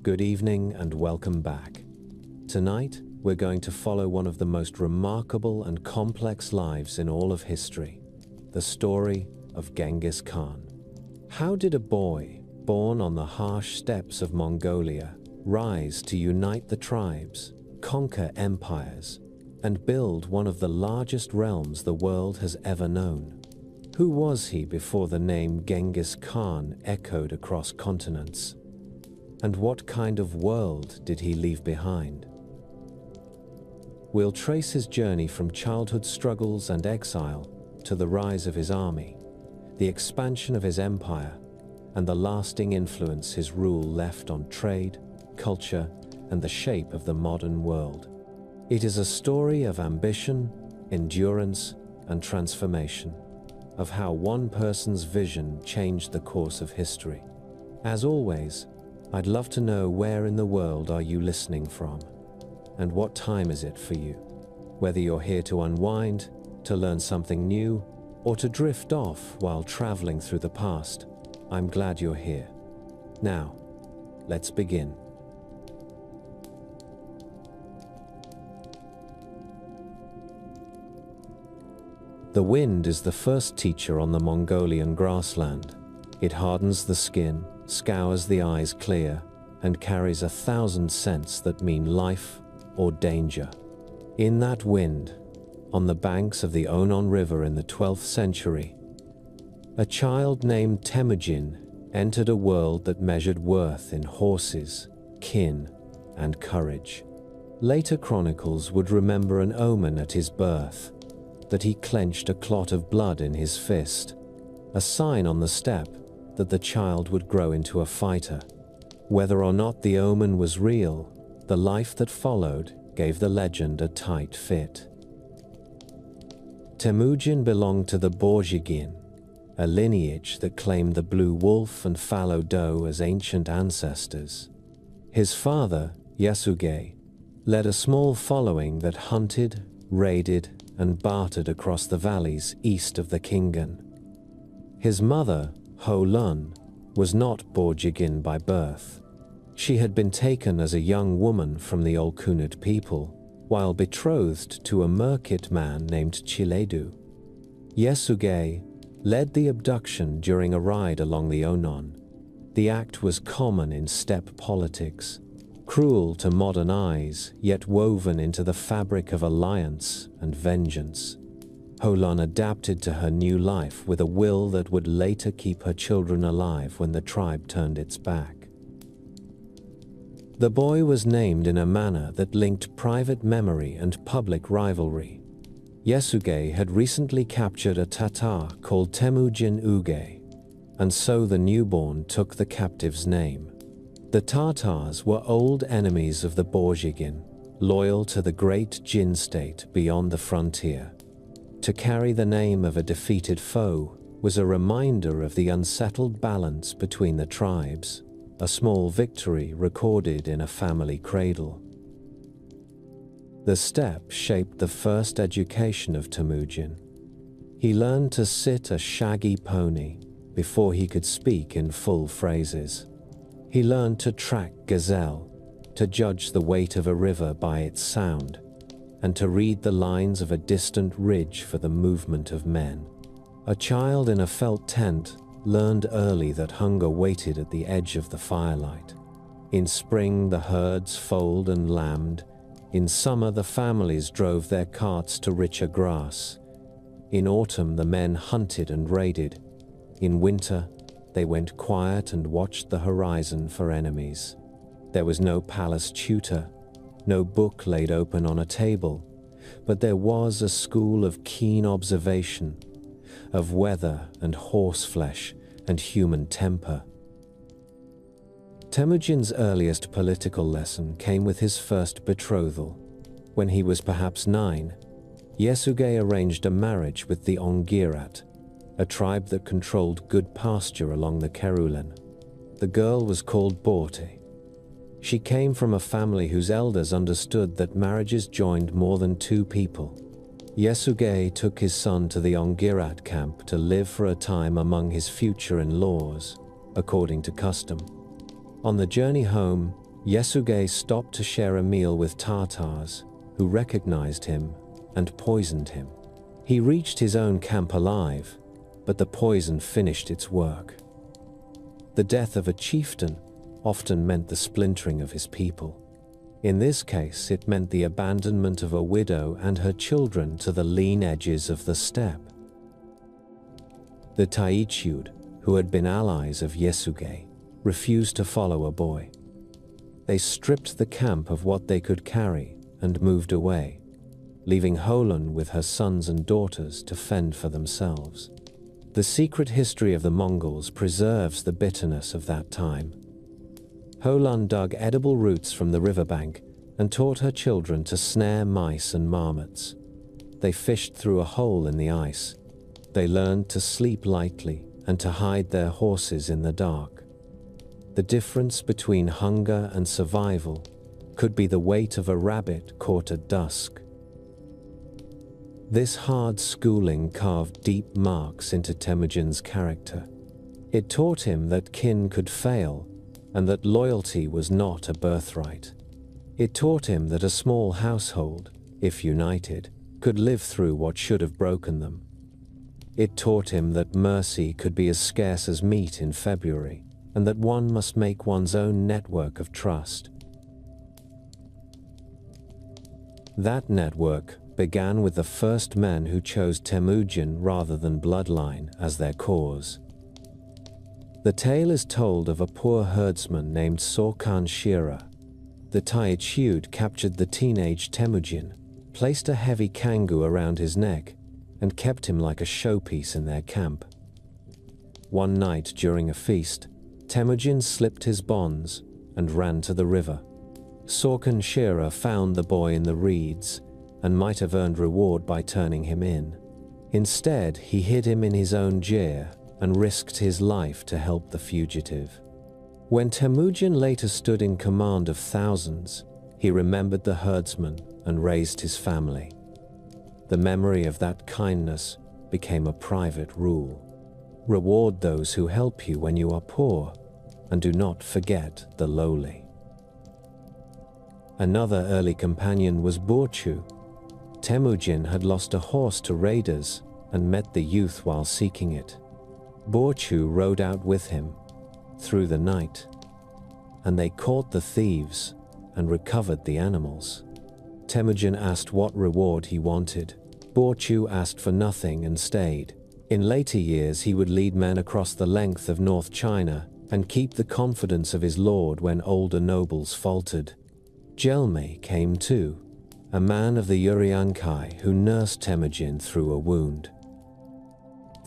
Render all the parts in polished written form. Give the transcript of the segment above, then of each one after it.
Good evening and welcome back. Tonight, we're going to follow one of the most remarkable and complex lives in all of history, the story of Genghis Khan. How did a boy, born on the harsh steppes of Mongolia, rise to unite the tribes, conquer empires, and build one of the largest realms the world has ever known? Who was he before the name Genghis Khan echoed across continents? And what kind of world did he leave behind? We'll trace his journey from childhood struggles and exile to the rise of his army, the expansion of his empire, and the lasting influence his rule left on trade, culture, and the shape of the modern world. It is a story of ambition, endurance, and transformation, of how one person's vision changed the course of history. As always, I'd love to know, where in the world are you listening from? And what time is it for you? Whether you're here to unwind, to learn something new, or to drift off while traveling through the past, I'm glad you're here. Now, let's begin. The wind is the first teacher on the Mongolian grassland. It hardens the skin, scours the eyes clear, and carries 1,000 scents that mean life or danger. In that wind, on the banks of the Onon River in the 12th century, a child named Temujin entered a world that measured worth in horses, kin, and courage. Later chronicles would remember an omen at his birth, that he clenched a clot of blood in his fist, a sign on the steppe that the child would grow into a fighter. Whether or not the omen was real, the life that followed gave the legend a tight fit. Temujin belonged to the Borjigin, a lineage that claimed the blue wolf and fallow doe as ancient ancestors. His father, Yasuge, led a small following that hunted, raided, and bartered across the valleys east of the Khingan. His mother, Ho Lun, was not Borjigin by birth. She had been taken as a young woman from the Olkunut people, while betrothed to a Merkit man named Chiledu. Yasuge led the abduction during a ride along the Onon. The act was common in steppe politics, cruel to modern eyes, yet woven into the fabric of alliance and vengeance. Ho Lun adapted to her new life with a will that would later keep her children alive when the tribe turned its back. The boy was named in a manner that linked private memory and public rivalry. Yasuge had recently captured a Tatar called Temujin Uge, and so the newborn took the captive's name. The Tatars were old enemies of the Borjigin, loyal to the great Jin state beyond the frontier. To carry the name of a defeated foe was a reminder of the unsettled balance between the tribes, a small victory recorded in a family cradle. The steppe shaped the first education of Temujin. He learned to sit a shaggy pony before he could speak in full phrases. He learned to track gazelle, to judge the weight of a river by its sound, and to read the lines of a distant ridge for the movement of men. A child in a felt tent learned early that hunger waited at the edge of the firelight. In spring, the herds foaled and lambed. In summer, the families drove their carts to richer grass. In autumn, the men hunted and raided. In winter, they went quiet and watched the horizon for enemies. There was no palace tutor, no book laid open on a table, but there was a school of keen observation, of weather and horseflesh and human temper. Temujin's earliest political lesson came with his first betrothal. When he was perhaps 9, Yasuge arranged a marriage with the Ongirat, a tribe that controlled good pasture along the Kerulen. The girl was called Borte. She came from a family whose elders understood that marriages joined more than 2 people. Yasuge took his son to the Ongirat camp to live for a time among his future in-laws, according to custom. On the journey home, Yasuge stopped to share a meal with Tatars, who recognized him and poisoned him. He reached his own camp alive, but the poison finished its work. The death of a chieftain often meant the splintering of his people. In this case, it meant the abandonment of a widow and her children to the lean edges of the steppe. The Taichud, who had been allies of Yasuge, refused to follow a boy. They stripped the camp of what they could carry and moved away, leaving Holan with her sons and daughters to fend for themselves. The secret history of the Mongols preserves the bitterness of that time. Holan dug edible roots from the riverbank and taught her children to snare mice and marmots. They fished through a hole in the ice. They learned to sleep lightly and to hide their horses in the dark. The difference between hunger and survival could be the weight of a rabbit caught at dusk. This hard schooling carved deep marks into Temujin's character. It taught him that kin could fail and that loyalty was not a birthright. It taught him that a small household, if united, could live through what should have broken them. It taught him that mercy could be as scarce as meat in February, and that one must make one's own network of trust. That network began with the first men who chose Temujin rather than bloodline as their cause. The tale is told of a poor herdsman named Sorkan Shira. The Taichud captured the teenage Temujin, placed a heavy kangu around his neck, and kept him like a showpiece in their camp. One night during a feast, Temujin slipped his bonds and ran to the river. Sorkan Shira found the boy in the reeds and might have earned reward by turning him in. Instead, he hid him in his own jir and risked his life to help the fugitive. When Temujin later stood in command of thousands, he remembered the herdsman and raised his family. The memory of that kindness became a private rule. Reward those who help you when you are poor, and do not forget the lowly. Another early companion was Borchu. Temujin had lost a horse to raiders and met the youth while seeking it. Borchu rode out with him through the night, and they caught the thieves and recovered the animals. Temujin asked what reward he wanted. Borchu asked for nothing and stayed. In later years, he would lead men across the length of North China and keep the confidence of his lord when older nobles faltered. Jelme came too, a man of the Uriankai who nursed Temujin through a wound.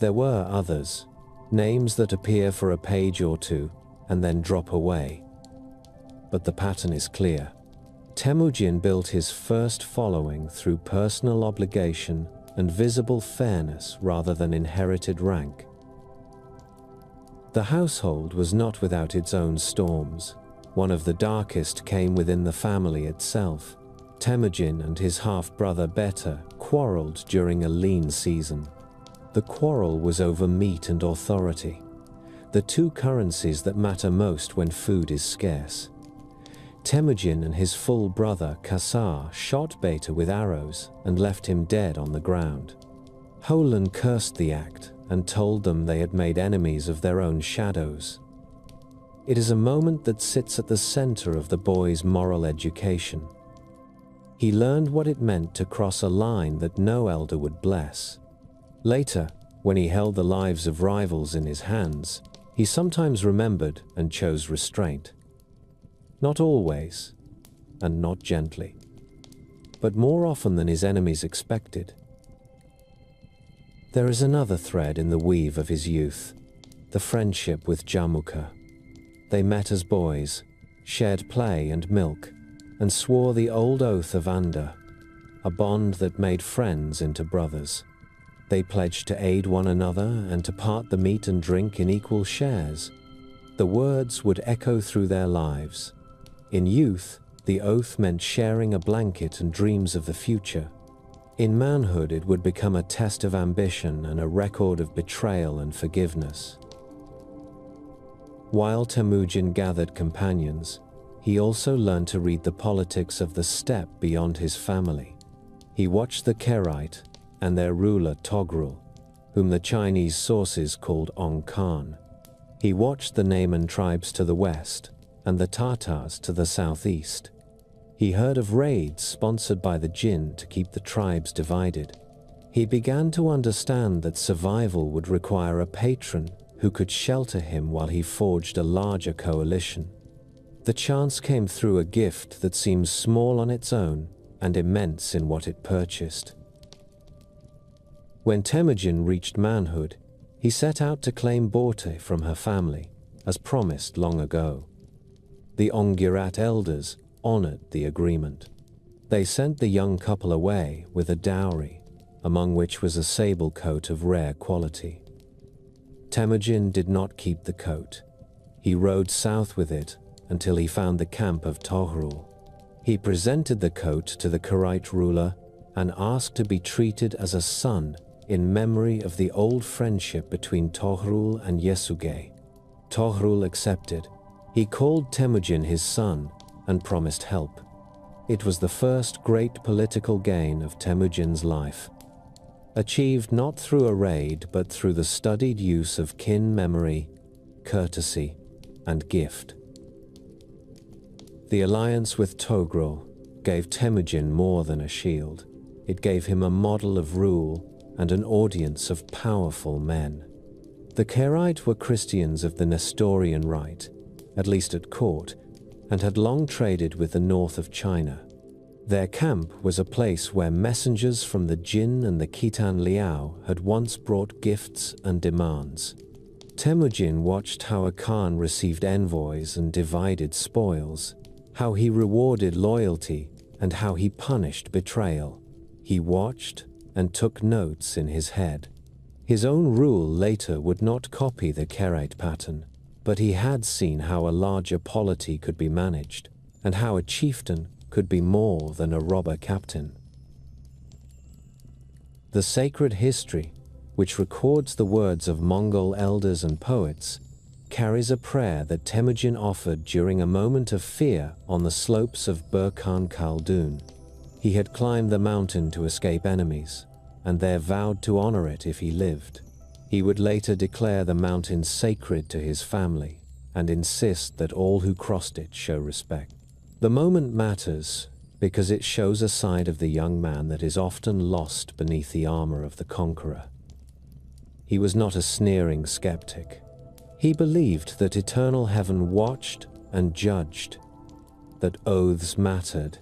There were others, names that appear for a page or two and then drop away. But the pattern is clear. Temujin built his first following through personal obligation and visible fairness rather than inherited rank. The household was not without its own storms. One of the darkest came within the family itself. Temujin and his half-brother Beta quarreled during a lean season. The quarrel was over meat and authority, the two currencies that matter most when food is scarce. Temujin and his full brother Kasar shot Beta with arrows and left him dead on the ground. Holan cursed the act and told them they had made enemies of their own shadows. It is a moment that sits at the center of the boy's moral education. He learned what it meant to cross a line that no elder would bless. Later, when he held the lives of rivals in his hands, he sometimes remembered and chose restraint. Not always, and not gently, but more often than his enemies expected. There is another thread in the weave of his youth, the friendship with Jamuka. They met as boys, shared play and milk, and swore the old oath of Anda, a bond that made friends into brothers. They pledged to aid one another and to part the meat and drink in equal shares. The words would echo through their lives. In youth, the oath meant sharing a blanket and dreams of the future. In manhood, it would become a test of ambition and a record of betrayal and forgiveness. While Temujin gathered companions, he also learned to read the politics of the steppe beyond his family. He watched the Karaite and their ruler Togrul, whom the Chinese sources called Ong Khan. He watched the Nayman tribes to the west and the Tatars to the southeast. He heard of raids sponsored by the Jinn to keep the tribes divided. He began to understand that survival would require a patron who could shelter him while he forged a larger coalition. The chance came through a gift that seems small on its own and immense in what it purchased. When Temujin reached manhood, he set out to claim Borte from her family, as promised long ago. The Onggirat elders honored the agreement. They sent the young couple away with a dowry, among which was a sable coat of rare quality. Temujin did not keep the coat. He rode south with it until he found the camp of Togrul. He presented the coat to the Karaite ruler and asked to be treated as a son in memory of the old friendship between Togrul and Yesugei. Togrul accepted. He called Temujin his son and promised help. It was the first great political gain of Temujin's life, achieved not through a raid but through the studied use of kin memory, courtesy, and gift. The alliance with Togrul gave Temujin more than a shield. It gave him a model of rule and an audience of powerful men. The Karaite were Christians of the Nestorian rite, at least at court, and had long traded with the north of China. Their camp was a place where messengers from the Jin and the Khitan Liao had once brought gifts and demands. Temujin watched how a Khan received envoys and divided spoils, how he rewarded loyalty and how he punished betrayal. He watched and took notes in his head. His own rule later would not copy the Karaite pattern, but he had seen how a larger polity could be managed, and how a chieftain could be more than a robber captain. The sacred history, which records the words of Mongol elders and poets, carries a prayer that Temujin offered during a moment of fear on the slopes of Burkhan Khaldun. He had climbed the mountain to escape enemies, and there vowed to honor it if he lived. He would later declare the mountain sacred to his family and insist that all who crossed it show respect. The moment matters because it shows a side of the young man that is often lost beneath the armor of the conqueror. He was not a sneering skeptic. He believed that eternal heaven watched and judged, that oaths mattered,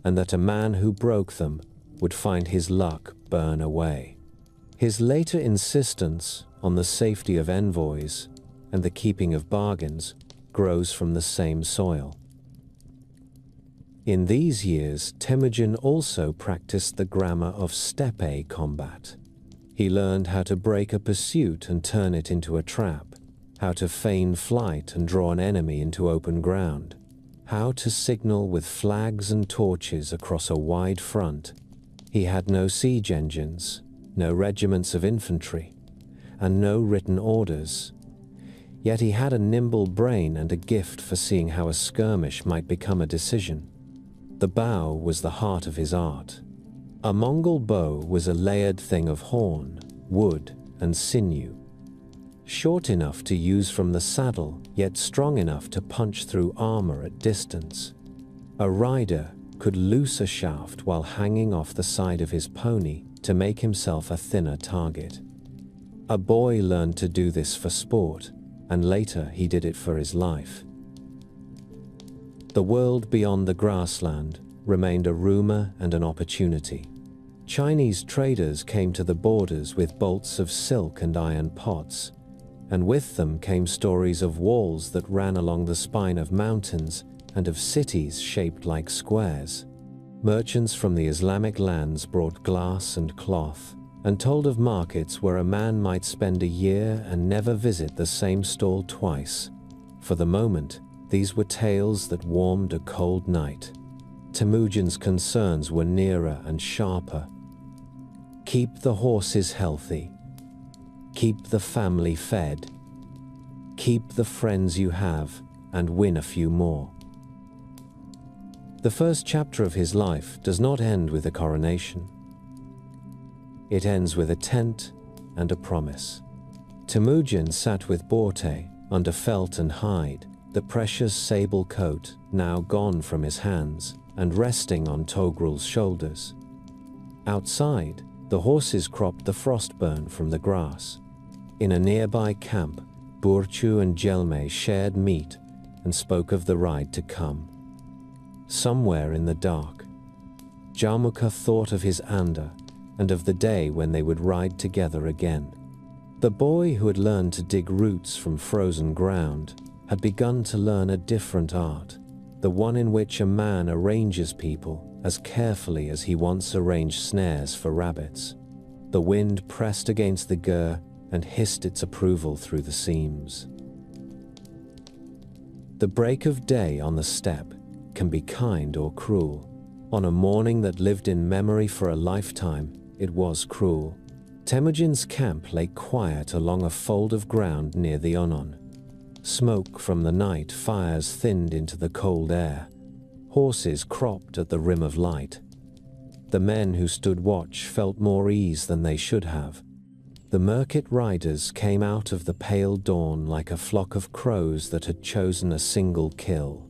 and that a man who broke them would find his luck burn away. His later insistence on the safety of envoys and the keeping of bargains grows from the same soil. In these years, Temujin also practiced the grammar of steppe combat. He learned how to break a pursuit and turn it into a trap, how to feign flight and draw an enemy into open ground, how to signal with flags and torches across a wide front. He had no siege engines, no regiments of infantry, and no written orders. Yet he had a nimble brain and a gift for seeing how a skirmish might become a decision. The bow was the heart of his art. A Mongol bow was a layered thing of horn, wood, and sinew, short enough to use from the saddle, yet strong enough to punch through armor at distance. A rider could loose a shaft while hanging off the side of his pony to make himself a thinner target. A boy learned to do this for sport, and later he did it for his life. The world beyond the grassland remained a rumor and an opportunity. Chinese traders came to the borders with bolts of silk and iron pots, and with them came stories of walls that ran along the spine of mountains and of cities shaped like squares. Merchants from the Islamic lands brought glass and cloth, and told of markets where a man might spend a year and never visit the same stall twice. For the moment, these were tales that warmed a cold night. Temujin's concerns were nearer and sharper. Keep the horses healthy. Keep the family fed. Keep the friends you have and win a few more. The first chapter of his life does not end with a coronation. It ends with a tent and a promise. Temujin sat with Borte under felt and hide, the precious sable coat now gone from his hands and resting on Togrul's shoulders. Outside, the horses cropped the frostburn from the grass. In a nearby camp, Burcu and Jelme shared meat and spoke of the ride to come. Somewhere in the dark, Jamuka thought of his Anda and of the day when they would ride together again. The boy who had learned to dig roots from frozen ground had begun to learn a different art, the one in which a man arranges people as carefully as he once arranged snares for rabbits. The wind pressed against the gur and hissed its approval through the seams. The break of day on the steppe can be kind or cruel. On a morning that lived in memory for a lifetime, it was cruel. Temujin's camp lay quiet along a fold of ground near the Onon. Smoke from the night fires thinned into the cold air. Horses cropped at the rim of light. The men who stood watch felt more ease than they should have. The Merkit riders came out of the pale dawn like a flock of crows that had chosen a single kill.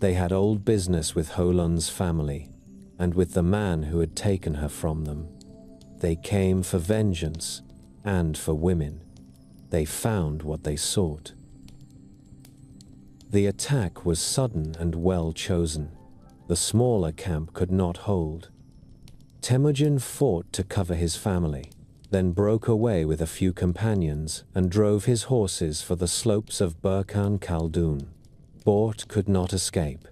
They had old business with Holun's family, and with the man who had taken her from them. They came for vengeance, and for women. They found what they sought. The attack was sudden and well chosen. The smaller camp could not hold. Temujin fought to cover his family, then broke away with a few companions and drove his horses for the slopes of Burkan Khaldun. Bort could not escape.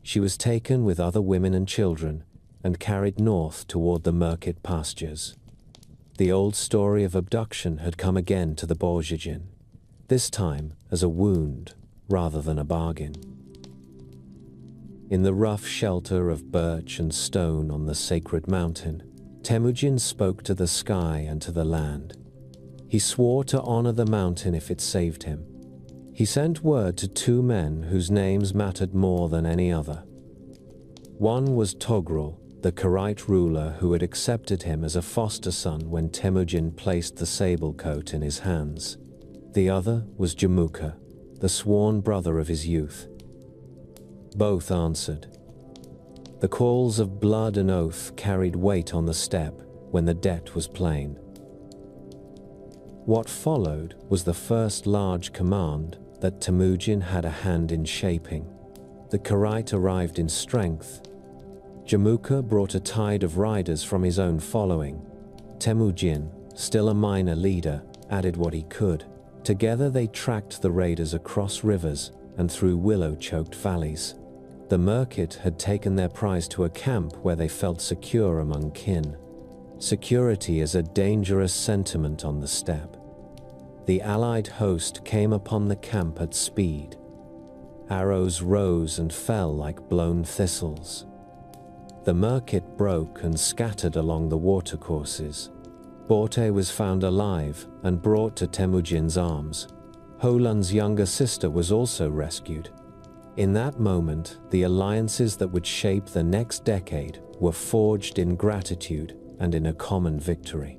She was taken with other women and children and carried north toward the Merkit pastures. The old story of abduction had come again to the Borjigin, this time as a wound rather than a bargain. In the rough shelter of birch and stone on the sacred mountain, Temujin spoke to the sky and to the land. He swore to honor the mountain if it saved him. He sent word to two men whose names mattered more than any other. One was Togrul, the Karaite ruler who had accepted him as a foster son when Temujin placed the sable coat in his hands. The other was Jamuka, the sworn brother of his youth. Both answered. The calls of blood and oath carried weight on the steppe when the debt was plain. What followed was the first large command that Temujin had a hand in shaping. The Karaite arrived in strength. Jamuka brought a tide of riders from his own following. Temujin, still a minor leader, added what he could. Together they tracked the raiders across rivers and through willow-choked valleys. The Merkit had taken their prize to a camp where they felt secure among kin. Security is a dangerous sentiment on the steppe. The allied host came upon the camp at speed. Arrows rose and fell like blown thistles. The Merkit broke and scattered along the watercourses. Borte was found alive and brought to Temujin's arms. Holun's younger sister was also rescued. In that moment, the alliances that would shape the next decade were forged in gratitude and in a common victory.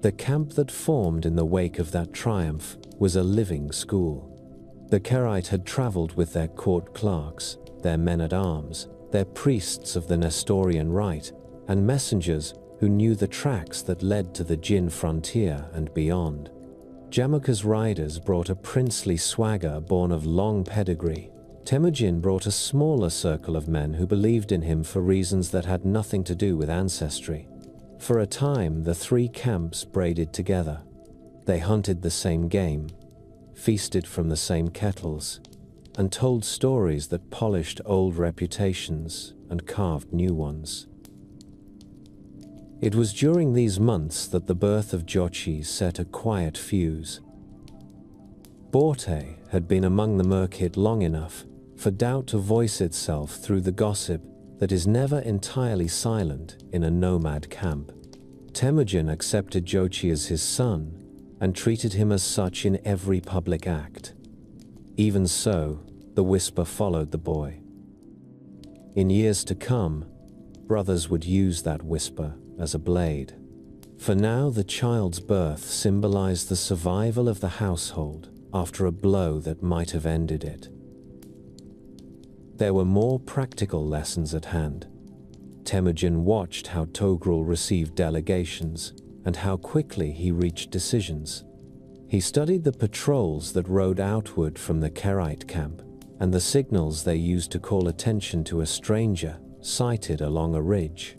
The camp that formed in the wake of that triumph was a living school. The Karaite had traveled with their court clerks, their men-at-arms, their priests of the Nestorian rite, and messengers who knew the tracks that led to the Jin frontier and beyond. Jamuka's riders brought a princely swagger born of long pedigree. Temujin brought a smaller circle of men who believed in him for reasons that had nothing to do with ancestry. For a time, the three camps braided together. They hunted the same game, feasted from the same kettles, and told stories that polished old reputations and carved new ones. It was during these months that the birth of Jochi set a quiet fuse. Borte had been among the Merkit long enough for doubt to voice itself through the gossip that is never entirely silent in a nomad camp. Temujin accepted Jochi as his son and treated him as such in every public act. Even so, the whisper followed the boy. In years to come, brothers would use that whisper as a blade. For now, the child's birth symbolized the survival of the household after a blow that might have ended it. There were more practical lessons at hand. Temujin watched how Togrul received delegations and how quickly he reached decisions. He studied the patrols that rode outward from the Kherite camp and the signals they used to call attention to a stranger sighted along a ridge.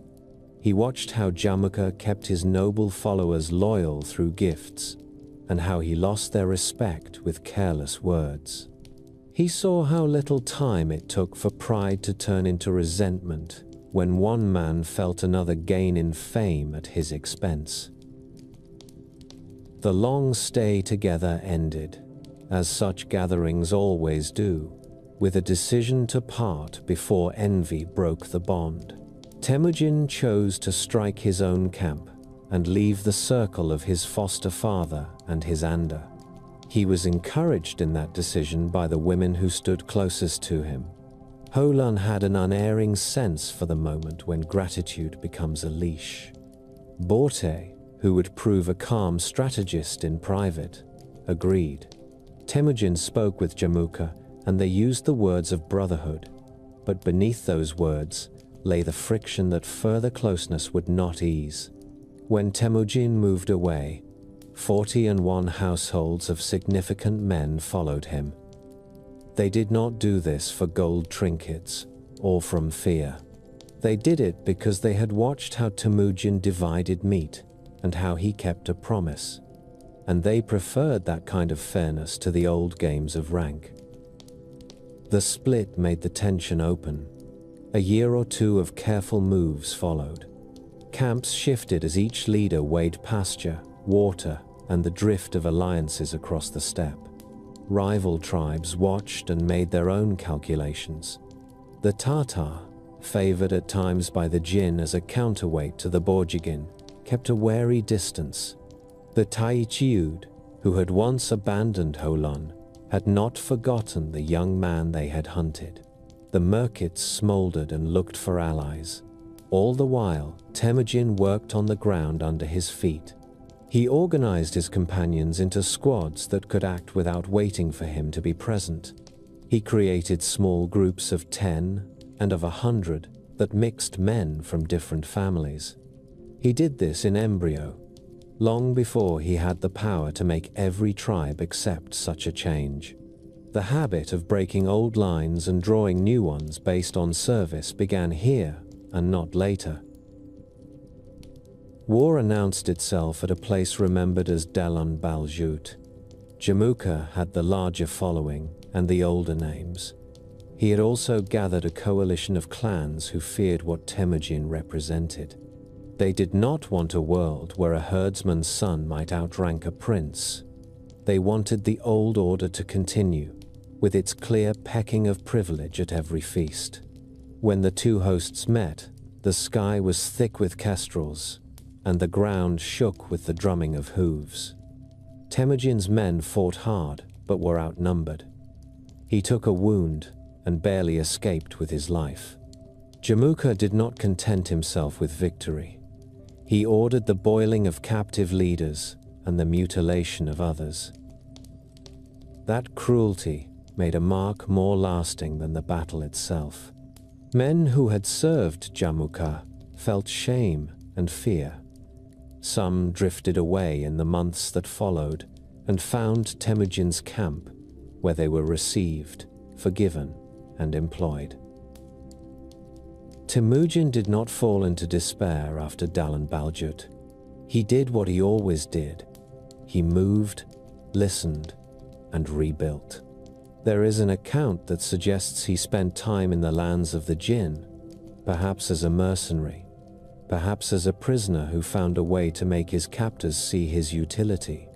He watched how Jamuka kept his noble followers loyal through gifts, and how he lost their respect with careless words. He saw how little time it took for pride to turn into resentment when one man felt another gain in fame at his expense. The long stay together ended, as such gatherings always do, with a decision to part before envy broke the bond. Temujin chose to strike his own camp and leave the circle of his foster father and his Anda. He was encouraged in that decision by the women who stood closest to him. Holan had an unerring sense for the moment when gratitude becomes a leash. Borte, who would prove a calm strategist in private, agreed. Temujin spoke with Jamuka, and they used the words of brotherhood, but beneath those words lay the friction that further closeness would not ease. When Temujin moved away, 41 households of significant men followed him. They did not do this for gold trinkets or from fear. They did it because they had watched how Temujin divided meat and how he kept a promise, and they preferred that kind of fairness to the old games of rank. The split made the tension open. A year or two of careful moves followed. Camps shifted as each leader weighed pasture, water, and the drift of alliances across the steppe. Rival tribes watched and made their own calculations. The Tatar, favored at times by the Jin as a counterweight to the Borjigin, kept a wary distance. The Taichiud, who had once abandoned Holan, had not forgotten the young man they had hunted. The Merkits smoldered and looked for allies. All the while, Temujin worked on the ground under his feet. He organized his companions into squads that could act without waiting for him to be present. He created small groups of 10 and of 100 that mixed men from different families. He did this in embryo, long before he had the power to make every tribe accept such a change. The habit of breaking old lines and drawing new ones based on service began here and not later. War announced itself at a place remembered as Dalan Baljut. Jamuka had the larger following and the older names. He had also gathered a coalition of clans who feared what Temujin represented. They did not want a world where a herdsman's son might outrank a prince. They wanted the old order to continue, with its clear pecking of privilege at every feast. When the two hosts met, the sky was thick with kestrels, and the ground shook with the drumming of hooves. Temujin's men fought hard, but were outnumbered. He took a wound and barely escaped with his life. Jamuka did not content himself with victory. He ordered the boiling of captive leaders and the mutilation of others. That cruelty made a mark more lasting than the battle itself. Men who had served Jamuka felt shame and fear. Some drifted away in the months that followed and found Temujin's camp, where they were received, forgiven, and employed. Temujin did not fall into despair after Dalan Baljut. He did what he always did. He moved, listened, and rebuilt. There is an account that suggests he spent time in the lands of the Jin, perhaps as a mercenary, perhaps as a prisoner who found a way to make his captors see his utility.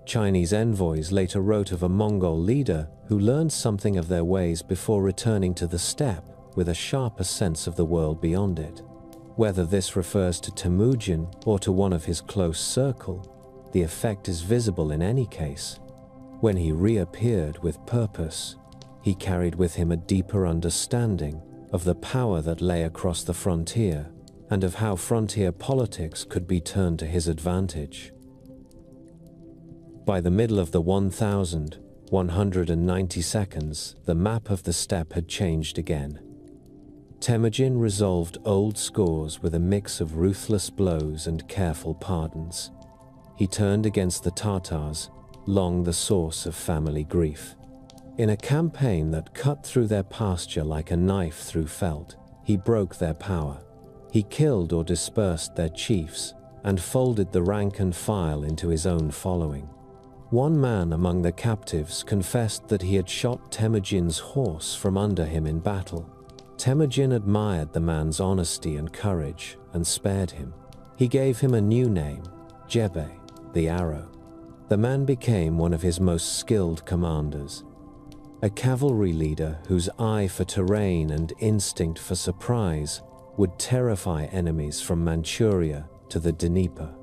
Chinese envoys later wrote of a Mongol leader who learned something of their ways before returning to the steppe with a sharper sense of the world beyond it. Whether this refers to Temujin or to one of his close circle, the effect is visible in any case. When he reappeared with purpose, he carried with him a deeper understanding of the power that lay across the frontier, and of how frontier politics could be turned to his advantage. By the middle of the 1190s, the map of the steppe had changed again. Temujin resolved old scores with a mix of ruthless blows and careful pardons. He turned against the Tatars, long the source of family grief. In a campaign that cut through their pasture like a knife through felt, he broke their power. He killed or dispersed their chiefs and folded the rank and file into his own following. One man among the captives confessed that he had shot Temujin's horse from under him in battle. Temujin admired the man's honesty and courage and spared him. He gave him a new name, Jebe, the Arrow. The man became one of his most skilled commanders, a cavalry leader whose eye for terrain and instinct for surprise would terrify enemies from Manchuria to the Dnieper.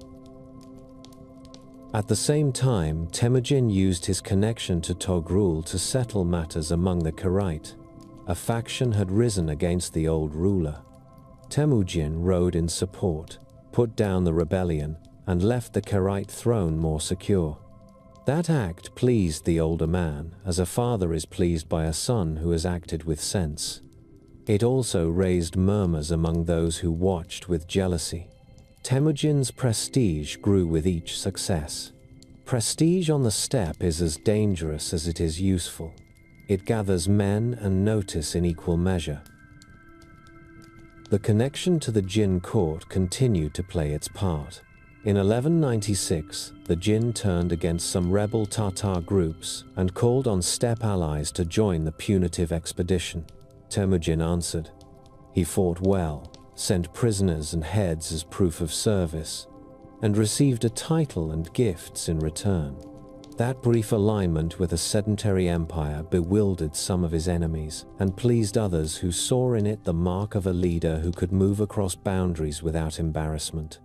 At the same time, Temujin used his connection to Togrul to settle matters among the Karaite. A faction had risen against the old ruler. Temujin rode in support, put down the rebellion, and left the Karaite throne more secure. That act pleased the older man, as a father is pleased by a son who has acted with sense. It also raised murmurs among those who watched with jealousy. Temujin's prestige grew with each success. Prestige on the steppe is as dangerous as it is useful. It gathers men and notice in equal measure. The connection to the Jin court continued to play its part. In 1196, the Jin turned against some rebel Tatar groups and called on steppe allies to join the punitive expedition. Temujin answered. He fought well, sent prisoners and heads as proof of service, and received a title and gifts in return. That brief alignment with a sedentary empire bewildered some of his enemies and pleased others who saw in it the mark of a leader who could move across boundaries without embarrassment.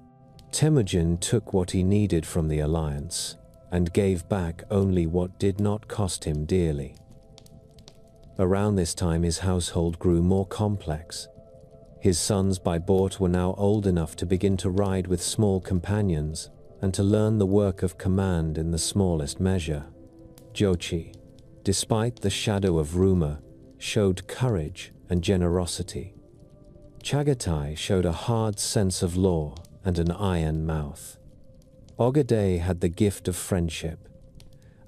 Temujin took what he needed from the alliance and gave back only what did not cost him dearly. Around this time, his household grew more complex. His sons by birth were now old enough to begin to ride with small companions and to learn the work of command in the smallest measure. Jochi, despite the shadow of rumor, showed courage and generosity. Chagatai showed a hard sense of law and an iron mouth. Ogedei had the gift of friendship,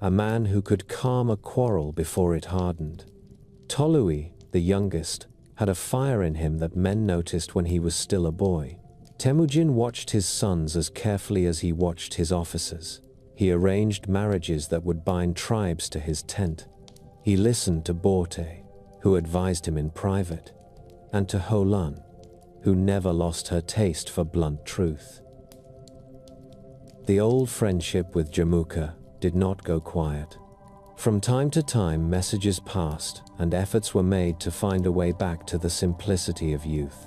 a man who could calm a quarrel before it hardened. Tolui, the youngest, had a fire in him that men noticed when he was still a boy. Temujin watched his sons as carefully as he watched his officers. He arranged marriages that would bind tribes to his tent. He listened to Borte, who advised him in private, and to Holan, who never lost her taste for blunt truth. The old friendship with Jamuka did not go quiet. From time to time, messages passed and efforts were made to find a way back to the simplicity of youth.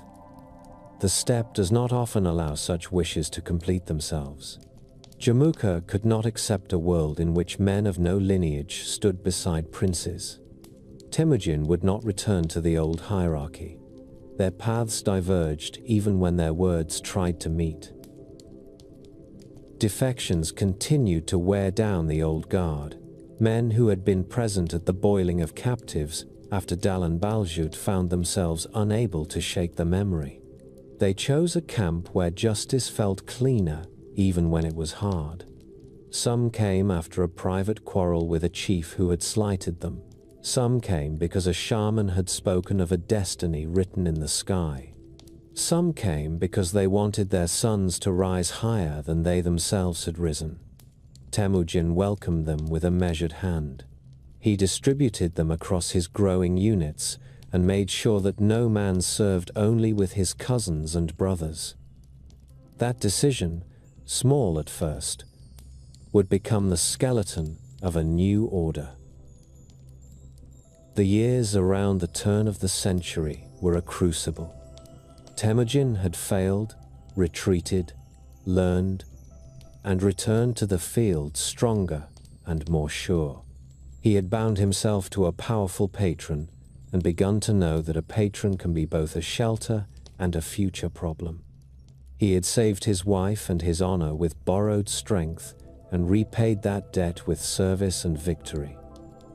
The steppe does not often allow such wishes to complete themselves. Jamuka could not accept a world in which men of no lineage stood beside princes. Temujin would not return to the old hierarchy. Their paths diverged even when their words tried to meet. Defections continued to wear down the old guard. Men who had been present at the boiling of captives after Dalan Baljut found themselves unable to shake the memory. They chose a camp where justice felt cleaner even when it was hard. Some came after a private quarrel with a chief who had slighted them. Some came because a shaman had spoken of a destiny written in the sky. Some came because they wanted their sons to rise higher than they themselves had risen. Temujin welcomed them with a measured hand. He distributed them across his growing units and made sure that no man served only with his cousins and brothers. That decision, small at first, would become the skeleton of a new order. The years around the turn of the century were a crucible. Temujin had failed, retreated, learned, and returned to the field stronger and more sure. He had bound himself to a powerful patron and begun to know that a patron can be both a shelter and a future problem. He had saved his wife and his honor with borrowed strength and repaid that debt with service and victory.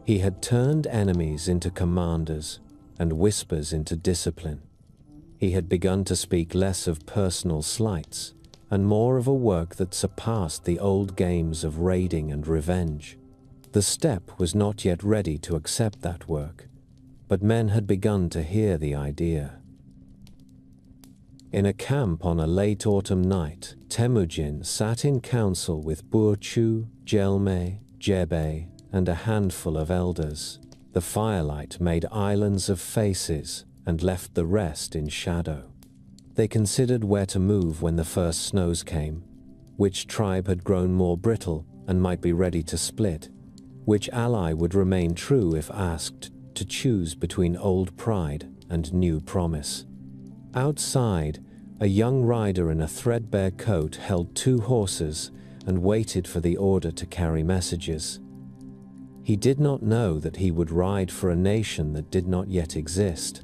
He had turned enemies into commanders and whispers into discipline. He had begun to speak less of personal slights and more of a work that surpassed the old games of raiding and revenge. The steppe was not yet ready to accept that work, but men had begun to hear the idea. In a camp on a late autumn night, Temujin sat in council with Burchu, Jelme, Jebe, and a handful of elders. The firelight made islands of faces and left the rest in shadow. They considered where to move when the first snows came, which tribe had grown more brittle and might be ready to split, which ally would remain true if asked to choose between old pride and new promise. Outside, a young rider in a threadbare coat held 2 horses and waited for the order to carry messages. He did not know that he would ride for a nation that did not yet exist.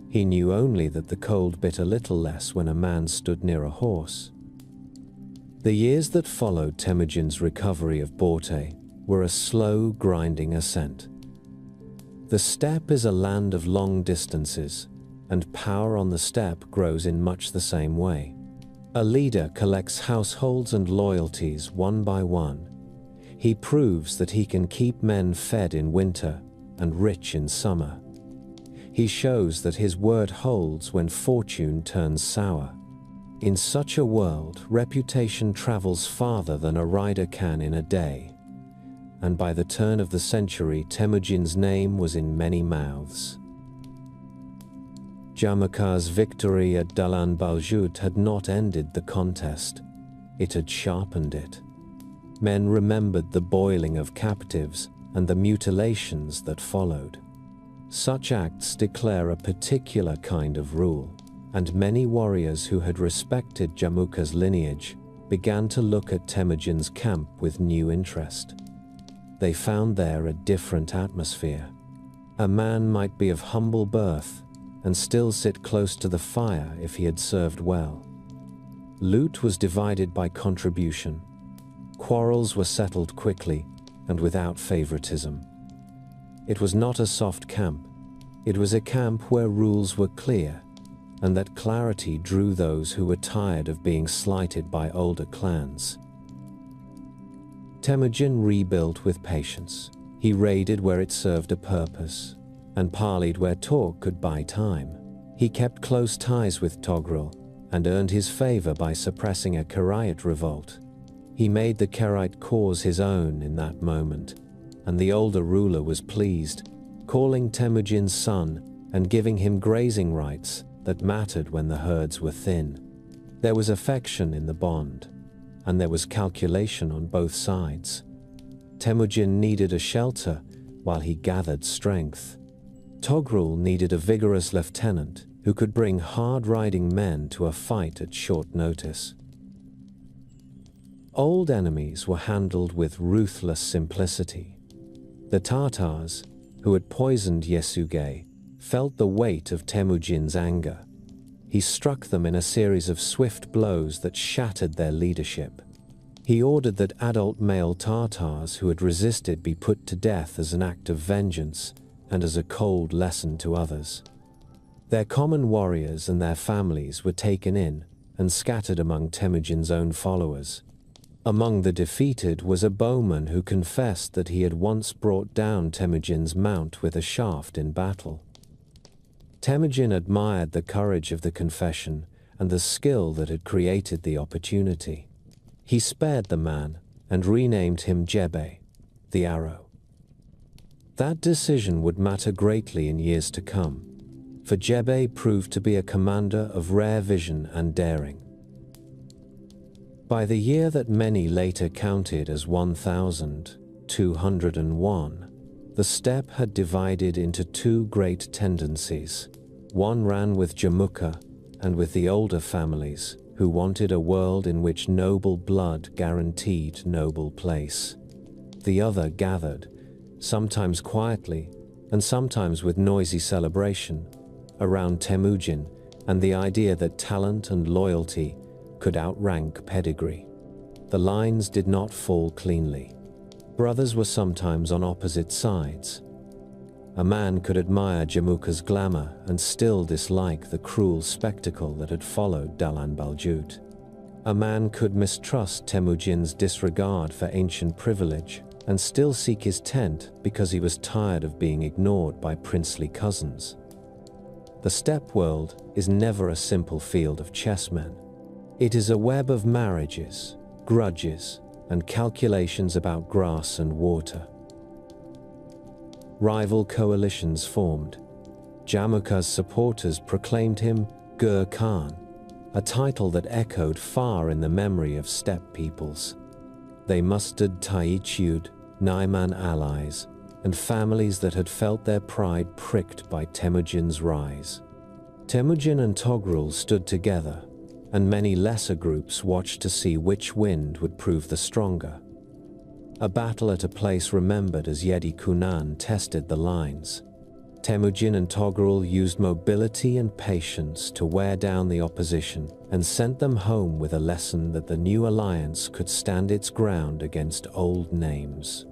He knew only that the cold bit a little less when a man stood near a horse. The years that followed Temujin's recovery of Borte were a slow, grinding ascent. The steppe is a land of long distances, and power on the steppe grows in much the same way. A leader collects households and loyalties one by one. He proves that he can keep men fed in winter and rich in summer. He shows that his word holds when fortune turns sour. In such a world, reputation travels farther than a rider can in a day. And by the turn of the century, Temujin's name was in many mouths. Jamuka's victory at Dalan Baljut had not ended the contest. It had sharpened it. Men remembered the boiling of captives and the mutilations that followed. Such acts declare a particular kind of rule, and many warriors who had respected Jamuka's lineage began to look at Temujin's camp with new interest. They found there a different atmosphere. A man might be of humble birth and still sit close to the fire if he had served well. Loot was divided by contribution. Quarrels were settled quickly and without favoritism. It was not a soft camp. It was a camp where rules were clear, and that clarity drew those who were tired of being slighted by older clans. Temujin rebuilt with patience. He raided where it served a purpose, and parleyed where talk could buy time. He kept close ties with Togrul, and earned his favor by suppressing a Karaite revolt. He made the Karaite cause his own in that moment, and the older ruler was pleased, calling Temujin's son and giving him grazing rights that mattered when the herds were thin. There was affection in the bond, and there was calculation on both sides. Temujin needed a shelter while he gathered strength. Togrul needed a vigorous lieutenant who could bring hard-riding men to a fight at short notice. Old enemies were handled with ruthless simplicity. The Tatars, who had poisoned Yasuge, felt the weight of Temujin's anger. He struck them in a series of swift blows that shattered their leadership. He ordered that adult male Tatars who had resisted be put to death as an act of vengeance and as a cold lesson to others. Their common warriors and their families were taken in and scattered among Temujin's own followers. Among the defeated was a bowman who confessed that he had once brought down Temujin's mount with a shaft in battle. Temujin admired the courage of the confession and the skill that had created the opportunity. He spared the man and renamed him Jebe, the Arrow. That decision would matter greatly in years to come, for Jebe proved to be a commander of rare vision and daring. By the year that many later counted as 1201, the steppe had divided into 2 great tendencies. One ran with Jamuka and with the older families, who wanted a world in which noble blood guaranteed noble place. The other gathered, sometimes quietly and sometimes with noisy celebration, around Temujin and the idea that talent and loyalty could outrank pedigree. The lines did not fall cleanly. Brothers were sometimes on opposite sides. A man could admire Jamuka's glamour and still dislike the cruel spectacle that had followed Dalan Baljut. A man could mistrust Temujin's disregard for ancient privilege and still seek his tent because he was tired of being ignored by princely cousins. The steppe world is never a simple field of chessmen. It is a web of marriages, grudges, and calculations about grass and water. Rival coalitions formed. Jamuka's supporters proclaimed him Gur Khan, a title that echoed far in the memory of steppe peoples. They mustered Taichud, Naiman allies, and families that had felt their pride pricked by Temujin's rise. Temujin and Togrul stood together, and many lesser groups watched to see which wind would prove the stronger. A battle at a place remembered as Yedi Kunan tested the lines. Temujin and Togrul used mobility and patience to wear down the opposition and sent them home with a lesson that the new alliance could stand its ground against old names.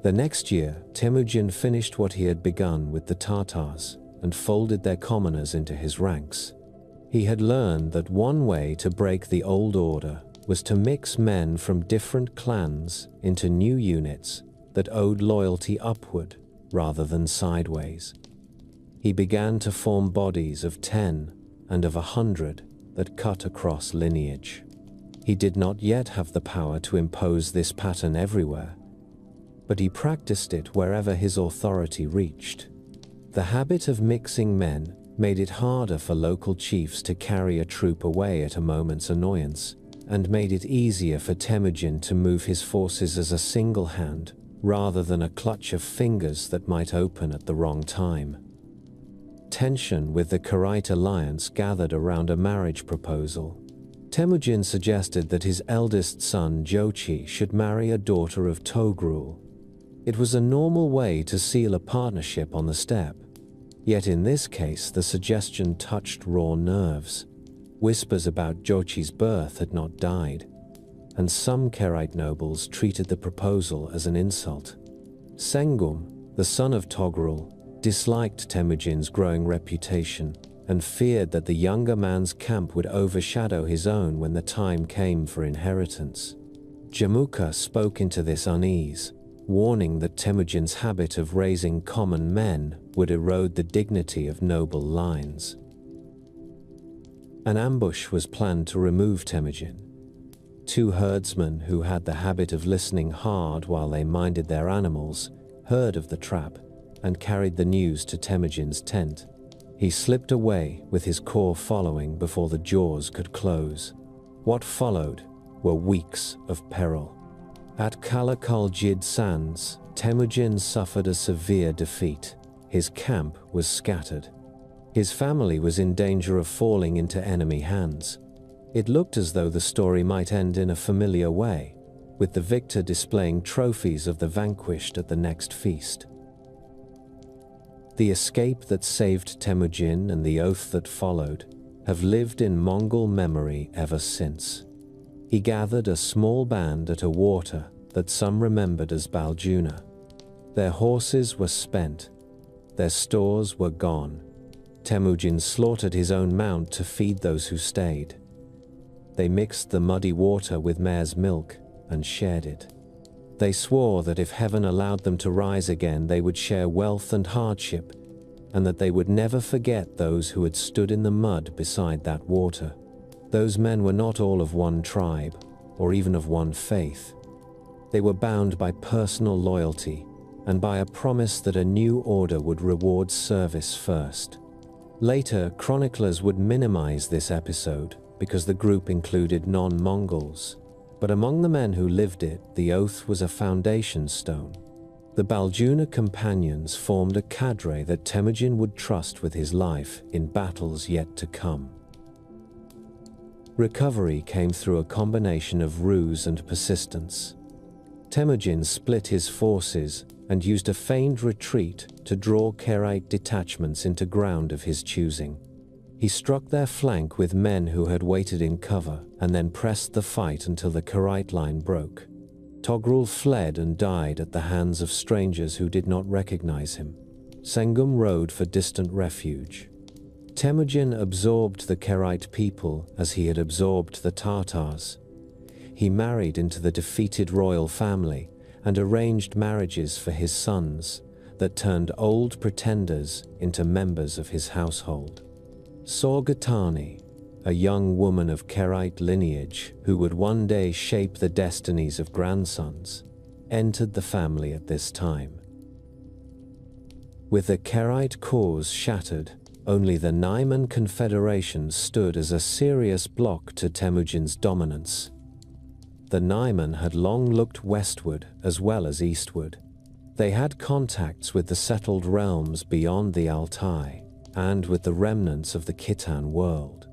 The next year, Temujin finished what he had begun with the Tatars and folded their commoners into his ranks. He had learned that one way to break the old order was to mix men from different clans into new units that owed loyalty upward rather than sideways. He began to form bodies of 10 and of 100 that cut across lineage. He did not yet have the power to impose this pattern everywhere, but he practiced it wherever his authority reached. The habit of mixing men made it harder for local chiefs to carry a troop away at a moment's annoyance, and made it easier for Temujin to move his forces as a single hand, rather than a clutch of fingers that might open at the wrong time. Tension with the Karaite alliance gathered around a marriage proposal. Temujin suggested that his eldest son Jochi should marry a daughter of Togrul. It was a normal way to seal a partnership on the steppe. Yet in this case, the suggestion touched raw nerves. Whispers about Jochi's birth had not died, and some Karaite nobles treated the proposal as an insult. Sengum, the son of Togrul, disliked Temujin's growing reputation and feared that the younger man's camp would overshadow his own when the time came for inheritance. Jamuka spoke into this unease, warning that Temujin's habit of raising common men would erode the dignity of noble lines. An ambush was planned to remove Temujin. Two herdsmen who had the habit of listening hard while they minded their animals heard of the trap and carried the news to Temujin's tent. He slipped away with his corps following before the jaws could close. What followed were weeks of peril. At Kalakal Jid Sands, Temujin suffered a severe defeat. His camp was scattered. His family was in danger of falling into enemy hands. It looked as though the story might end in a familiar way, with the victor displaying trophies of the vanquished at the next feast. The escape that saved Temujin and the oath that followed have lived in Mongol memory ever since. He gathered a small band at a water that some remembered as Baljuna. Their horses were spent. Their stores were gone. Temujin slaughtered his own mount to feed those who stayed. They mixed the muddy water with mare's milk and shared it. They swore that if heaven allowed them to rise again, they would share wealth and hardship, and that they would never forget those who had stood in the mud beside that water. Those men were not all of one tribe, or even of one faith. They were bound by personal loyalty and by a promise that a new order would reward service first. Later, chroniclers would minimize this episode because the group included non-Mongols, but among the men who lived it, the oath was a foundation stone. The Baljuna companions formed a cadre that Temujin would trust with his life in battles yet to come. Recovery came through a combination of ruse and persistence. Temujin split his forces and used a feigned retreat to draw Karaite detachments into ground of his choosing. He struck their flank with men who had waited in cover and then pressed the fight until the Karaite line broke. Togrul fled and died at the hands of strangers who did not recognize him. Sengum rode for distant refuge. Temujin absorbed the Karaite people as he had absorbed the Tatars. He married into the defeated royal family and arranged marriages for his sons that turned old pretenders into members of his household. Sorgatani, a young woman of Karaite lineage who would one day shape the destinies of grandsons, entered the family at this time. With the Karaite cause shattered, only the Naiman Confederation stood as a serious block to Temujin's dominance. The Naiman had long looked westward as well as eastward. They had contacts with the settled realms beyond the Altai and with the remnants of the Khitan world.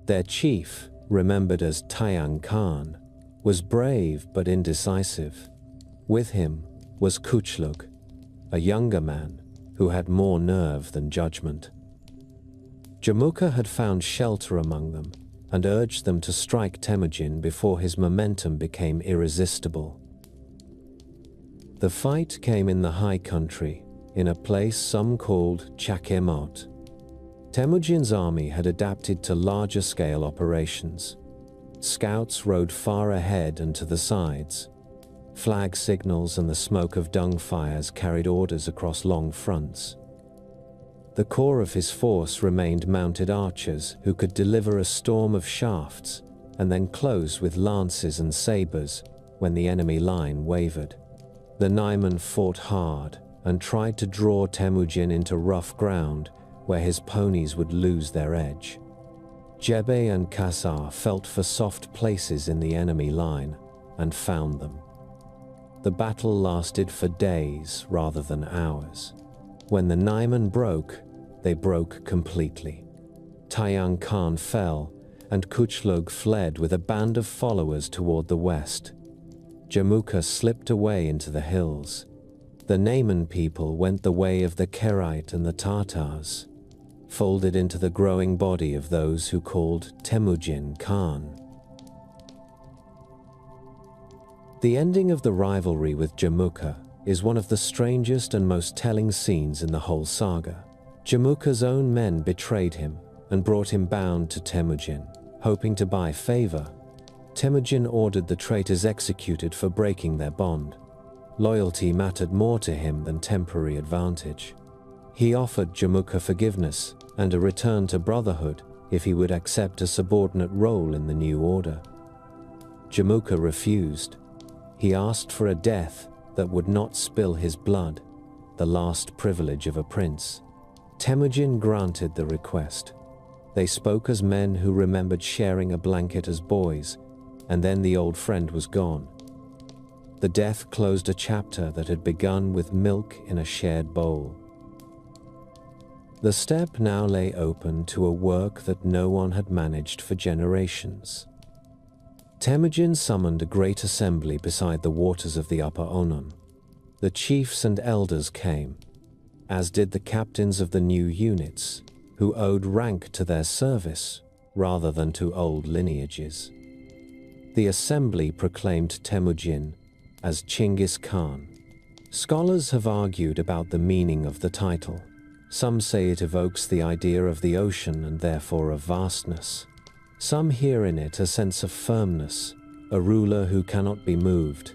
Their chief, remembered as Tayang Khan, was brave but indecisive. With him was Kuchlug, a younger man who had more nerve than judgment. Jamuka had found shelter among them and urged them to strike Temujin before his momentum became irresistible. The fight came in the high country, in a place some called Chakemot. Temujin's army had adapted to larger-scale operations. Scouts rode far ahead and to the sides. Flag signals and the smoke of dung fires carried orders across long fronts. The core of his force remained mounted archers who could deliver a storm of shafts and then close with lances and sabers when the enemy line wavered. The Naiman fought hard and tried to draw Temujin into rough ground where his ponies would lose their edge. Jebe and Kasar felt for soft places in the enemy line and found them. The battle lasted for days rather than hours. When the Naiman broke, they broke completely. Tayang Khan fell, and Kuchlug fled with a band of followers toward the west. Jamuka slipped away into the hills. The Naiman people went the way of the Karaite and the Tatars, folded into the growing body of those who called Temujin Khan. The ending of the rivalry with Jamuka is one of the strangest and most telling scenes in the whole saga. Jamuka's own men betrayed him and brought him bound to Temujin, hoping to buy favor. Temujin ordered the traitors executed for breaking their bond. Loyalty mattered more to him than temporary advantage. He offered Jamuka forgiveness and a return to brotherhood if he would accept a subordinate role in the new order. Jamuka refused. He asked for a death that would not spill his blood, the last privilege of a prince. Temujin granted the request. They spoke as men who remembered sharing a blanket as boys, and then the old friend was gone. The death closed a chapter that had begun with milk in a shared bowl. The steppe now lay open to a work that no one had managed for generations. Temujin summoned a great assembly beside the waters of the Upper Onon. The chiefs and elders came, as did the captains of the new units, who owed rank to their service rather than to old lineages. The assembly proclaimed Temujin as Chinggis Khan. Scholars have argued about the meaning of the title. Some say it evokes the idea of the ocean and therefore of vastness. Some hear in it a sense of firmness, a ruler who cannot be moved.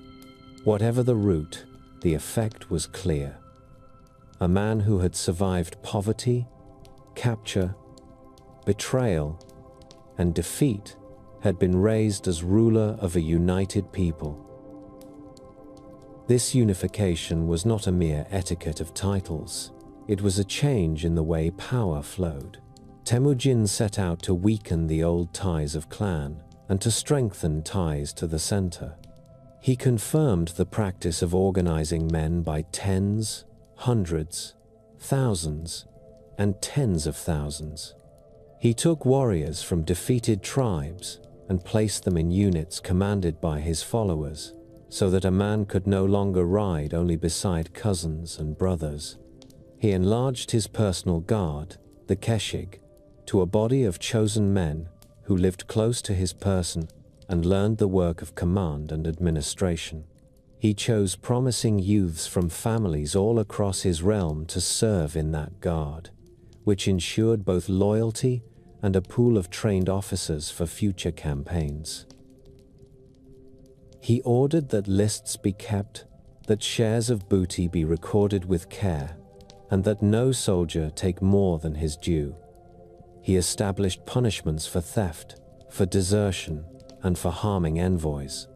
Whatever the root, the effect was clear. A man who had survived poverty, capture, betrayal, and defeat had been raised as ruler of a united people. This unification was not a mere etiquette of titles. It was a change in the way power flowed. Temujin set out to weaken the old ties of clan and to strengthen ties to the center. He confirmed the practice of organizing men by tens, hundreds, thousands, and tens of thousands. He took warriors from defeated tribes and placed them in units commanded by his followers, so that a man could no longer ride only beside cousins and brothers. He enlarged his personal guard, the Keshig, to a body of chosen men who lived close to his person and learned the work of command and administration. He chose promising youths from families all across his realm to serve in that guard, which ensured both loyalty and a pool of trained officers for future campaigns. He ordered that lists be kept, that shares of booty be recorded with care, and that no soldier take more than his due. He established punishments for theft, for desertion, and for harming envoys.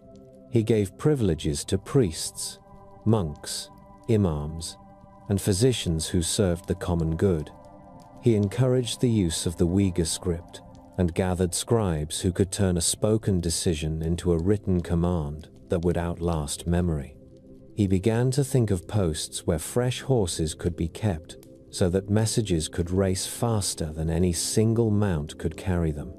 He gave privileges to priests, monks, imams, and physicians who served the common good. He encouraged the use of the Uyghur script and gathered scribes who could turn a spoken decision into a written command that would outlast memory. He began to think of posts where fresh horses could be kept so that messages could race faster than any single mount could carry them.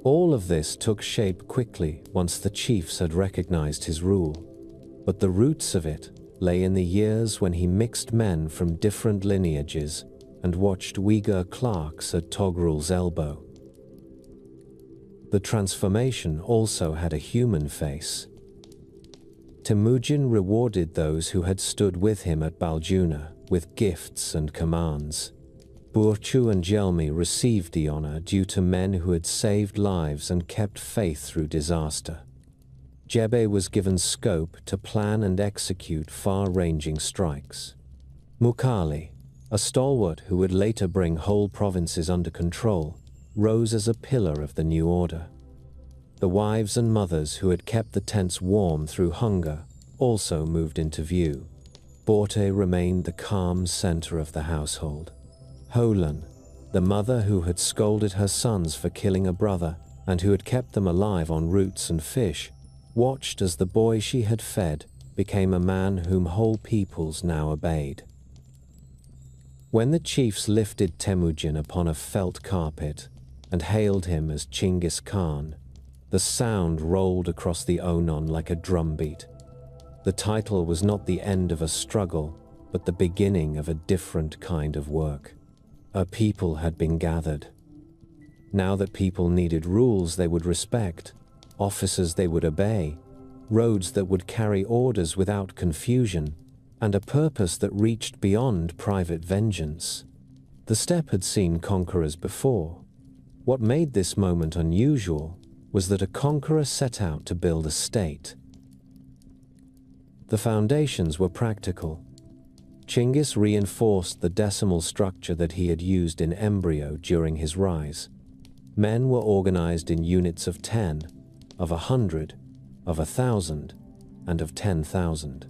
All of this took shape quickly once the chiefs had recognized his rule, but the roots of it lay in the years when he mixed men from different lineages and watched Uyghur clerks at Toghrul's elbow. The transformation also had a human face. Temujin rewarded those who had stood with him at Baljuna with gifts and commands. Burchu and Jelmi received the honor due to men who had saved lives and kept faith through disaster. Jebe was given scope to plan and execute far-ranging strikes. Mukali, a stalwart who would later bring whole provinces under control, rose as a pillar of the new order. The wives and mothers who had kept the tents warm through hunger also moved into view. Borte remained the calm center of the household. Holan, the mother who had scolded her sons for killing a brother and who had kept them alive on roots and fish, watched as the boy she had fed became a man whom whole peoples now obeyed. When the chiefs lifted Temujin upon a felt carpet and hailed him as Chinggis Khan, the sound rolled across the Onon like a drumbeat. The title was not the end of a struggle, but the beginning of a different kind of work. A people had been gathered. Now that people needed rules they would respect, officers they would obey, roads that would carry orders without confusion, and a purpose that reached beyond private vengeance. The steppe had seen conquerors before. What made this moment unusual was that a conqueror set out to build a state. The foundations were practical. Chinggis reinforced the decimal structure that he had used in embryo during his rise. Men were organized in units of 10, of 100, of 1,000, and of 10,000.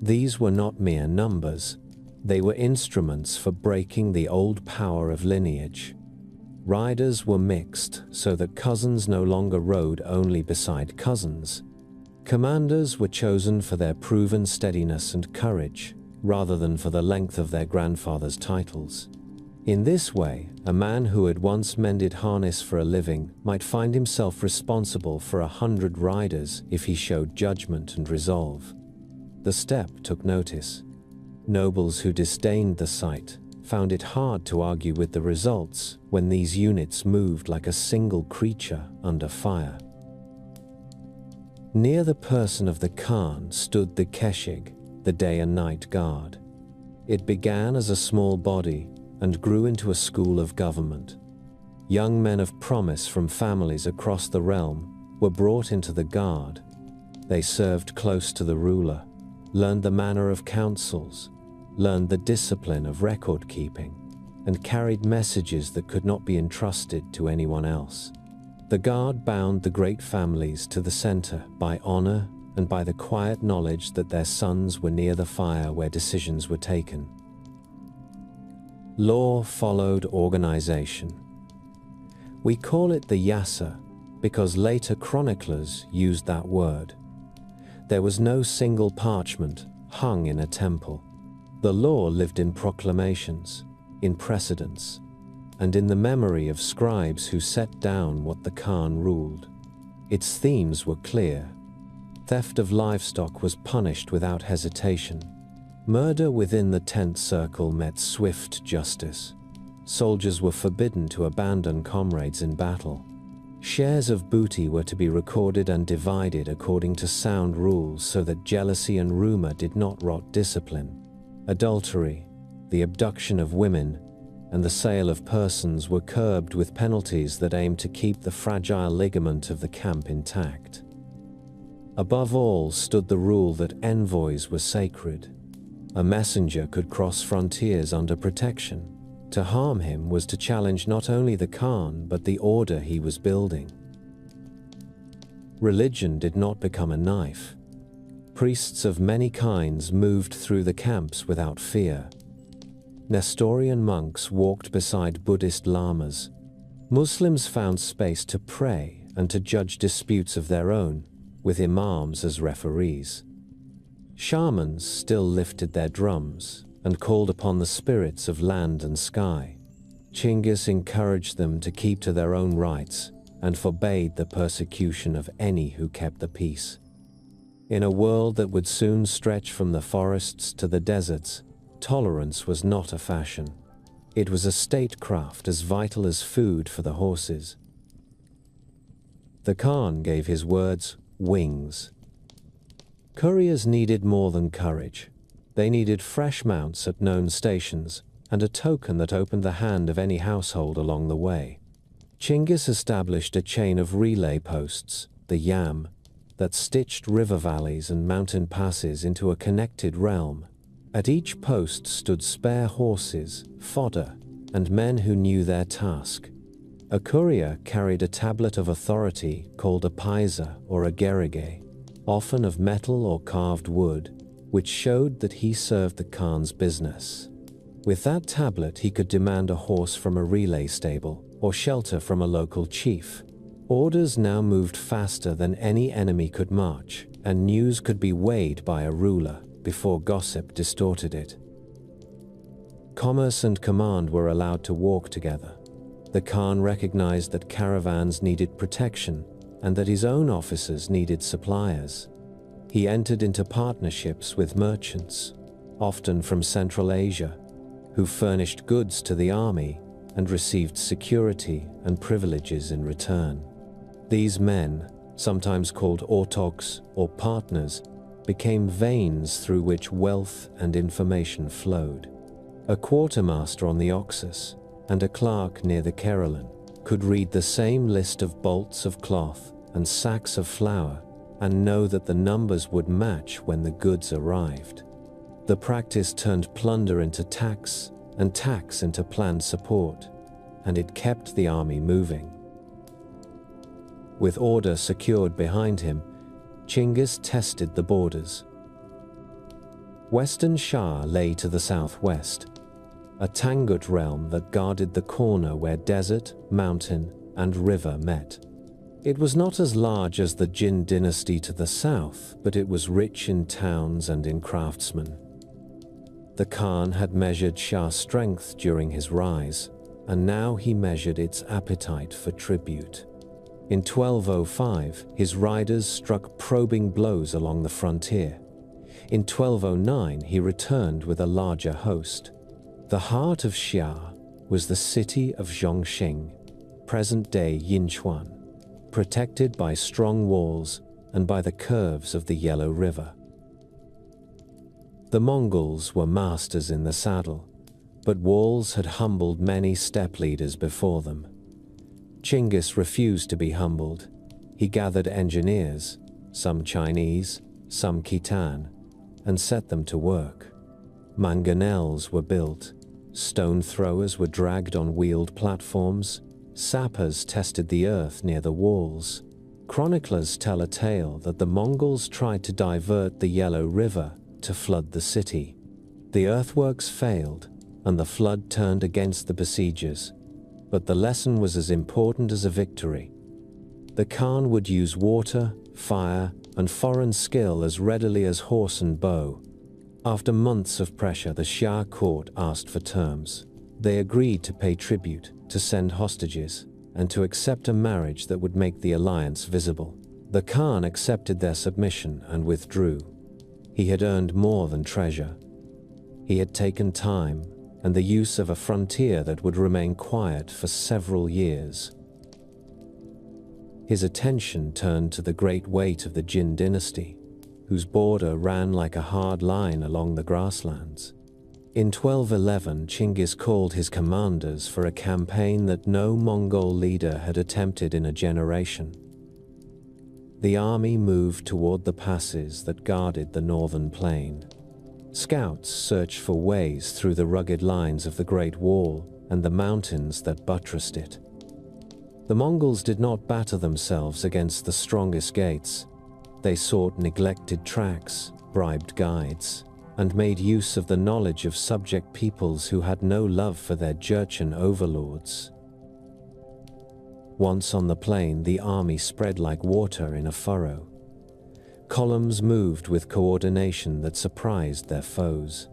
These were not mere numbers. They were instruments for breaking the old power of lineage. Riders were mixed so that cousins no longer rode only beside cousins. Commanders were chosen for their proven steadiness and courage, rather than for the length of their grandfather's titles. In this way, a man who had once mended harness for a living might find himself responsible for 100 riders if he showed judgment and resolve. The steppe took notice. Nobles who disdained the sight found it hard to argue with the results when these units moved like a single creature under fire. Near the person of the Khan stood the Keshig, the day and night guard. It began as a small body and grew into a school of government. Young men of promise from families across the realm were brought into the guard. They served close to the ruler, learned the manner of councils, learned the discipline of record-keeping, and carried messages that could not be entrusted to anyone else. The guard bound the great families to the center by honor and by the quiet knowledge that their sons were near the fire where decisions were taken. Law followed organization. We call it the Yasa because later chroniclers used that word. There was no single parchment hung in a temple. The law lived in proclamations, in precedents, and in the memory of scribes who set down what the Khan ruled. Its themes were clear: theft of livestock was punished without hesitation. Murder within the tent circle met swift justice. Soldiers were forbidden to abandon comrades in battle. Shares of booty were to be recorded and divided according to sound rules so that jealousy and rumor did not rot discipline. Adultery, the abduction of women, and the sale of persons were curbed with penalties that aimed to keep the fragile ligament of the camp intact. Above all stood the rule that envoys were sacred. A messenger could cross frontiers under protection. To harm him was to challenge not only the Khan but the order he was building. Religion did not become a knife. Priests of many kinds moved through the camps without fear. Nestorian monks walked beside Buddhist lamas. Muslims found space to pray and to judge disputes of their own, with imams as referees. Shamans still lifted their drums and called upon the spirits of land and sky. Chinggis encouraged them to keep to their own rights and forbade the persecution of any who kept the peace. In a world that would soon stretch from the forests to the deserts, tolerance was not a fashion. It was a statecraft as vital as food for the horses. The Khan gave his words wings. Couriers needed more than courage. They needed fresh mounts at known stations and a token that opened the hand of any household along the way. Chinggis established a chain of relay posts, the Yam, that stitched river valleys and mountain passes into a connected realm. At each post stood spare horses, fodder, and men who knew their task. A courier carried a tablet of authority called a paisa or a gerige, often of metal or carved wood, which showed that he served the Khan's business. With that tablet, he could demand a horse from a relay stable or shelter from a local chief. Orders now moved faster than any enemy could march, and news could be weighed by a ruler before gossip distorted it. Commerce and command were allowed to walk together. The Khan recognized that caravans needed protection and that his own officers needed suppliers. He entered into partnerships with merchants, often from Central Asia, who furnished goods to the army and received security and privileges in return. These men, sometimes called autoks or partners, became veins through which wealth and information flowed. A quartermaster on the Oxus and a clerk near the Karelin could read the same list of bolts of cloth and sacks of flour and know that the numbers would match when the goods arrived. The practice turned plunder into tax and tax into planned support, and it kept the army moving. With order secured behind him, Chinggis tested the borders. Western Shah lay to the southwest, a Tangut realm that guarded the corner where desert, mountain, and river met. It was not as large as the Jin dynasty to the south, but it was rich in towns and in craftsmen. The Khan had measured Shah's strength during his rise, and now he measured its appetite for tribute. In 1205, his riders struck probing blows along the frontier. In 1209, he returned with a larger host. The heart of Xia was the city of Zhongxing, present-day Yinchuan, protected by strong walls and by the curves of the Yellow River. The Mongols were masters in the saddle, but walls had humbled many steppe leaders before them. Chinggis refused to be humbled. He gathered engineers, some Chinese, some Khitan, and set them to work. Mangonels were built, stone throwers were dragged on wheeled platforms, sappers tested the earth near the walls. Chroniclers tell a tale that the Mongols tried to divert the Yellow River to flood the city. The earthworks failed, and the flood turned against the besiegers, but the lesson was as important as a victory. The Khan would use water, fire, and foreign skill as readily as horse and bow. After months of pressure, the Shah court asked for terms. They agreed to pay tribute, to send hostages, and to accept a marriage that would make the alliance visible. The Khan accepted their submission and withdrew. He had earned more than treasure. He had taken time and the use of a frontier that would remain quiet for several years. His attention turned to the great weight of the Jin dynasty, whose border ran like a hard line along the grasslands. In 1211, Chinggis called his commanders for a campaign that no Mongol leader had attempted in a generation. The army moved toward the passes that guarded the northern plain. Scouts searched for ways through the rugged lines of the Great Wall and the mountains that buttressed it. The Mongols did not batter themselves against the strongest gates. They sought neglected tracks, bribed guides, and made use of the knowledge of subject peoples who had no love for their Jurchen overlords. Once on the plain, the army spread like water in a furrow. Columns moved with coordination that surprised their foes.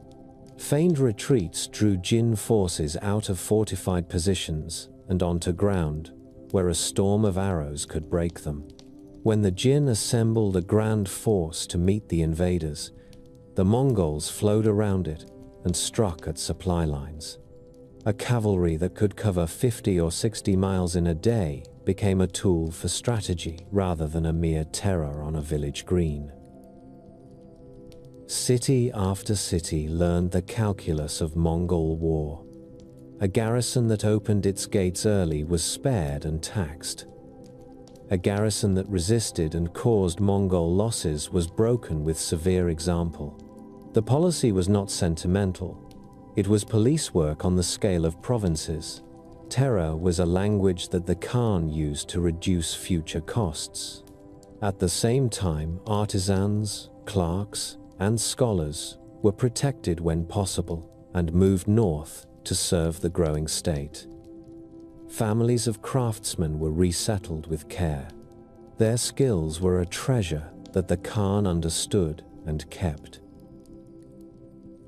Feigned retreats drew Jin forces out of fortified positions and onto ground where a storm of arrows could break them. When the Jin assembled a grand force to meet the invaders, the Mongols flowed around it and struck at supply lines. A cavalry that could cover 50 or 60 miles in a day became a tool for strategy rather than a mere terror on a village green. City after city learned the calculus of Mongol war. A garrison that opened its gates early was spared and taxed. A garrison that resisted and caused Mongol losses was broken with severe example. The policy was not sentimental. It was police work on the scale of provinces. Terror was a language that the Khan used to reduce future costs. At the same time, artisans, clerks, and scholars were protected when possible and moved north to serve the growing state. Families of craftsmen were resettled with care. Their skills were a treasure that the Khan understood and kept.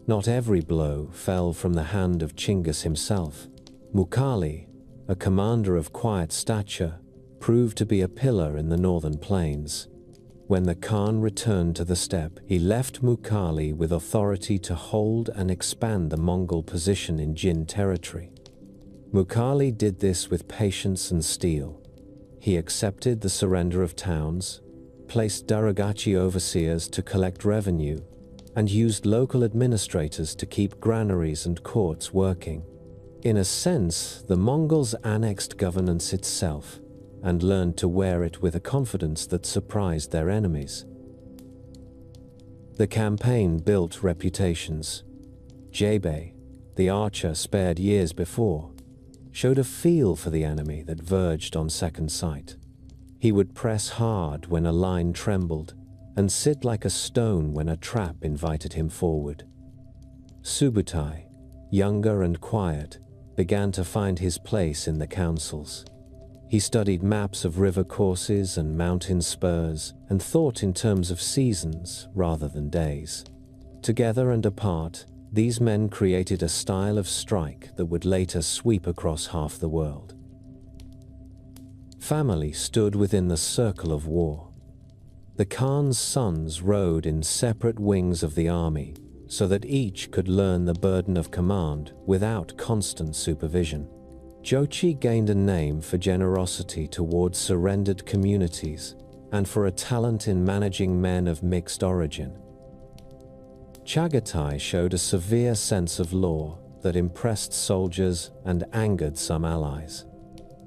Not every blow fell from the hand of Chinggis himself. Mukhali, a commander of quiet stature, proved to be a pillar in the northern plains. When the Khan returned to the steppe, he left Mukhali with authority to hold and expand the Mongol position in Jin territory. Mukhali did this with patience and steel. He accepted the surrender of towns, placed Daragachi overseers to collect revenue, and used local administrators to keep granaries and courts working. In a sense, the Mongols annexed governance itself and learned to wear it with a confidence that surprised their enemies. The campaign built reputations. Jebei, the archer spared years before, showed a feel for the enemy that verged on second sight. He would press hard when a line trembled and sit like a stone when a trap invited him forward. Subutai, younger and quiet, began to find his place in the councils. He studied maps of river courses and mountain spurs and thought in terms of seasons rather than days. Together and apart, these men created a style of strike that would later sweep across half the world. Family stood within the circle of war. The Khan's sons rode in separate wings of the army so that each could learn the burden of command without constant supervision. Jochi gained a name for generosity towards surrendered communities and for a talent in managing men of mixed origin. Chagatai showed a severe sense of law that impressed soldiers and angered some allies.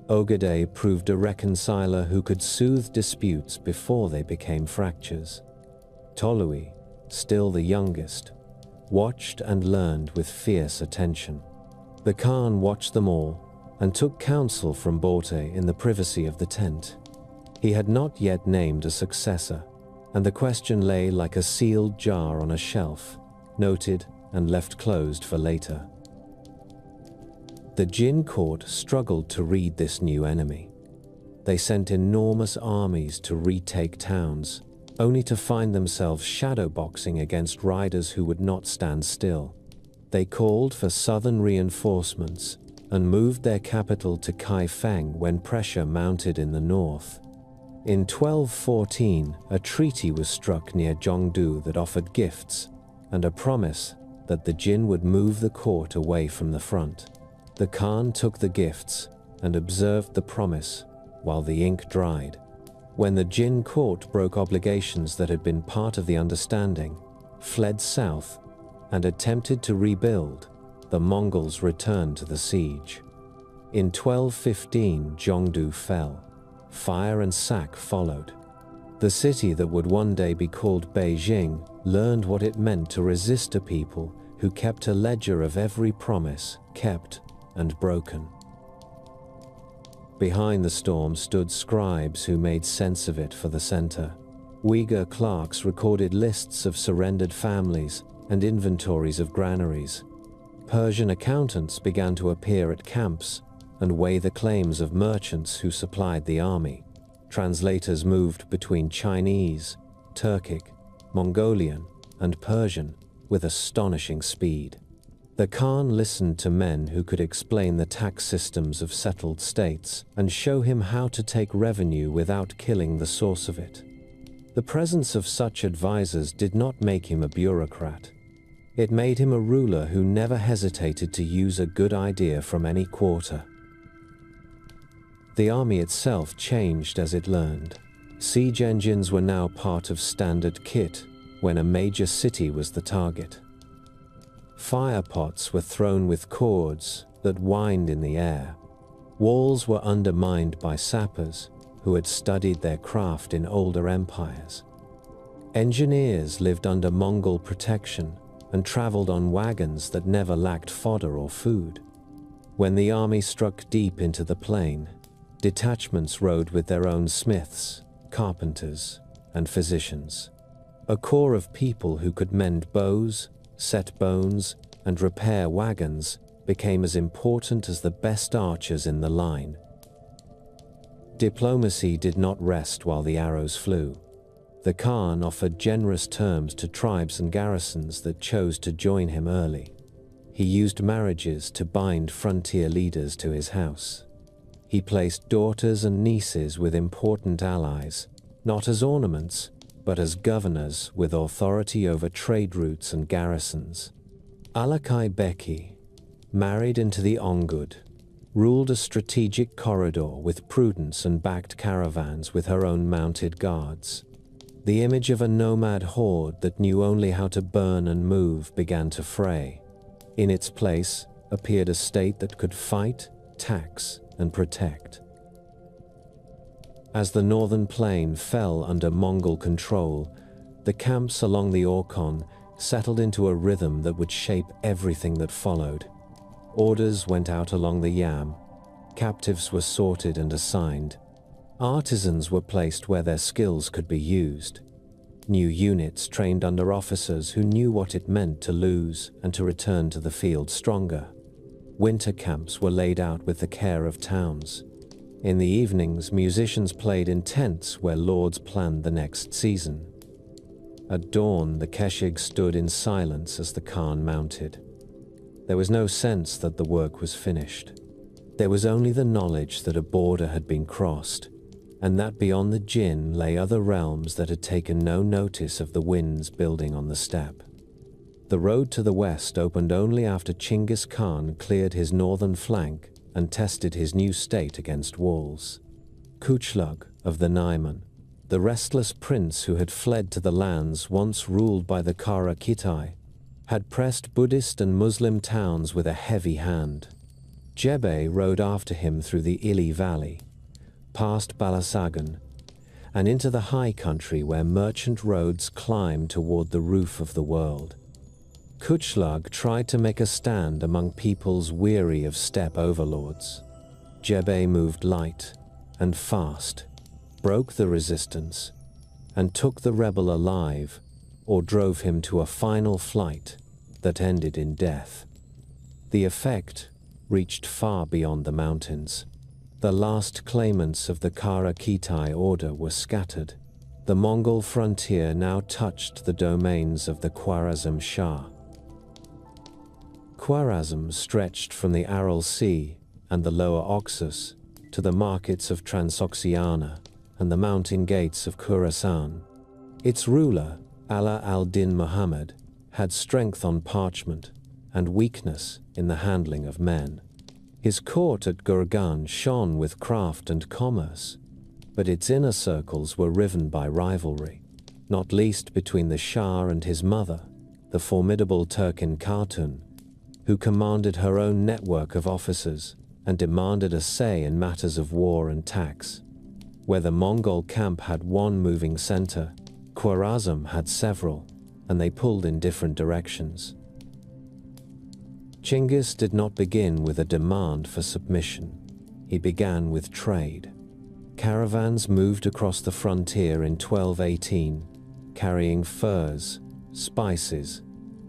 Ogedei proved a reconciler who could soothe disputes before they became fractures. Tolui, still the youngest, watched and learned with fierce attention. The Khan watched them all and took counsel from Borte in the privacy of the tent. He had not yet named a successor, and the question lay like a sealed jar on a shelf, noted and left closed for later. The Jin court struggled to read this new enemy. They sent enormous armies to retake towns, only to find themselves shadowboxing against riders who would not stand still. They called for southern reinforcements and moved their capital to Kaifeng when pressure mounted in the north. In 1214, a treaty was struck near Zhongdu that offered gifts and a promise that the Jin would move the court away from the front. The Khan took the gifts and observed the promise while the ink dried. When the Jin court broke obligations that had been part of the understanding, fled south, and attempted to rebuild, the Mongols returned to the siege. In 1215, Zhongdu fell. Fire and sack followed. The city that would one day be called Beijing learned what it meant to resist a people who kept a ledger of every promise kept and broken. Behind the storm stood scribes who made sense of it for the center. Uyghur clerks recorded lists of surrendered families and inventories of granaries. Persian accountants began to appear at camps and weigh the claims of merchants who supplied the army. Translators moved between Chinese, Turkic, Mongolian, and Persian with astonishing speed. The Khan listened to men who could explain the tax systems of settled states and show him how to take revenue without killing the source of it. The presence of such advisors did not make him a bureaucrat. It made him a ruler who never hesitated to use a good idea from any quarter. The army itself changed as it learned. Siege engines were now part of standard kit when a major city was the target. Fire pots were thrown with cords that whined in the air. Walls were undermined by sappers who had studied their craft in older empires. Engineers lived under Mongol protection and traveled on wagons that never lacked fodder or food. When the army struck deep into the plain, detachments rode with their own smiths, carpenters, and physicians. A corps of people who could mend bows, set bones, and repair wagons became as important as the best archers in the line. Diplomacy did not rest while the arrows flew. The Khan offered generous terms to tribes and garrisons that chose to join him early. He used marriages to bind frontier leaders to his house. He placed daughters and nieces with important allies, not as ornaments, but as governors with authority over trade routes and garrisons. Alakai Beki, married into the Ongud, ruled a strategic corridor with prudence and backed caravans with her own mounted guards. The image of a nomad horde that knew only how to burn and move began to fray. In its place appeared a state that could fight, tax, and protect. As the northern plain fell under Mongol control, the camps along the Orkhon settled into a rhythm that would shape everything that followed. Orders went out along the Yam, captives were sorted and assigned, artisans were placed where their skills could be used. New units trained under officers who knew what it meant to lose and to return to the field stronger. Winter camps were laid out with the care of towns. In the evenings, musicians played in tents where lords planned the next season. At dawn, the Keshig stood in silence as the Khan mounted. There was no sense that the work was finished. There was only the knowledge that a border had been crossed, and that beyond the Jin lay other realms that had taken no notice of the winds building on the steppe. The road to the west opened only after Chinggis Khan cleared his northern flank and tested his new state against walls. Kuchlug of the Naiman, the restless prince who had fled to the lands once ruled by the Kara Kitai, had pressed Buddhist and Muslim towns with a heavy hand. Jebe rode after him through the Ili Valley, past Balasagun, and into the high country where merchant roads climbed toward the roof of the world. Kuchlug tried to make a stand among peoples weary of steppe overlords. Jebe moved light and fast, broke the resistance, and took the rebel alive, or drove him to a final flight that ended in death. The effect reached far beyond the mountains. The last claimants of the Kara Kitai order were scattered. The Mongol frontier now touched the domains of the Khwarezm Shah. Khwarezm stretched from the Aral Sea and the lower Oxus to the markets of Transoxiana, and the mountain gates of Khorasan. Its ruler, Ala al-Din Muhammad, had strength on parchment and weakness in the handling of men. His court at Gurgan shone with craft and commerce, but its inner circles were riven by rivalry, not least between the Shah and his mother, the formidable Turkin Khatun, who commanded her own network of officers and demanded a say in matters of war and tax. Where the Mongol camp had one moving center, Khwarazm had several, and they pulled in different directions. Chinggis did not begin with a demand for submission. He began with trade. Caravans moved across the frontier in 1218, carrying furs, spices,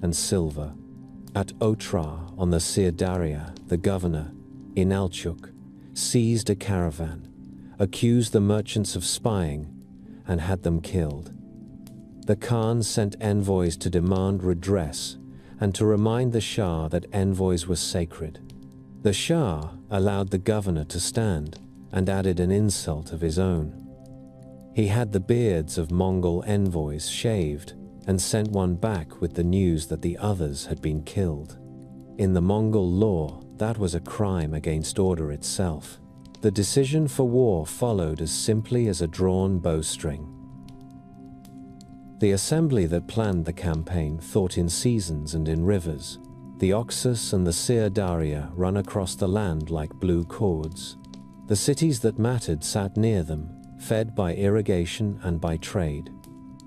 and silver. At Otrar on the Syr Darya, the governor, Inalchuk, seized a caravan, accused the merchants of spying, and had them killed. The Khan sent envoys to demand redress and to remind the Shah that envoys were sacred. The Shah allowed the governor to stand and added an insult of his own. He had the beards of Mongol envoys shaved and sent one back with the news that the others had been killed. In the Mongol law, that was a crime against order itself. The decision for war followed as simply as a drawn bowstring. The assembly that planned the campaign thought in seasons and in rivers. The Oxus and the Syr Darya run across the land like blue cords. The cities that mattered sat near them, fed by irrigation and by trade.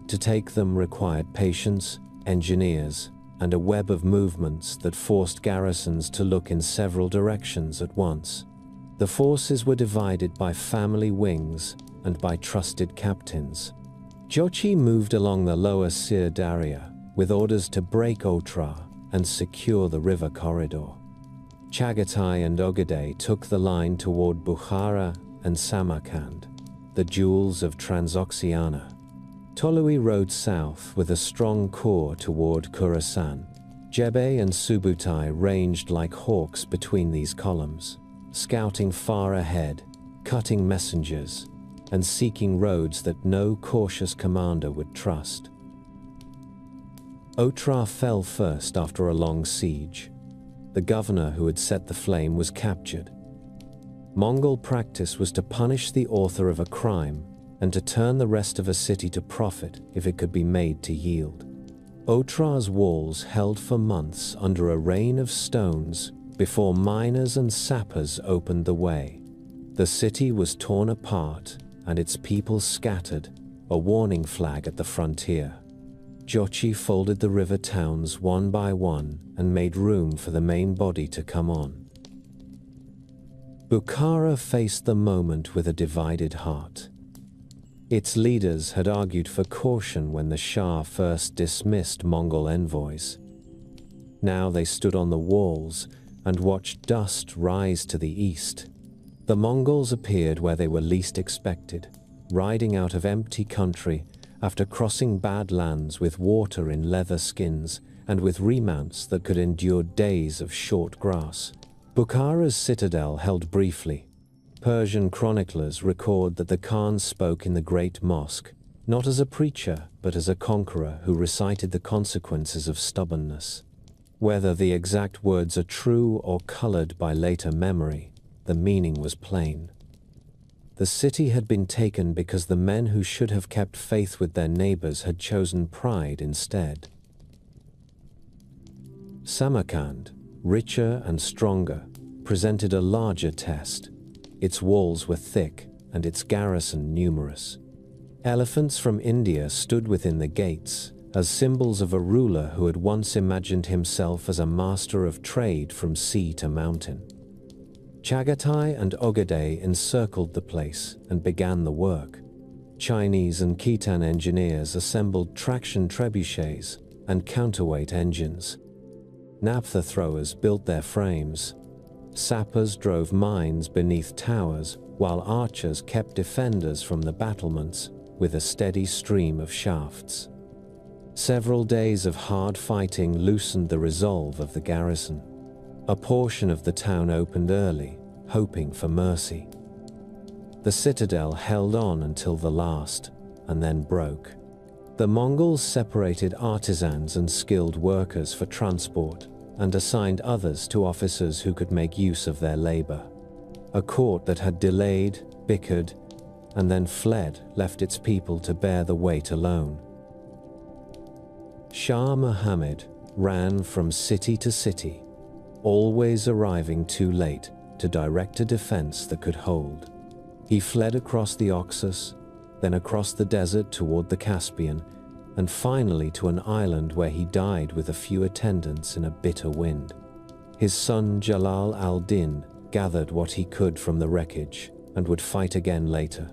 To take them required patience, engineers, and a web of movements that forced garrisons to look in several directions at once. The forces were divided by family wings and by trusted captains. Jochi moved along the lower Syr Darya with orders to break Otrar and secure the river corridor. Chagatai and Ogaday took the line toward Bukhara and Samarkand, the jewels of Transoxiana. Tolui rode south with a strong corps toward Khorasan. Jebe and Subutai ranged like hawks between these columns, scouting far ahead, cutting messengers, and seeking roads that no cautious commander would trust. Otrar fell first after a long siege. The governor who had set the flame was captured. Mongol practice was to punish the author of a crime and to turn the rest of a city to profit if it could be made to yield. Otrar's walls held for months under a rain of stones before miners and sappers opened the way. The city was torn apart and its people scattered, a warning flag at the frontier. Jochi folded the river towns one by one and made room for the main body to come on. Bukhara faced the moment with a divided heart. Its leaders had argued for caution when the Shah first dismissed Mongol envoys. Now they stood on the walls and watched dust rise to the east. The Mongols appeared where they were least expected, riding out of empty country after crossing bad lands with water in leather skins and with remounts that could endure days of short grass. Bukhara's citadel held briefly. Persian chroniclers record that the Khan spoke in the Great Mosque, not as a preacher, but as a conqueror who recited the consequences of stubbornness. Whether the exact words are true or colored by later memory, the meaning was plain. The city had been taken because the men who should have kept faith with their neighbors had chosen pride instead. Samarkand, richer and stronger, presented a larger test. Its walls were thick and its garrison numerous. Elephants from India stood within the gates as symbols of a ruler who had once imagined himself as a master of trade from sea to mountain. Chagatai and Ogaday encircled the place and began the work. Chinese and Khitan engineers assembled traction trebuchets and counterweight engines. Naphtha throwers built their frames. Sappers drove mines beneath towers, while archers kept defenders from the battlements with a steady stream of shafts. Several days of hard fighting loosened the resolve of the garrison. A portion of the town opened early, hoping for mercy. The citadel held on until the last, and then broke. The Mongols separated artisans and skilled workers for transport, and assigned others to officers who could make use of their labor. A court that had delayed, bickered, and then fled left its people to bear the weight alone. Shah Muhammad ran from city to city, always arriving too late to direct a defense that could hold. He fled across the Oxus, then across the desert toward the Caspian, and finally to an island where he died with a few attendants in a bitter wind. His son Jalal al-Din gathered what he could from the wreckage and would fight again later.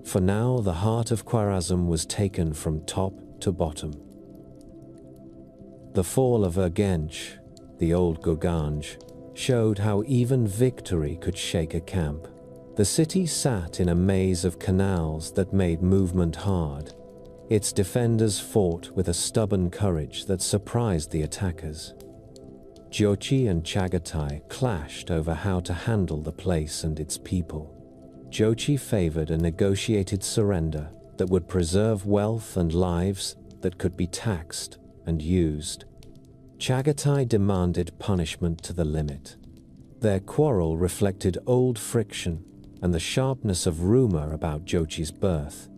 For now, the heart of Khwarezm was taken from top to bottom. The fall of Urgench, the old Gurganj, showed how even victory could shake a camp. The city sat in a maze of canals that made movement hard. Its defenders fought with a stubborn courage that surprised the attackers. Jochi and Chagatai clashed over how to handle the place and its people. Jochi favored a negotiated surrender that would preserve wealth and lives that could be taxed and used. Chagatai demanded punishment to the limit. Their quarrel reflected old friction and the sharpness of rumor about Jochi's birth.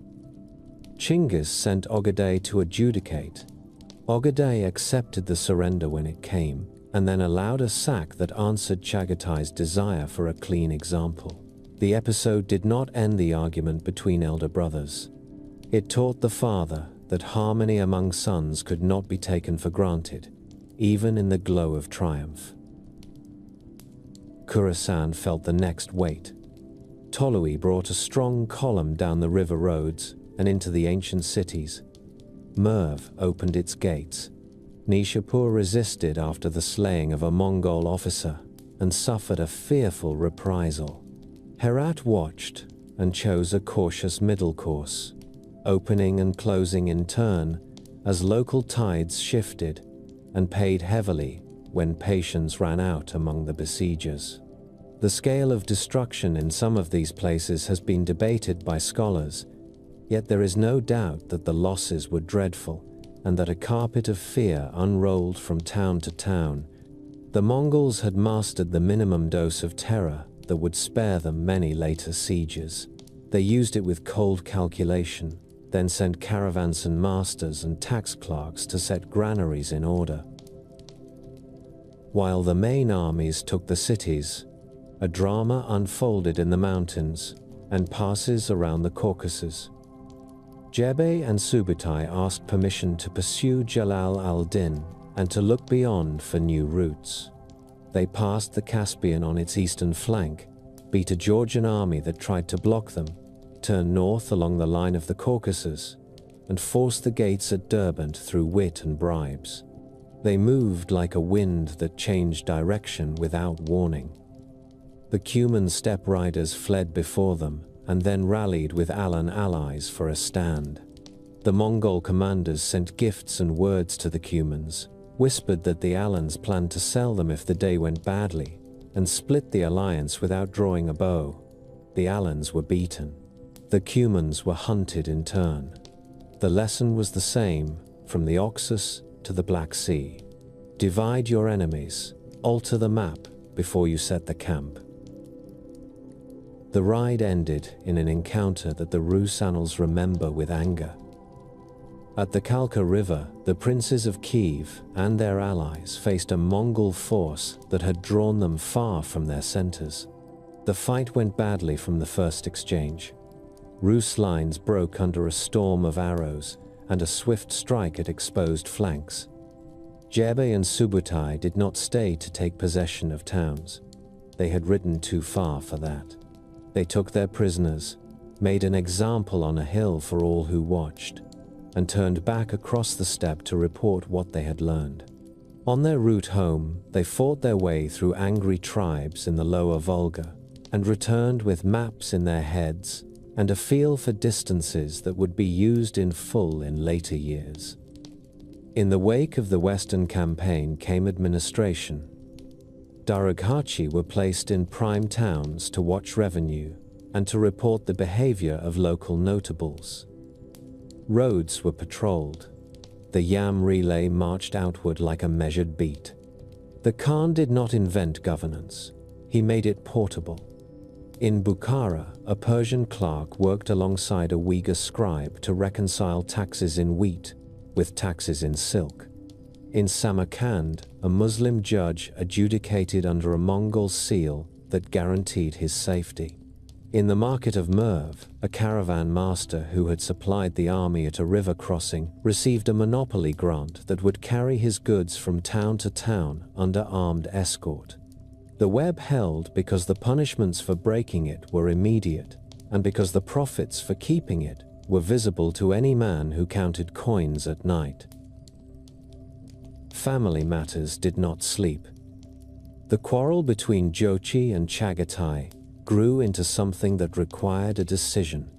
Chinggis sent Ogaday to adjudicate. Ogaday accepted the surrender when it came, and then allowed a sack that answered Chagatai's desire for a clean example. The episode did not end the argument between elder brothers. It taught the father that harmony among sons could not be taken for granted, even in the glow of triumph. Khorasan felt the next weight. Tolui brought a strong column down the river roads and into the ancient cities. Merv opened its gates. Nishapur resisted after the slaying of a Mongol officer and suffered a fearful reprisal. Herat watched and chose a cautious middle course, opening and closing in turn as local tides shifted, and paid heavily when patience ran out among the besiegers. The scale of destruction in some of these places has been debated by scholars, yet there is no doubt that the losses were dreadful and that a carpet of fear unrolled from town to town. The Mongols had mastered the minimum dose of terror that would spare them many later sieges. They used it with cold calculation, then sent caravanserai masters and tax clerks to set granaries in order. While the main armies took the cities, a drama unfolded in the mountains and passes around the Caucasus. Jebe and Subutai asked permission to pursue Jalal al-Din and to look beyond for new routes. They passed the Caspian on its eastern flank, beat a Georgian army that tried to block them, turned north along the line of the Caucasus, and forced the gates at Derbent through wit and bribes. They moved like a wind that changed direction without warning. The Cuman steppe riders fled before them and then rallied with Alan allies for a stand. The Mongol commanders sent gifts and words to the Cumans, whispered that the Alans planned to sell them if the day went badly, and split the alliance without drawing a bow. The Alans were beaten. The Cumans were hunted in turn. The lesson was the same from the Oxus to the Black Sea. Divide your enemies, alter the map before you set the camp. The ride ended in an encounter that the Rus annals remember with anger. At the Kalka River, the princes of Kiev and their allies faced a Mongol force that had drawn them far from their centers. The fight went badly from the first exchange. Rus lines broke under a storm of arrows and a swift strike at exposed flanks. Jebe and Subutai did not stay to take possession of towns. They had ridden too far for that. They took their prisoners, made an example on a hill for all who watched, and turned back across the steppe to report what they had learned. On their route home, they fought their way through angry tribes in the lower Volga and returned with maps in their heads and a feel for distances that would be used in full in later years. In the wake of the Western campaign came administration. Darughachi were placed in prime towns to watch revenue, and to report the behavior of local notables. Roads were patrolled. The Yam relay marched outward like a measured beat. The Khan did not invent governance. He made it portable. In Bukhara, a Persian clerk worked alongside a Uyghur scribe to reconcile taxes in wheat with taxes in silk. In Samarkand, a Muslim judge adjudicated under a Mongol seal that guaranteed his safety. In the market of Merv, a caravan master who had supplied the army at a river crossing received a monopoly grant that would carry his goods from town to town under armed escort. The web held because the punishments for breaking it were immediate, and because the profits for keeping it were visible to any man who counted coins at night. Family matters did not sleep. The quarrel between Jochi and Chagatai grew into something that required a decision.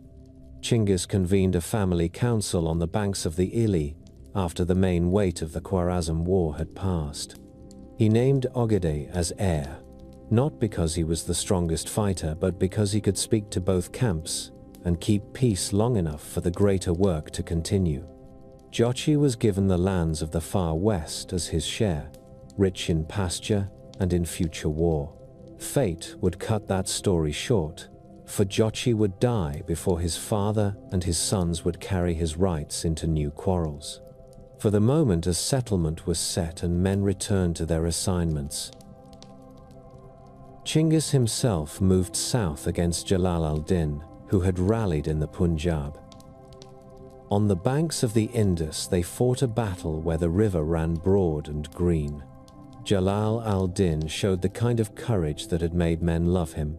Chinggis convened a family council on the banks of the Ili after the main weight of the Khwarazm War had passed. He named Ogedei as heir, not because he was the strongest fighter, but because he could speak to both camps and keep peace long enough for the greater work to continue. Jochi was given the lands of the far west as his share, rich in pasture and in future war. Fate would cut that story short, for Jochi would die before his father and his sons would carry his rights into new quarrels. For the moment, a settlement was set and men returned to their assignments. Chinggis himself moved south against Jalal al-Din, who had rallied in the Punjab. On the banks of the Indus, they fought a battle where the river ran broad and green. Jalal al-Din showed the kind of courage that had made men love him.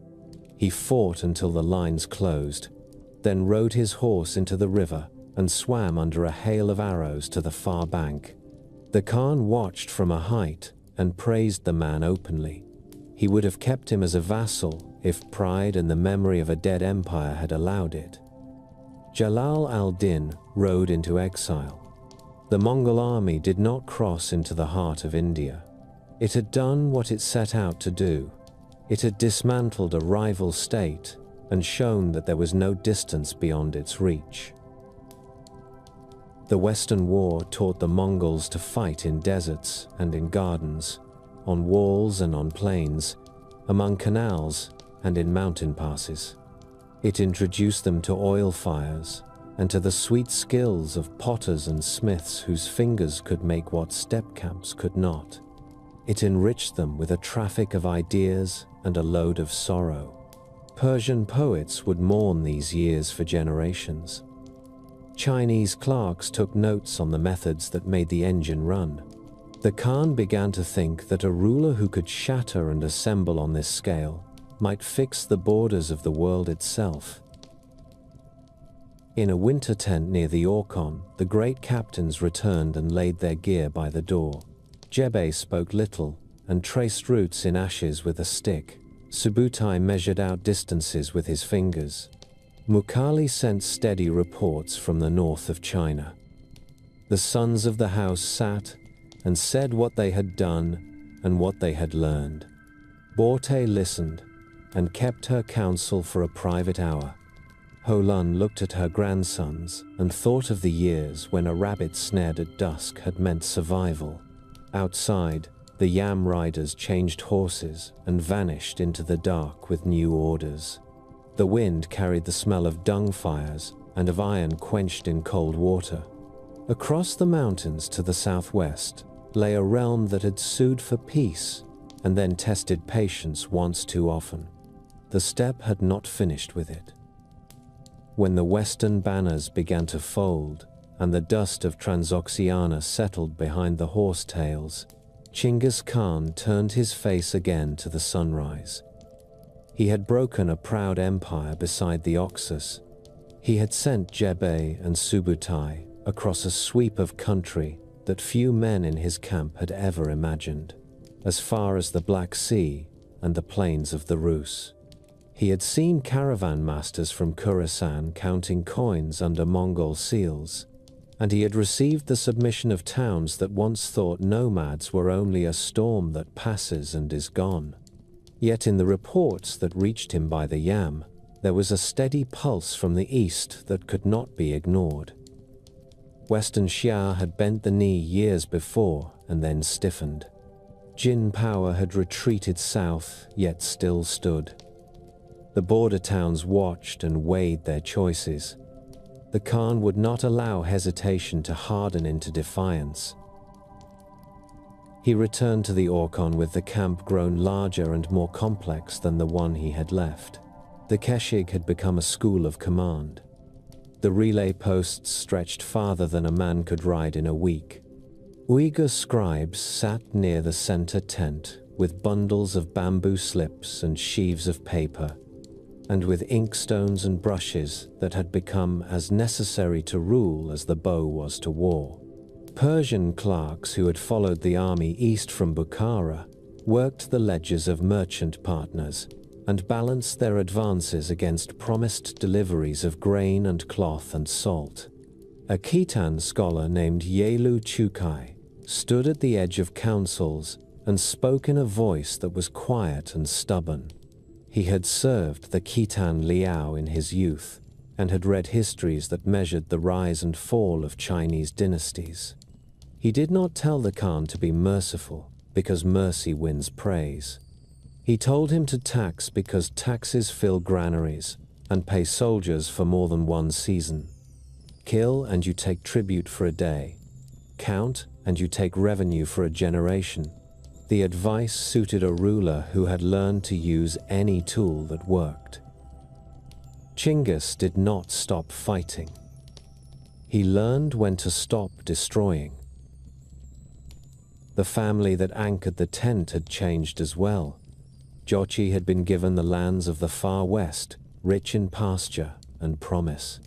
He fought until the lines closed, then rode his horse into the river and swam under a hail of arrows to the far bank. The Khan watched from a height and praised the man openly. He would have kept him as a vassal if pride and the memory of a dead empire had allowed it. Jalal al-Din rode into exile. The Mongol army did not cross into the heart of India. It had done what it set out to do. It had dismantled a rival state and shown that there was no distance beyond its reach. The Western War taught the Mongols to fight in deserts and in gardens, on walls and on plains, among canals and in mountain passes. It introduced them to oil fires and to the sweet skills of potters and smiths whose fingers could make what steppe camps could not. It enriched them with a traffic of ideas and a load of sorrow. Persian poets would mourn these years for generations. Chinese clerks took notes on the methods that made the engine run. The Khan began to think that a ruler who could shatter and assemble on this scale might fix the borders of the world itself. In a winter tent near the Orkhon, the great captains returned and laid their gear by the door. Jebe spoke little and traced routes in ashes with a stick. Subutai measured out distances with his fingers. Mukhali sent steady reports from the north of China. The sons of the house sat and said what they had done and what they had learned. Borte listened and kept her counsel for a private hour. Holun looked at her grandsons and thought of the years when a rabbit snared at dusk had meant survival. Outside, the Yam riders changed horses and vanished into the dark with new orders. The wind carried the smell of dung fires and of iron quenched in cold water. Across the mountains to the southwest lay a realm that had sued for peace and then tested patience once too often. The steppe had not finished with it. When the western banners began to fold and the dust of Transoxiana settled behind the horsetails, Chinggis Khan turned his face again to the sunrise. He had broken a proud empire beside the Oxus. He had sent Jebe and Subutai across a sweep of country that few men in his camp had ever imagined, as far as the Black Sea and the plains of the Rus. He had seen caravan masters from Khorasan counting coins under Mongol seals, and he had received the submission of towns that once thought nomads were only a storm that passes and is gone. Yet in the reports that reached him by the Yam, There was a steady pulse from the east that could not be ignored. Western Xia had bent the knee years before and then stiffened. Jin power had retreated south, yet still stood. The border towns watched and weighed their choices. The Khan would not allow hesitation to harden into defiance. He returned to the Orkhon with the camp grown larger and more complex than the one he had left. The Keshig had become a school of command. The relay posts stretched farther than a man could ride in a week. Uyghur scribes sat near the center tent with bundles of bamboo slips and sheaves of paper, and with inkstones and brushes that had become as necessary to rule as the bow was to war. Persian clerks who had followed the army east from Bukhara worked the ledgers of merchant partners and balanced their advances against promised deliveries of grain and cloth and salt. A Khitan scholar named Yelu Chukai stood at the edge of councils and spoke in a voice that was quiet and stubborn. He had served the Khitan Liao in his youth and had read histories that measured the rise and fall of Chinese dynasties. He did not tell the Khan to be merciful because mercy wins praise. He told him to tax because taxes fill granaries and pay soldiers for more than one season. Kill and you take tribute for a day. Count and you take revenue for a generation. The advice suited a ruler who had learned to use any tool that worked. Chinggis did not stop fighting. He learned when to stop destroying. The family that anchored the tent had changed as well. Jochi had been given the lands of the far west, rich in pasture and promise.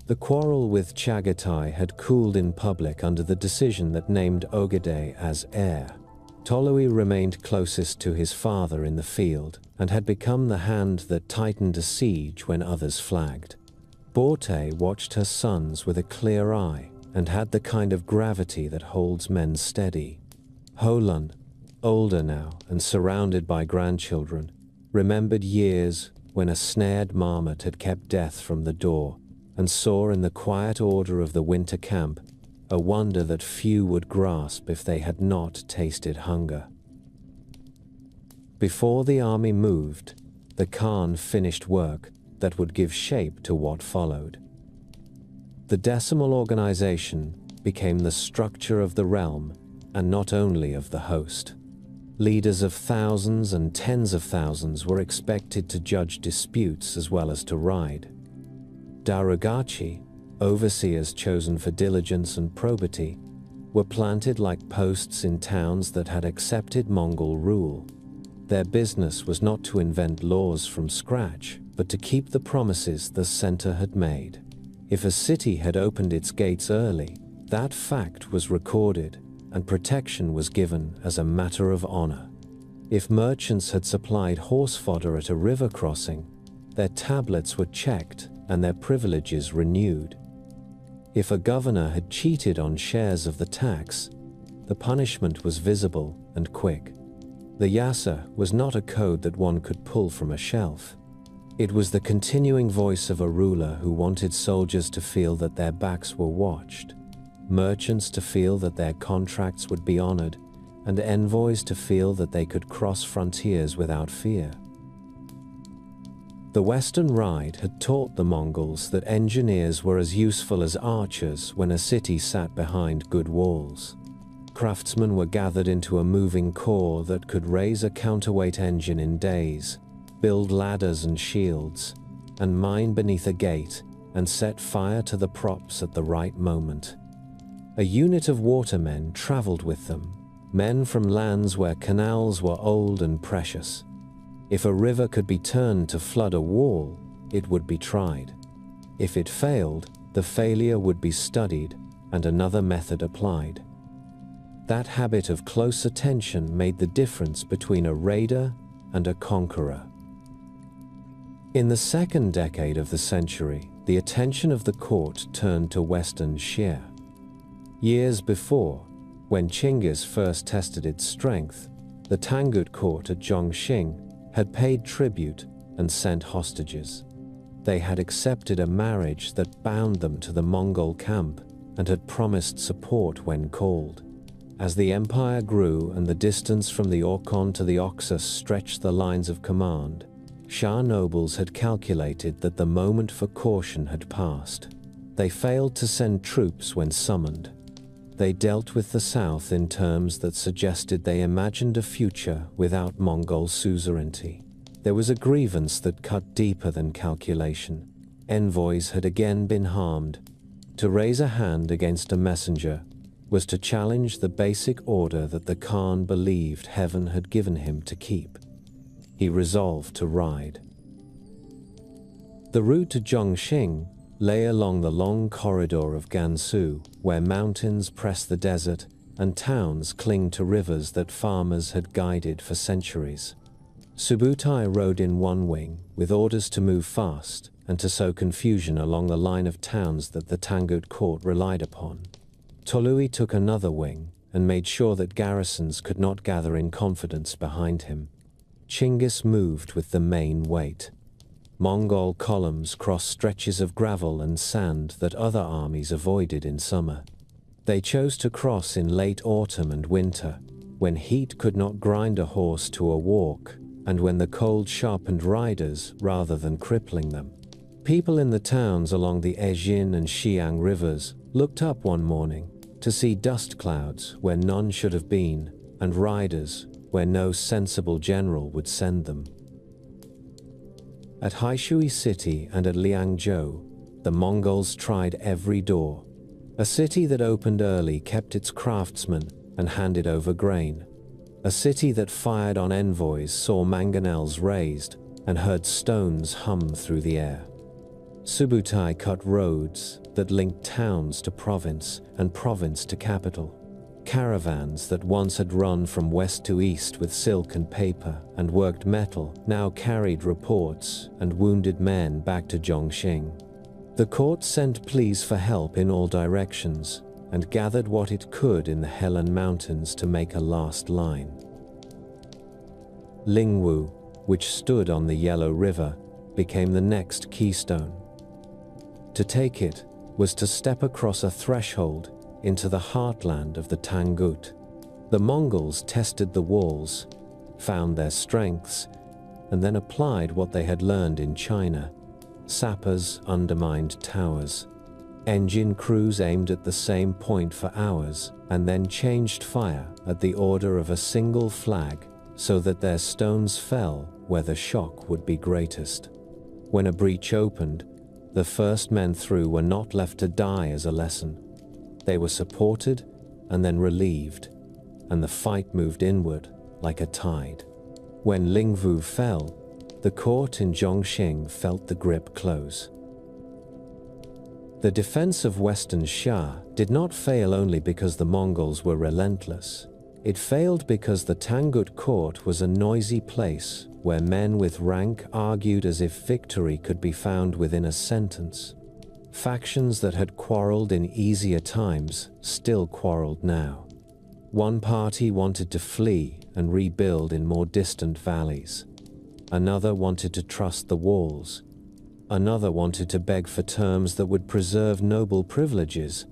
The quarrel with Chagatai had cooled in public under the decision that named Ogedei as heir. Tolui remained closest to his father in the field and had become the hand that tightened a siege when others flagged. Borte watched her sons with a clear eye and had the kind of gravity that holds men steady. Holun, older now and surrounded by grandchildren, remembered years when a snared marmot had kept death from the door and saw in the quiet order of the winter camp a wonder that few would grasp if they had not tasted hunger. Before the army moved, the Khan finished work that would give shape to what followed. The decimal organization became the structure of the realm and not only of the host. Leaders of thousands and tens of thousands were expected to judge disputes as well as to ride. Darughachi, overseers chosen for diligence and probity, were planted like posts in towns that had accepted Mongol rule. Their business was not to invent laws from scratch, but to keep the promises the center had made. If a city had opened its gates early, that fact was recorded and protection was given as a matter of honor. If merchants had supplied horse fodder at a river crossing, their tablets were checked and their privileges renewed. If a governor had cheated on shares of the tax, the punishment was visible and quick. The yasa was not a code that one could pull from a shelf. It was the continuing voice of a ruler who wanted soldiers to feel that their backs were watched, merchants to feel that their contracts would be honored, and envoys to feel that they could cross frontiers without fear. The Western Ride had taught the Mongols that engineers were as useful as archers when a city sat behind good walls. Craftsmen were gathered into a moving core that could raise a counterweight engine in days, build ladders and shields, and mine beneath a gate and set fire to the props at the right moment. A unit of watermen traveled with them, men from lands where canals were old and precious. If a river could be turned to flood a wall, it would be tried. If it failed, the failure would be studied and another method applied. That habit of close attention made the difference between a raider and a conqueror. In the second decade of the century, the attention of the court turned to Western Xia. Years before, when Chinggis first tested its strength, the Tangut court at Zhongxing had paid tribute and sent hostages. They had accepted a marriage that bound them to the Mongol camp and had promised support when called. As the empire grew and the distance from the Orkhon to the Oxus stretched the lines of command, Shah nobles had calculated that the moment for caution had passed. They failed to send troops when summoned. They dealt with the south in terms that suggested they imagined a future without Mongol suzerainty. There was a grievance that cut deeper than calculation. Envoys had again been harmed. To raise a hand against a messenger was to challenge the basic order that the Khan believed heaven had given him to keep. He resolved to ride. The route to Zhongxing lay along the long corridor of Gansu, where mountains press the desert and towns cling to rivers that farmers had guided for centuries. Subutai rode in one wing, with orders to move fast and to sow confusion along the line of towns that the Tangut court relied upon. Tolui took another wing and made sure that garrisons could not gather in confidence behind him. Chinggis moved with the main weight. Mongol columns crossed stretches of gravel and sand that other armies avoided in summer. They chose to cross in late autumn and winter, when heat could not grind a horse to a walk, and when the cold sharpened riders rather than crippling them. People in the towns along the Ezhin and Xiang rivers looked up one morning to see dust clouds where none should have been, and riders where no sensible general would send them. At Haishui City and at Liangzhou, the Mongols tried every door. A city that opened early kept its craftsmen and handed over grain. A city that fired on envoys saw mangonels raised and heard stones hum through the air. Subutai cut roads that linked towns to province and province to capital. Caravans that once had run from west to east with silk and paper and worked metal now carried reports and wounded men back to Zhongxing. The court sent pleas for help in all directions and gathered what it could in the Helan Mountains to make a last line. Lingwu, which stood on the Yellow River, became the next keystone. To take it was to step across a threshold into the heartland of the Tangut. The Mongols tested the walls, found their strengths, and then applied what they had learned in China. Sappers undermined towers. Engine crews aimed at the same point for hours and then changed fire at the order of a single flag so that their stones fell where the shock would be greatest. When a breach opened, the first men through were not left to die as a lesson. They were supported and then relieved, and the fight moved inward like a tide. When Lingwu fell, the court in Zhongxing felt the grip close. The defense of Western Xia did not fail only because the Mongols were relentless. It failed because the Tangut court was a noisy place where men with rank argued as if victory could be found within a sentence. Factions that had quarreled in easier times still quarreled now. One party wanted to flee and rebuild in more distant valleys. Another wanted to trust the walls. Another wanted to beg for terms that would preserve noble privileges.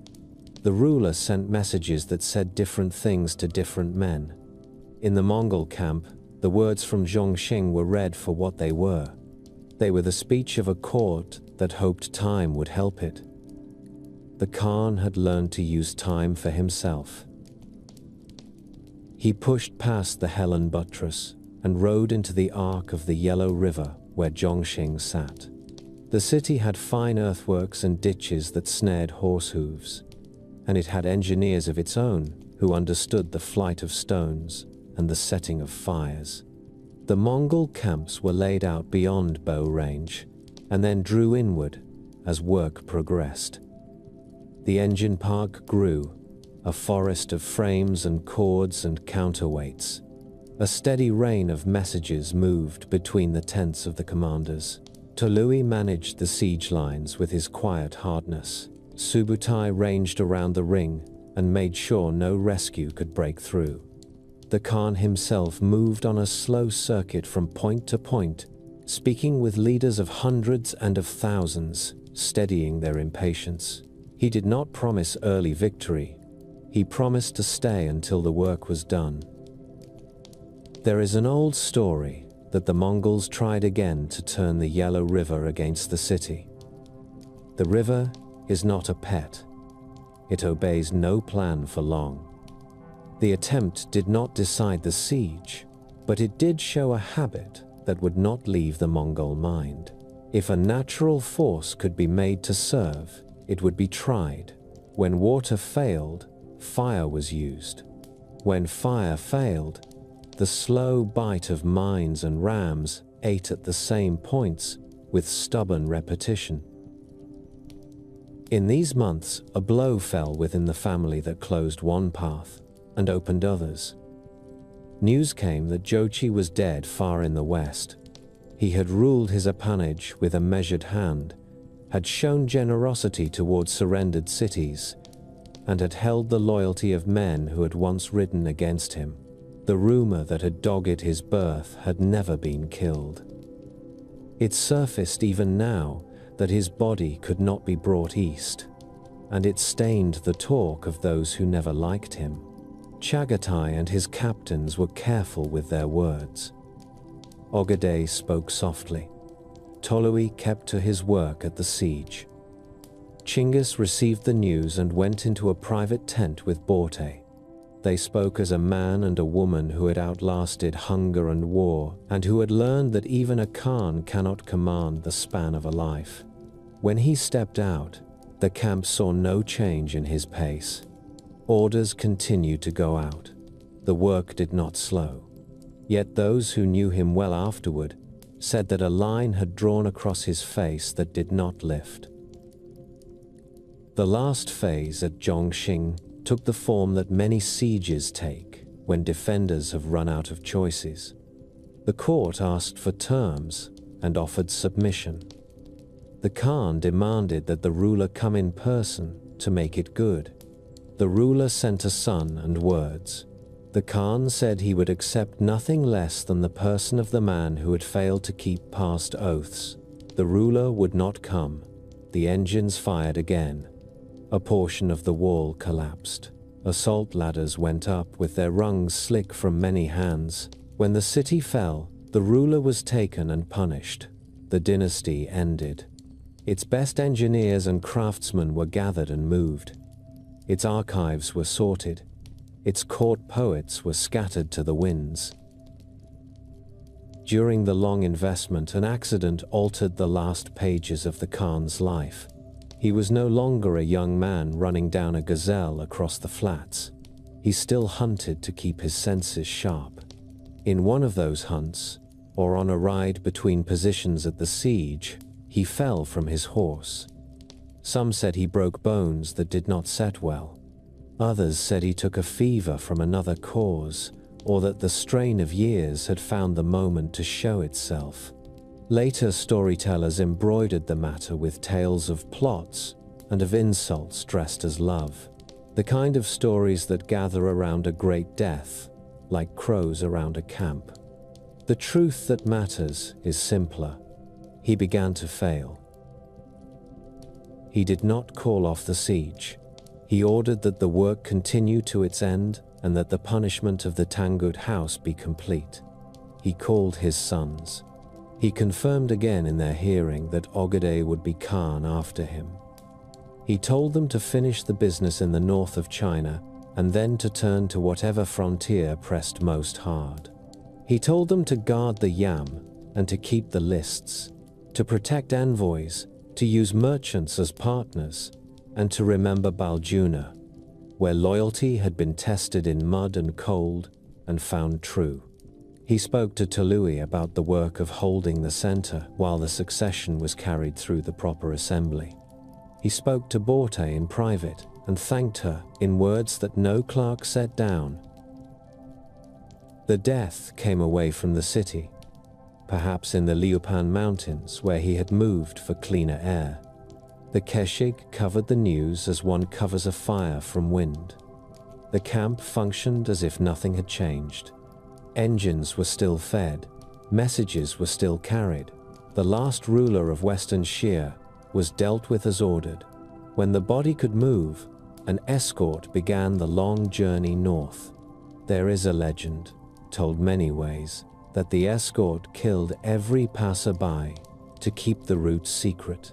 The ruler sent messages that said different things to different men. In the Mongol camp, the words from Zhongxing were read for what they were. They were the speech of a court that hoped time would help it. The Khan had learned to use time for himself. He pushed past the Helan buttress and rode into the arc of the Yellow River where Zhongxing sat. The city had fine earthworks and ditches that snared horse hooves, and it had engineers of its own who understood the flight of stones and the setting of fires. The Mongol camps were laid out beyond bow range and then drew inward as work progressed. The engine park grew, a forest of frames and cords and counterweights. A steady rain of messages moved between the tents of the commanders. Tolui managed the siege lines with his quiet hardness. Subutai ranged around the ring and made sure no rescue could break through. The Khan himself moved on a slow circuit from point to point, speaking with leaders of hundreds and of thousands, steadying their impatience. He did not promise early victory. He promised to stay until the work was done. There is an old story that the Mongols tried again to turn the Yellow River against the city. The river is not a pet. It obeys no plan for long. The attempt did not decide the siege, but it did show a habit that would not leave the Mongol mind. If a natural force could be made to serve, it would be tried. When water failed, fire was used. When fire failed, the slow bite of mines and rams ate at the same points with stubborn repetition. In these months, a blow fell within the family that closed one path and opened others. News came that Jochi was dead far in the west. He had ruled his appanage with a measured hand, had shown generosity towards surrendered cities, and had held the loyalty of men who had once ridden against him. The rumor that had dogged his birth had never been killed. It surfaced even now that his body could not be brought east, and it stained the talk of those who never liked him. Chagatai and his captains were careful with their words. Ogedei spoke softly. Tolui kept to his work at the siege. Chinggis received the news and went into a private tent with Borte. They spoke as a man and a woman who had outlasted hunger and war, and who had learned that even a Khan cannot command the span of a life. When he stepped out, the camp saw no change in his pace. Orders continued to go out. The work did not slow. Yet those who knew him well afterward said that a line had drawn across his face that did not lift. The last phase at Zhongxing took the form that many sieges take when defenders have run out of choices. The court asked for terms and offered submission. The Khan demanded that the ruler come in person to make it good. The ruler sent a son and words. The Khan said he would accept nothing less than the person of the man who had failed to keep past oaths. The ruler would not come. The engines fired again. A portion of the wall collapsed. Assault ladders went up with their rungs slick from many hands. When the city fell, the ruler was taken and punished. The dynasty ended. Its best engineers and craftsmen were gathered and moved. Its archives were sorted. Its court poets were scattered to the winds. During the long investment, an accident altered the last pages of the Khan's life. He was no longer a young man running down a gazelle across the flats. He still hunted to keep his senses sharp. In one of those hunts, or on a ride between positions at the siege, he fell from his horse. Some said he broke bones that did not set well. Others said he took a fever from another cause, or that the strain of years had found the moment to show itself. Later storytellers embroidered the matter with tales of plots and of insults dressed as love, the kind of stories that gather around a great death, like crows around a camp. The truth that matters is simpler. He began to fail. He did not call off the siege. He ordered that the work continue to its end and that the punishment of the Tangut house be complete. He called his sons. He confirmed again in their hearing that Ogedei would be Khan after him. He told them to finish the business in the north of China and then to turn to whatever frontier pressed most hard. He told them to guard the Yam and to keep the lists, to protect envoys, to use merchants as partners, and to remember Baljuna, where loyalty had been tested in mud and cold and found true. He spoke to Tolui about the work of holding the center while the succession was carried through the proper assembly. He spoke to Borte in private and thanked her in words that no clerk set down. The death came away from the city, perhaps in the Liupan Mountains where he had moved for cleaner air. The Keshig covered the news as one covers a fire from wind. The camp functioned as if nothing had changed. Engines were still fed, messages were still carried, The last ruler of Western Xia was dealt with as ordered. When the body could move, an escort began the long journey north. There is a legend, told many ways, that the escort killed every passerby to keep the route secret,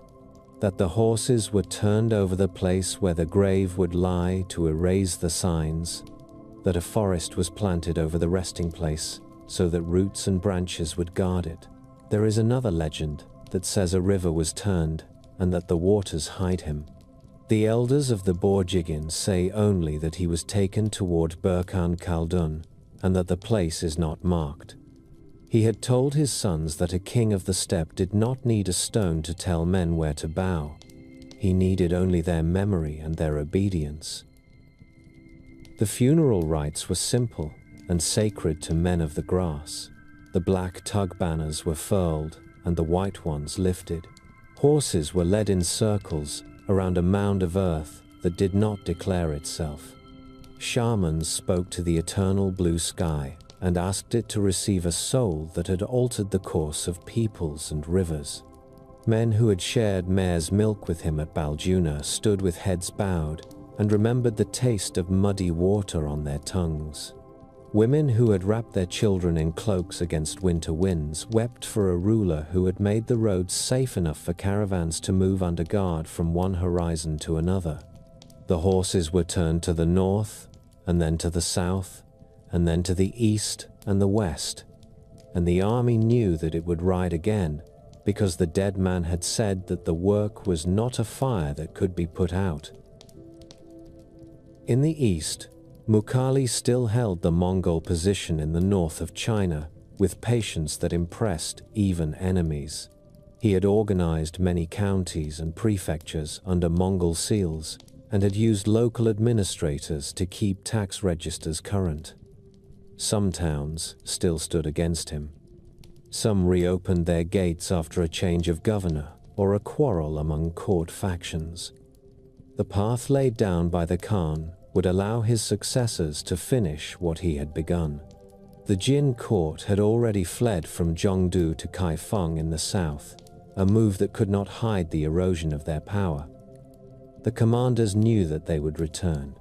that the horses were turned over the place where the grave would lie to erase the signs, that a forest was planted over the resting place so that roots and branches would guard it. There is another legend that says a river was turned and that the waters hide him. The elders of the Borjigin say only that he was taken toward Burkhan Khaldun and that the place is not marked. He had told his sons that a king of the steppe did not need a stone to tell men where to bow. He needed only their memory and their obedience. The funeral rites were simple and sacred to men of the grass. The black tug banners were furled and the white ones lifted. Horses were led in circles around a mound of earth that did not declare itself. Shamans spoke to the eternal blue sky and asked it to receive a soul that had altered the course of peoples and rivers. Men who had shared mare's milk with him at Baljuna stood with heads bowed and remembered the taste of muddy water on their tongues. Women who had wrapped their children in cloaks against winter winds wept for a ruler who had made the roads safe enough for caravans to move under guard from one horizon to another. The horses were turned to the north, and then to the south, and then to the east and the west, and the army knew that it would ride again, because the dead man had said that the work was not a fire that could be put out. In the east, Mukhali still held the Mongol position in the north of China, with patience that impressed even enemies. He had organized many counties and prefectures under Mongol seals, and had used local administrators to keep tax registers current. Some towns still stood against him. Some reopened their gates after a change of governor or a quarrel among court factions. The path laid down by the Khan would allow his successors to finish what he had begun. The Jin court had already fled from Zhongdu to Kaifeng in the south, a move that could not hide the erosion of their power. The commanders knew that they would return.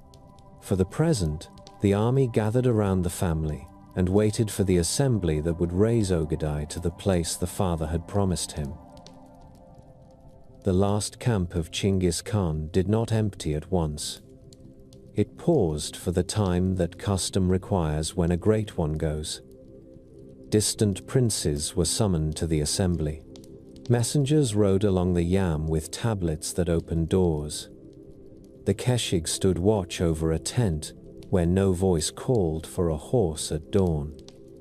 For the present, the army gathered around the family and waited for the assembly that would raise Ogedai to the place the father had promised him. The last camp of Chinggis Khan did not empty at once. It paused for the time that custom requires when a great one goes. Distant princes were summoned to the assembly. Messengers rode along the Yam with tablets that opened doors. The Keshig stood watch over a tent where no voice called for a horse at dawn.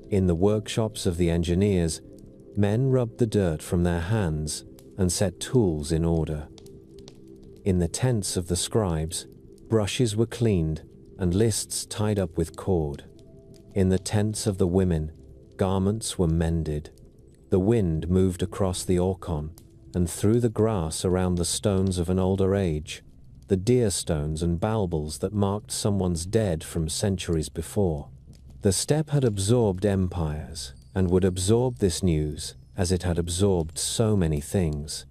In the workshops of the engineers, men rubbed the dirt from their hands and set tools in order. In the tents of the scribes, brushes were cleaned and lists tied up with cord. In the tents of the women, garments were mended. The wind moved across the Orkhon and through the grass around the stones of an older age, the deer stones and balbals that marked someone's dead from centuries before. The steppe had absorbed empires and would absorb this news as it had absorbed so many things.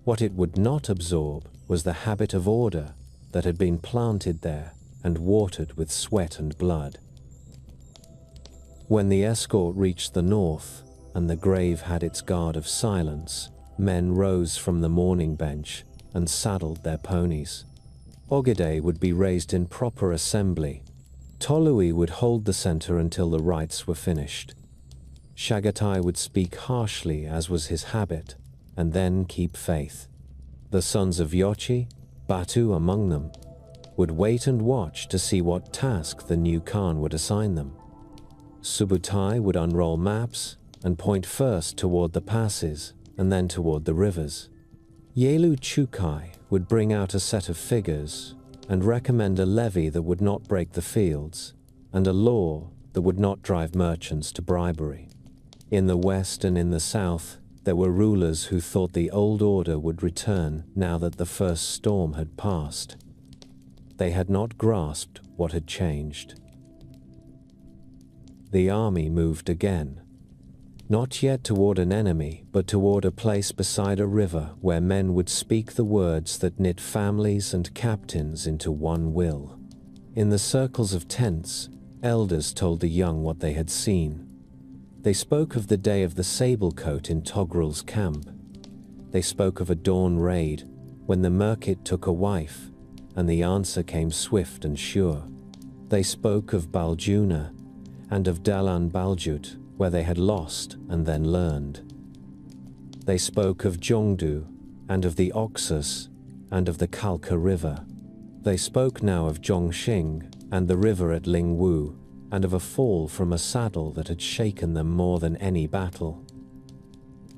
What it would not absorb was the habit of order that had been planted there and watered with sweat and blood. When the escort reached the north and the grave had its guard of silence, men rose from the mourning bench and saddled their ponies. Ogedai would be raised in proper assembly. Tolui would hold the center until the rites were finished. Chagatai would speak harshly, as was his habit, and then keep faith. The sons of Yochi, Batu among them, would wait and watch to see what task the new Khan would assign them. Subutai would unroll maps and point first toward the passes and then toward the rivers. Yelu Chukai would bring out a set of figures and recommend a levy that would not break the fields and a law that would not drive merchants to bribery. In the west and in the south, there were rulers who thought the old order would return now that the first storm had passed. They had not grasped what had changed. The army moved again. not yet toward an enemy, but toward a place beside a river where men would speak the words that knit families and captains into one will. In the circles of tents, elders told the young what they had seen. They spoke of the day of the Sablecoat in Togrul's camp. They spoke of a dawn raid, when the Merkit took a wife, and the answer came swift and sure. They spoke of Baljuna, and of Dalan Baljut, where they had lost and then learned. They spoke of Zhongdu, and of the Oxus, and of the Kalka River. They spoke now of Zhongxing, and the river at Lingwu, and of a fall from a saddle that had shaken them more than any battle.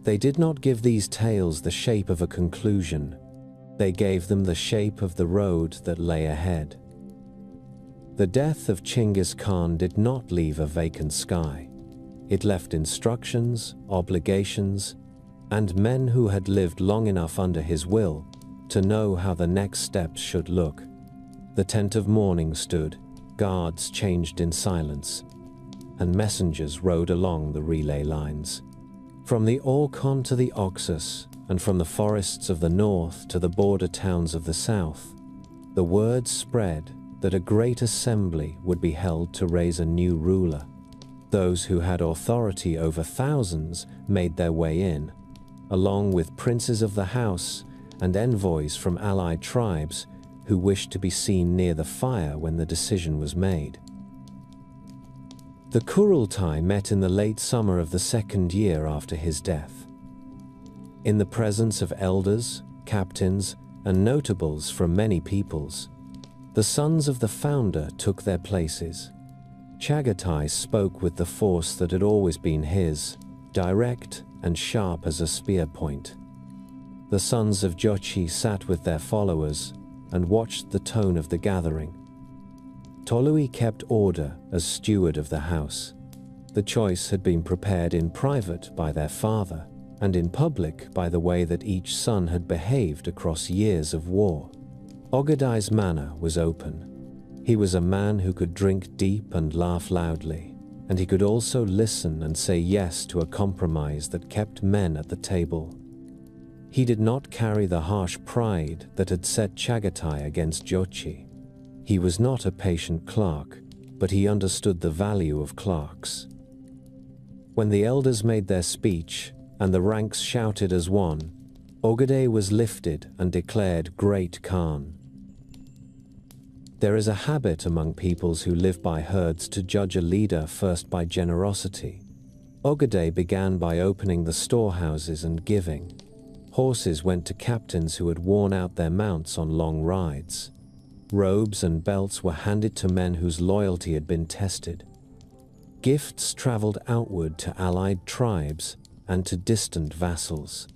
They did not give these tales the shape of a conclusion. They gave them the shape of the road that lay ahead. The death of Chinggis Khan did not leave a vacant sky. It left instructions, obligations, and men who had lived long enough under his will to know how the next steps should look. The tent of mourning stood, guards changed in silence, and messengers rode along the relay lines. From the Orkhon to the Oxus, and from the forests of the north to the border towns of the south, the word spread that a great assembly would be held to raise a new ruler. Those who had authority over thousands made their way in, along with princes of the house and envoys from allied tribes who wished to be seen near the fire when the decision was made. The Kurultai met in the late summer of the second year after his death. In the presence of elders, captains, and notables from many peoples, the sons of the founder took their places. Chagatai spoke with the force that had always been his, direct and sharp as a spear point. The sons of Jochi sat with their followers and watched the tone of the gathering. Tolui kept order as steward of the house. The choice had been prepared in private by their father, and in public by the way that each son had behaved across years of war. Ogadai's manner was open. He was a man who could drink deep and laugh loudly, and he could also listen and say yes to a compromise that kept men at the table. He did not carry the harsh pride that had set Chagatai against Jochi. He was not a patient clerk, but he understood the value of clerks. When the elders made their speech, and the ranks shouted as one, Ogadai was lifted and declared Great Khan. There is a habit among peoples who live by herds to judge a leader first by generosity. Ogadai began by opening the storehouses and giving. Horses went to captains who had worn out their mounts on long rides. Robes and belts were handed to men whose loyalty had been tested. Gifts traveled outward to allied tribes and to distant vassals.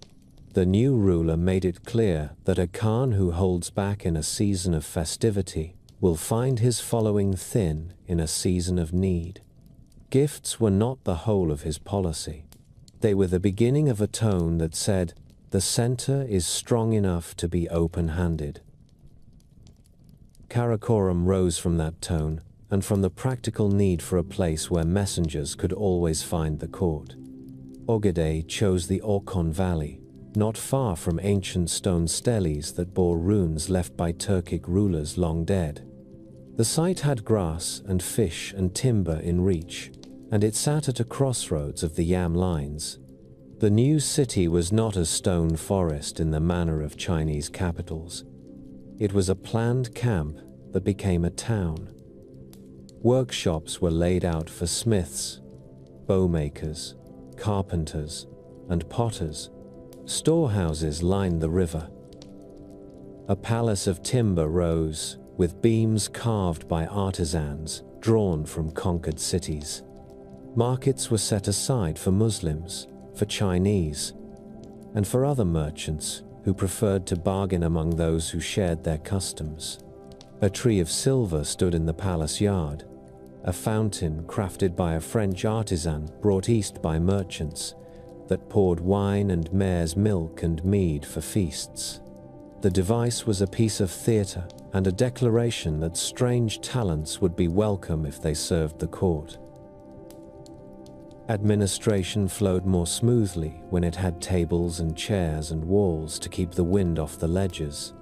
The new ruler made it clear that a Khan who holds back in a season of festivity will find his following thin in a season of need. Gifts were not the whole of his policy. They were the beginning of a tone that said, the center is strong enough to be open-handed. Karakoram rose from that tone and from the practical need for a place where messengers could always find the court. Ogadai chose the Orkhon Valley, not far from ancient stone steles that bore runes left by Turkic rulers long dead. The site had grass and fish and timber in reach, and it sat at a crossroads of the Yam lines. The new city was not a stone forest in the manner of Chinese capitals. It was a planned camp that became a town. Workshops were laid out for smiths, bowmakers, carpenters, and potters. Storehouses lined the river. A palace of timber rose, with beams carved by artisans drawn from conquered cities. Markets were set aside for Muslims, for Chinese, and for other merchants who preferred to bargain among those who shared their customs. A tree of silver stood in the palace yard, a fountain crafted by a French artisan brought east by merchants that poured wine and mare's milk and mead for feasts. The device was a piece of theatre and a declaration that strange talents would be welcome if they served the court. Administration flowed more smoothly when it had tables and chairs and walls to keep the wind off the ledgers.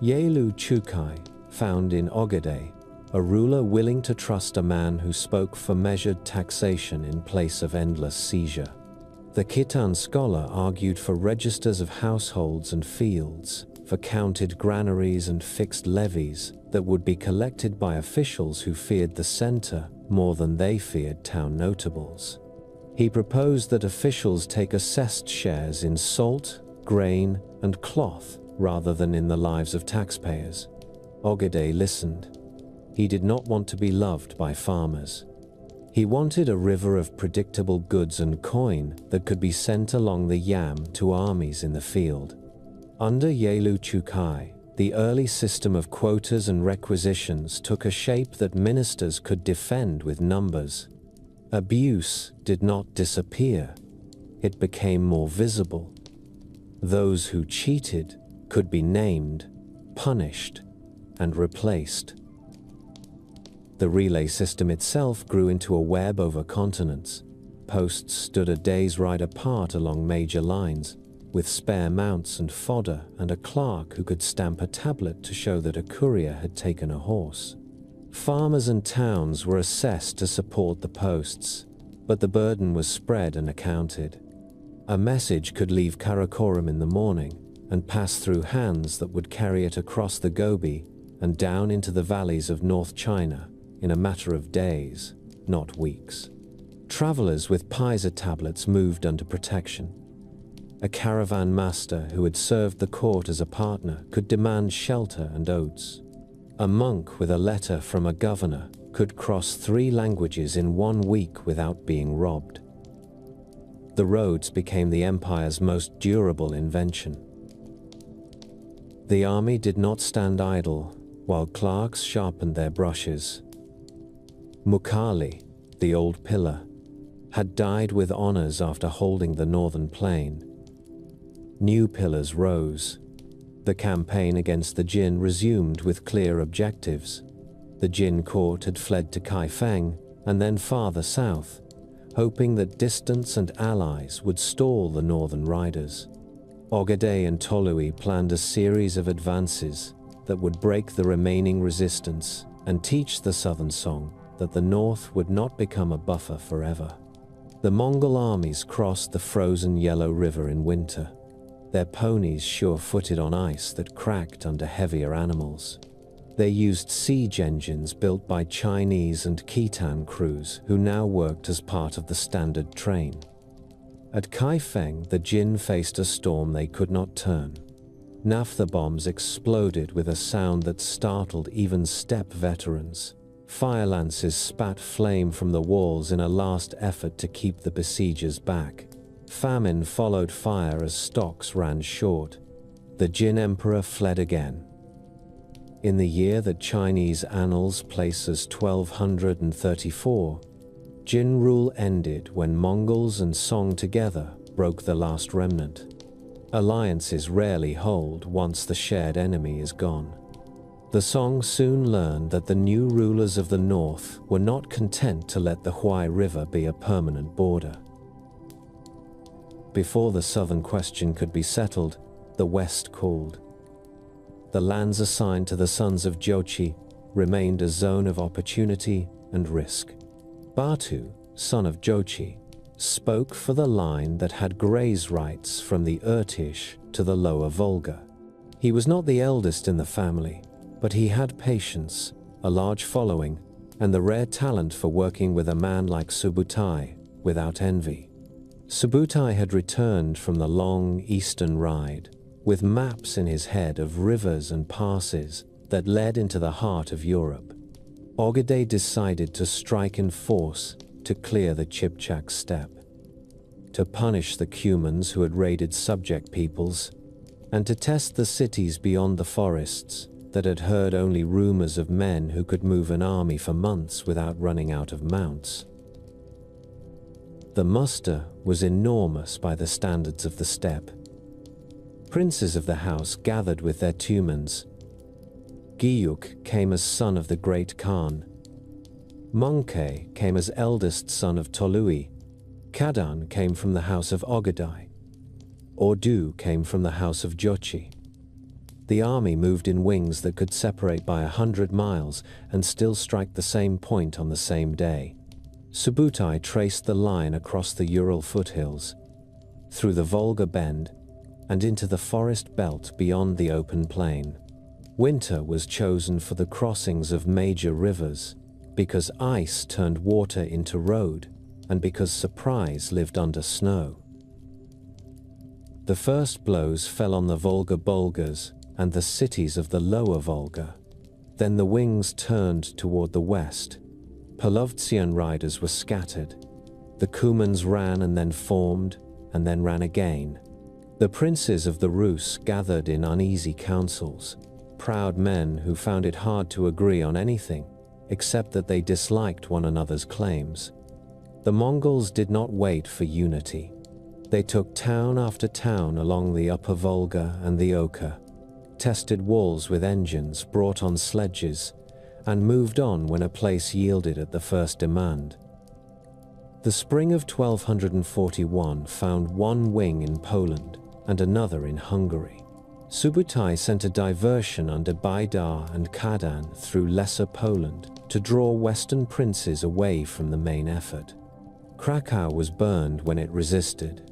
Yelu Chukai found in Ogedei a ruler willing to trust a man who spoke for measured taxation in place of endless seizure. The Khitan scholar argued for registers of households and fields, for counted granaries and fixed levies that would be collected by officials who feared the center more than they feared town notables. He proposed that officials take assessed shares in salt, grain, and cloth rather than in the lives of taxpayers. Ogedei listened. He did not want to be loved by farmers. He wanted a river of predictable goods and coin that could be sent along the Yam to armies in the field. Under Yelu Chukai, the early system of quotas and requisitions took a shape that ministers could defend with numbers. Abuse did not disappear. It became more visible. Those who cheated could be named, punished, and replaced. The relay system itself grew into a web over continents. Posts stood a day's ride apart along major lines, with spare mounts and fodder and a clerk who could stamp a tablet to show that a courier had taken a horse. Farmers and towns were assessed to support the posts, but the burden was spread and accounted. A message could leave Karakoram in the morning and pass through hands that would carry it across the Gobi and down into the valleys of North China in a matter of days, not weeks. Travelers with Pisa tablets moved under protection. A caravan master who had served the court as a partner could demand shelter and oats. A monk with a letter from a governor could cross 3 languages in 1 week without being robbed. The roads became the empire's most durable invention. The army did not stand idle while clerks sharpened their brushes. Mukali, the old pillar, had died with honors after holding the northern plain. New pillars rose. The campaign against the Jin resumed with clear objectives. The Jin court had fled to Kaifeng and then farther south, hoping that distance and allies would stall the northern riders. Ogedei and Tolui planned a series of advances that would break the remaining resistance and teach the southern Song that the north would not become a buffer forever. The Mongol armies crossed the frozen Yellow River in winter, their ponies sure-footed on ice that cracked under heavier animals. They used siege engines built by Chinese and Khitan crews who now worked as part of the standard train. At Kaifeng, the Jin faced a storm they could not turn. Naphtha bombs exploded with a sound that startled even steppe veterans. Fire lances spat flame from the walls in a last effort to keep the besiegers back. Famine followed fire as stocks ran short. The Jin emperor fled again. In the year that Chinese annals place as 1234, Jin rule ended when Mongols and Song together broke the last remnant. Alliances rarely hold once the shared enemy is gone. The Song soon learned that the new rulers of the north were not content to let the Huai River be a permanent border. Before the southern question could be settled, the west called. The lands assigned to the sons of Jochi remained a zone of opportunity and risk. Batu, son of Jochi, spoke for the line that had graze rights from the Irtish to the lower Volga. He was not the eldest in the family, but he had patience, a large following, and the rare talent for working with a man like Subutai without envy. Subutai had returned from the long eastern ride, with maps in his head of rivers and passes that led into the heart of Europe. Ogedei decided to strike in force to clear the Chipchak steppe, to punish the Cumans who had raided subject peoples, and to test the cities beyond the forests that had heard only rumors of men who could move an army for months without running out of mounts. The muster was enormous by the standards of the steppe. Princes of the house gathered with their tumans. Giyuk came as son of the great Khan. Mungke came as eldest son of Tolui. Kadan came from the house of Ogadai. Ordu came from the house of Jochi. The army moved in wings that could separate by 100 miles and still strike the same point on the same day. Subutai traced the line across the Ural foothills, through the Volga Bend, and into the forest belt beyond the open plain. Winter was chosen for the crossings of major rivers, because ice turned water into road, and because surprise lived under snow. The first blows fell on the Volga Bulgars and the cities of the lower Volga. Then the wings turned toward the west. Polovtsian riders were scattered. The Cumans ran and then formed, and then ran again. The princes of the Rus gathered in uneasy councils, proud men who found it hard to agree on anything, except that they disliked one another's claims. The Mongols did not wait for unity. They took town after town along the upper Volga and the Oka, tested walls with engines brought on sledges, and moved on when a place yielded at the first demand. The spring of 1241 found one wing in Poland and another in Hungary. Subutai sent a diversion under Baidar and Kadan through Lesser Poland to draw Western princes away from the main effort. Krakow was burned when it resisted.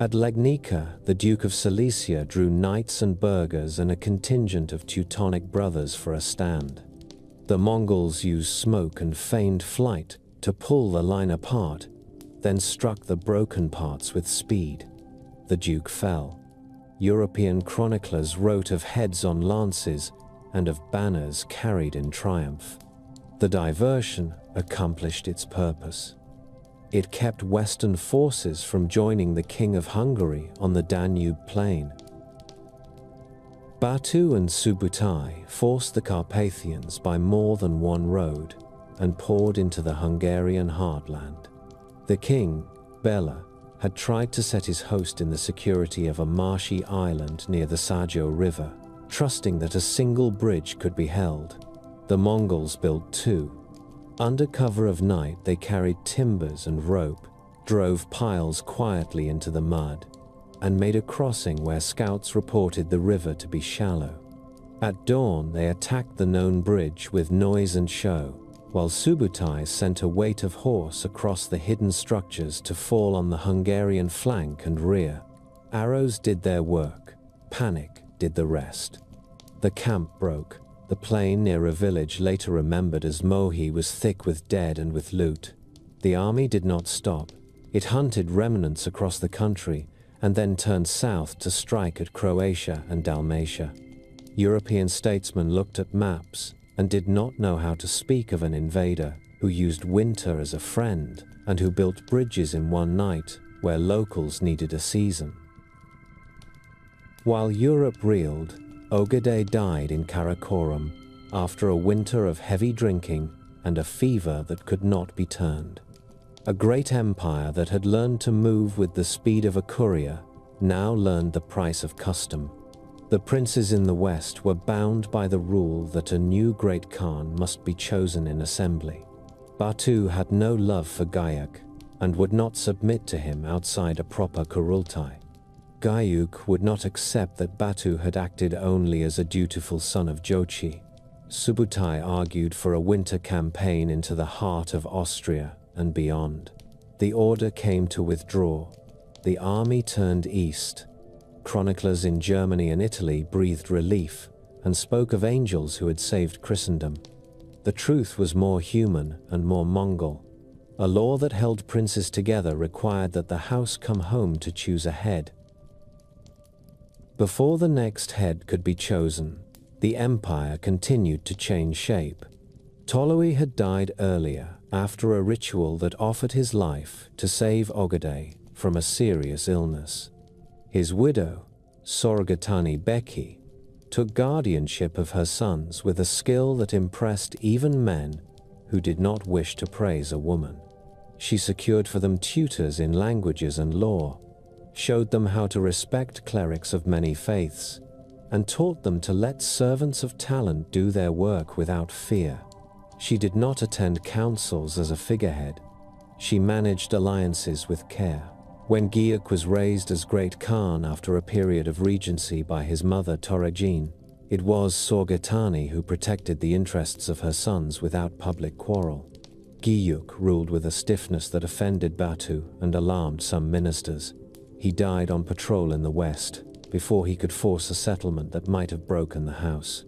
At Legnica, the Duke of Silesia drew knights and burghers and a contingent of Teutonic brothers for a stand. The Mongols used smoke and feigned flight to pull the line apart, then struck the broken parts with speed. The Duke fell. European chroniclers wrote of heads on lances and of banners carried in triumph. The diversion accomplished its purpose. It kept Western forces from joining the King of Hungary on the Danube plain. Batu and Subutai forced the Carpathians by more than one road and poured into the Hungarian heartland. The king, Bela, had tried to set his host in the security of a marshy island near the Sajo River, trusting that a single bridge could be held. The Mongols built two. Under cover of night, they carried timbers and rope, drove piles quietly into the mud, and made a crossing where scouts reported the river to be shallow. At dawn, they attacked the known bridge with noise and show, while Subutai sent a weight of horse across the hidden structures to fall on the Hungarian flank and rear. Arrows did their work, panic did the rest. The camp broke. The plain near a village later remembered as Mohi was thick with dead and with loot. The army did not stop. It hunted remnants across the country and then turned south to strike at Croatia and Dalmatia. European statesmen looked at maps and did not know how to speak of an invader who used winter as a friend and who built bridges in one night where locals needed a season. While Europe reeled, Ogadai died in Karakorum after a winter of heavy drinking and a fever that could not be turned. A great empire that had learned to move with the speed of a courier now learned the price of custom. The princes in the west were bound by the rule that a new great Khan must be chosen in assembly. Batu had no love for Gayuk and would not submit to him outside a proper Kurultai. Gayuk would not accept that Batu had acted only as a dutiful son of Jochi. Subutai argued for a winter campaign into the heart of Austria and beyond. The order came to withdraw. The army turned east. Chroniclers in Germany and Italy breathed relief and spoke of angels who had saved Christendom. The truth was more human and more Mongol. A law that held princes together required that the house come home to choose a head. Before the next head could be chosen, the empire continued to change shape. Tolui had died earlier after a ritual that offered his life to save Ogadai from a serious illness. His widow, Sorgatani Beki, took guardianship of her sons with a skill that impressed even men who did not wish to praise a woman. She secured for them tutors in languages and law, showed them how to respect clerics of many faiths, and taught them to let servants of talent do their work without fear. She did not attend councils as a figurehead. She managed alliances with care. When Giyuk was raised as Great Khan after a period of regency by his mother Toregin, it was Sorghutani who protected the interests of her sons without public quarrel. Giyuk ruled with a stiffness that offended Batu and alarmed some ministers. He died on patrol in the west, before he could force a settlement that might have broken the house.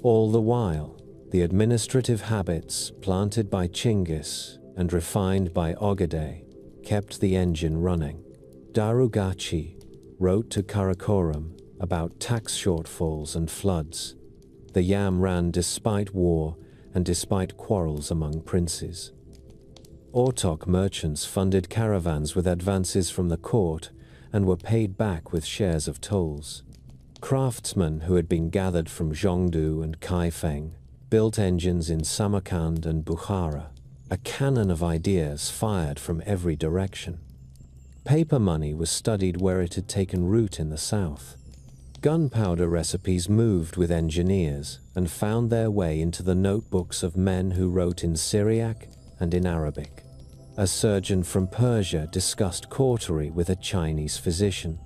All the while, the administrative habits planted by Chinggis and refined by Ogadai kept the engine running. Darugachi wrote to Karakoram about tax shortfalls and floods. The yam ran despite war and despite quarrels among princes. Ortok merchants funded caravans with advances from the court and were paid back with shares of tolls. Craftsmen who had been gathered from Zhongdu and Kaifeng built engines in Samarkand and Bukhara, a cannon of ideas fired from every direction. Paper money was studied where it had taken root in the south. Gunpowder recipes moved with engineers and found their way into the notebooks of men who wrote in Syriac and in Arabic. A surgeon from Persia discussed cautery with a Chinese physician,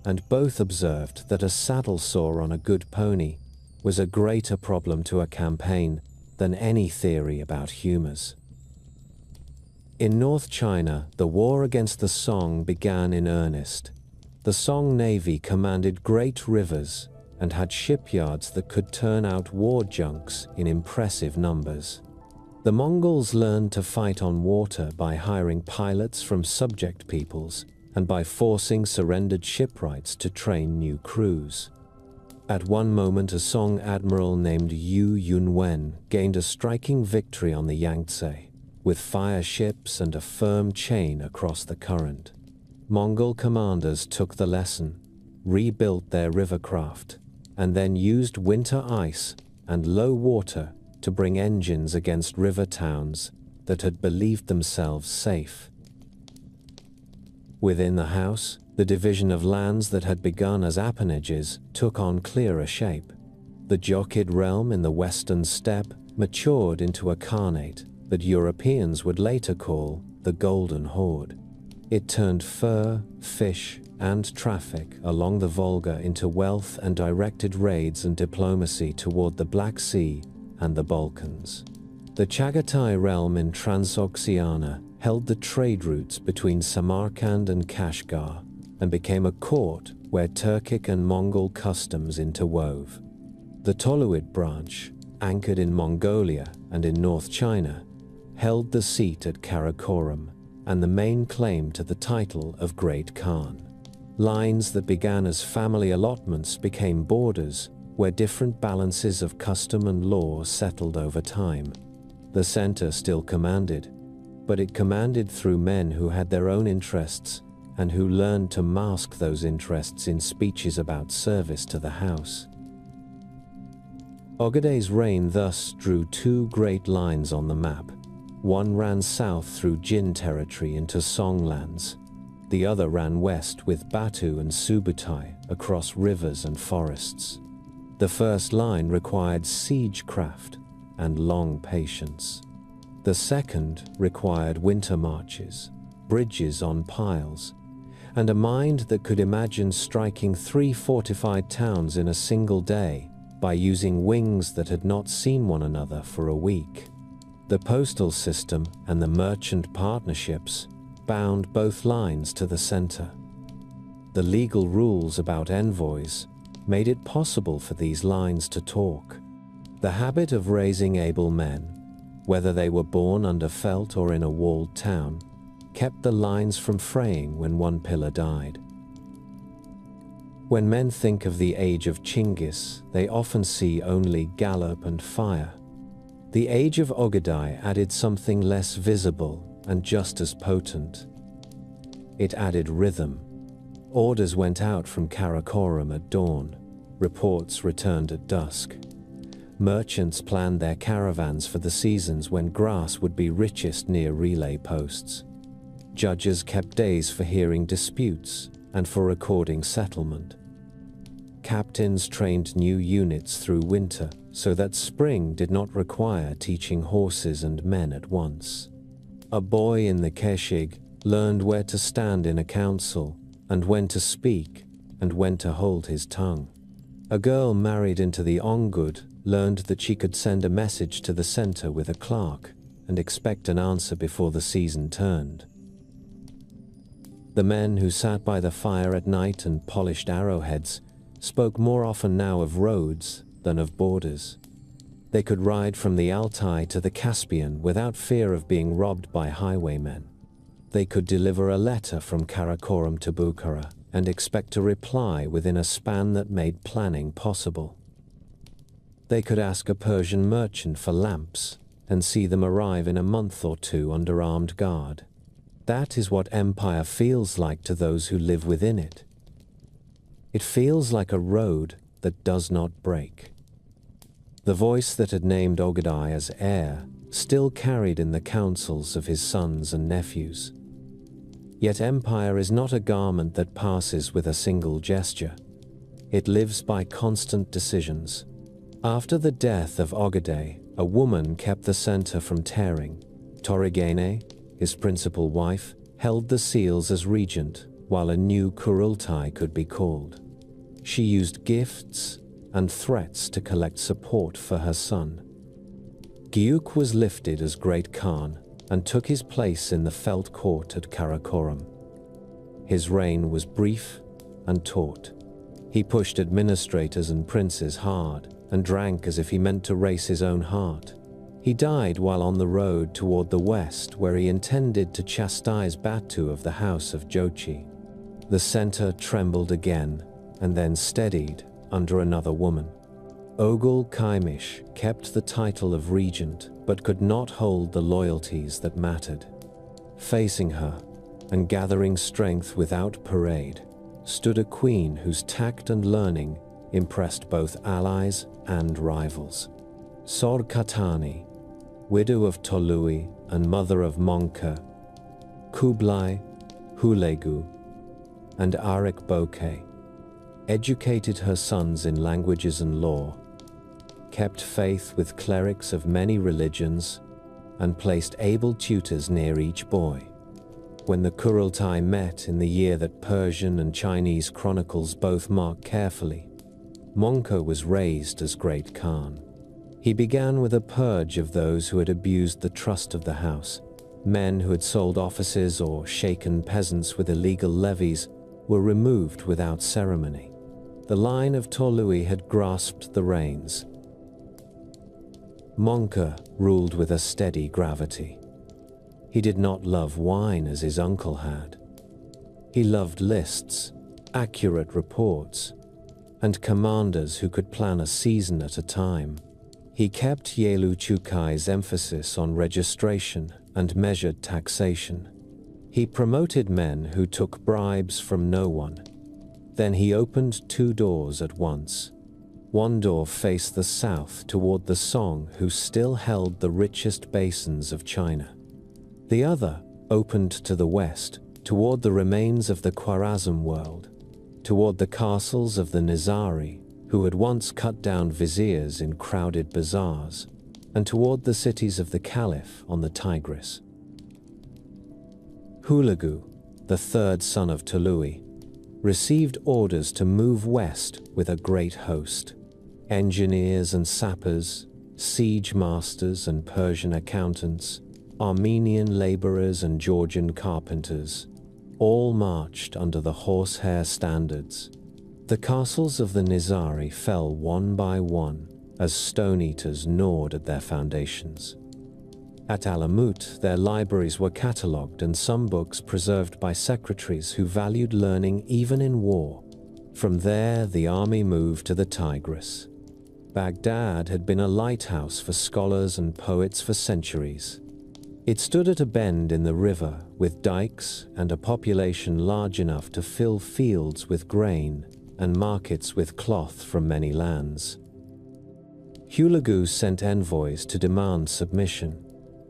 and both observed that a saddle sore on a good pony was a greater problem to a campaign than any theory about humors. In North China, the war against the Song began in earnest. The Song Navy commanded great rivers and had shipyards that could turn out war junks in impressive numbers. The Mongols learned to fight on water by hiring pilots from subject peoples and by forcing surrendered shipwrights to train new crews. At one moment, a Song admiral named Yu Yunwen gained a striking victory on the Yangtze, with fire ships and a firm chain across the current. Mongol commanders took the lesson, rebuilt their rivercraft, and then used winter ice and low water to bring engines against river towns that had believed themselves safe. Within the house, the division of lands that had begun as appanages took on clearer shape. The Jochid realm in the western steppe matured into a khanate that Europeans would later call the Golden Horde. It turned fur, fish, and traffic along the Volga into wealth and directed raids and diplomacy toward the Black Sea and the Balkans. The Chagatai realm in Transoxiana held the trade routes between Samarkand and Kashgar and became a court where Turkic and Mongol customs interwove. The Toluid branch, anchored in Mongolia and in North China, held the seat at Karakoram and the main claim to the title of Great Khan. Lines that began as family allotments became borders where different balances of custom and law settled over time. The center still commanded, but it commanded through men who had their own interests and who learned to mask those interests in speeches about service to the house. Ogadai's reign thus drew two great lines on the map. One ran south through Jin territory into Songlands. The other ran west with Batu and Subutai across rivers and forests. The first line required siegecraft and long patience. The second required winter marches, bridges on piles, and a mind that could imagine striking 3 fortified towns in a single day by using wings that had not seen one another for a week. The postal system and the merchant partnerships bound both lines to the center. The legal rules about envoys made it possible for these lines to talk. The habit of raising able men, whether they were born under felt or in a walled town, kept the lines from fraying when one pillar died. When men think of the age of Chinggis, they often see only gallop and fire. The age of Ogadai added something less visible and just as potent. It added rhythm. Orders went out from Karakoram at dawn. Reports returned at dusk. Merchants planned their caravans for the seasons when grass would be richest near relay posts. Judges kept days for hearing disputes and for recording settlement. Captains trained new units through winter so that spring did not require teaching horses and men at once. A boy in the Keshig learned where to stand in a council, and when to speak, and when to hold his tongue. A girl married into the Ongud learned that she could send a message to the center with a clerk and expect an answer before the season turned. The men who sat by the fire at night and polished arrowheads spoke more often now of roads than of borders. They could ride from the Altai to the Caspian without fear of being robbed by highwaymen. They could deliver a letter from Karakorum to Bukhara and expect a reply within a span that made planning possible. They could ask a Persian merchant for lamps and see them arrive in a month or two under armed guard. That is what empire feels like to those who live within it. It feels like a road that does not break. The voice that had named Ogadai as heir still carried in the counsels of his sons and nephews. Yet empire is not a garment that passes with a single gesture. It lives by constant decisions. After the death of Ogadai, a woman kept the center from tearing. Torigene, his principal wife, held the seals as regent, while a new Kurultai could be called. She used gifts and threats to collect support for her son. Giuk was lifted as Great Khan and took his place in the felt court at Karakorum. His reign was brief and taut. He pushed administrators and princes hard and drank as if he meant to race his own heart. He died while on the road toward the west, where he intended to chastise Batu of the house of Jochi. The center trembled again and then steadied under another woman. Ogul Kaimish kept the title of regent, but could not hold the loyalties that mattered. Facing her, and gathering strength without parade, stood a queen whose tact and learning impressed both allies and rivals. Sor Katani, widow of Tolui and mother of Monka, Kublai, Hulegu, and Arik Bokeh, educated her sons in languages and law, kept faith with clerics of many religions, and placed able tutors near each boy. When the Kurultai met in the year that Persian and Chinese chronicles both mark carefully, Monka was raised as Great Khan. He began with a purge of those who had abused the trust of the house. Men who had sold offices or shaken peasants with illegal levies were removed without ceremony. The line of Tolui had grasped the reins. Monka ruled with a steady gravity. He did not love wine as his uncle had. He loved lists, accurate reports, and commanders who could plan a season at a time. He kept Yelu Chukai's emphasis on registration and measured taxation. He promoted men who took bribes from no one. Then he opened 2 doors at once. One door faced the south toward the Song, who still held the richest basins of China. The other opened to the west, toward the remains of the Khwarazm world, toward the castles of the Nizari, who had once cut down viziers in crowded bazaars, and toward the cities of the Caliph on the Tigris. Hulegu, the third son of Tolui, received orders to move west with a great host. Engineers and sappers, siege masters and Persian accountants, Armenian laborers and Georgian carpenters, all marched under the horsehair standards. The castles of the Nizari fell one by one as stone-eaters gnawed at their foundations. At Alamut, their libraries were catalogued and some books preserved by secretaries who valued learning even in war. From there, the army moved to the Tigris. Baghdad had been a lighthouse for scholars and poets for centuries. It stood at a bend in the river with dikes and a population large enough to fill fields with grain and markets with cloth from many lands. Hulegu sent envoys to demand submission.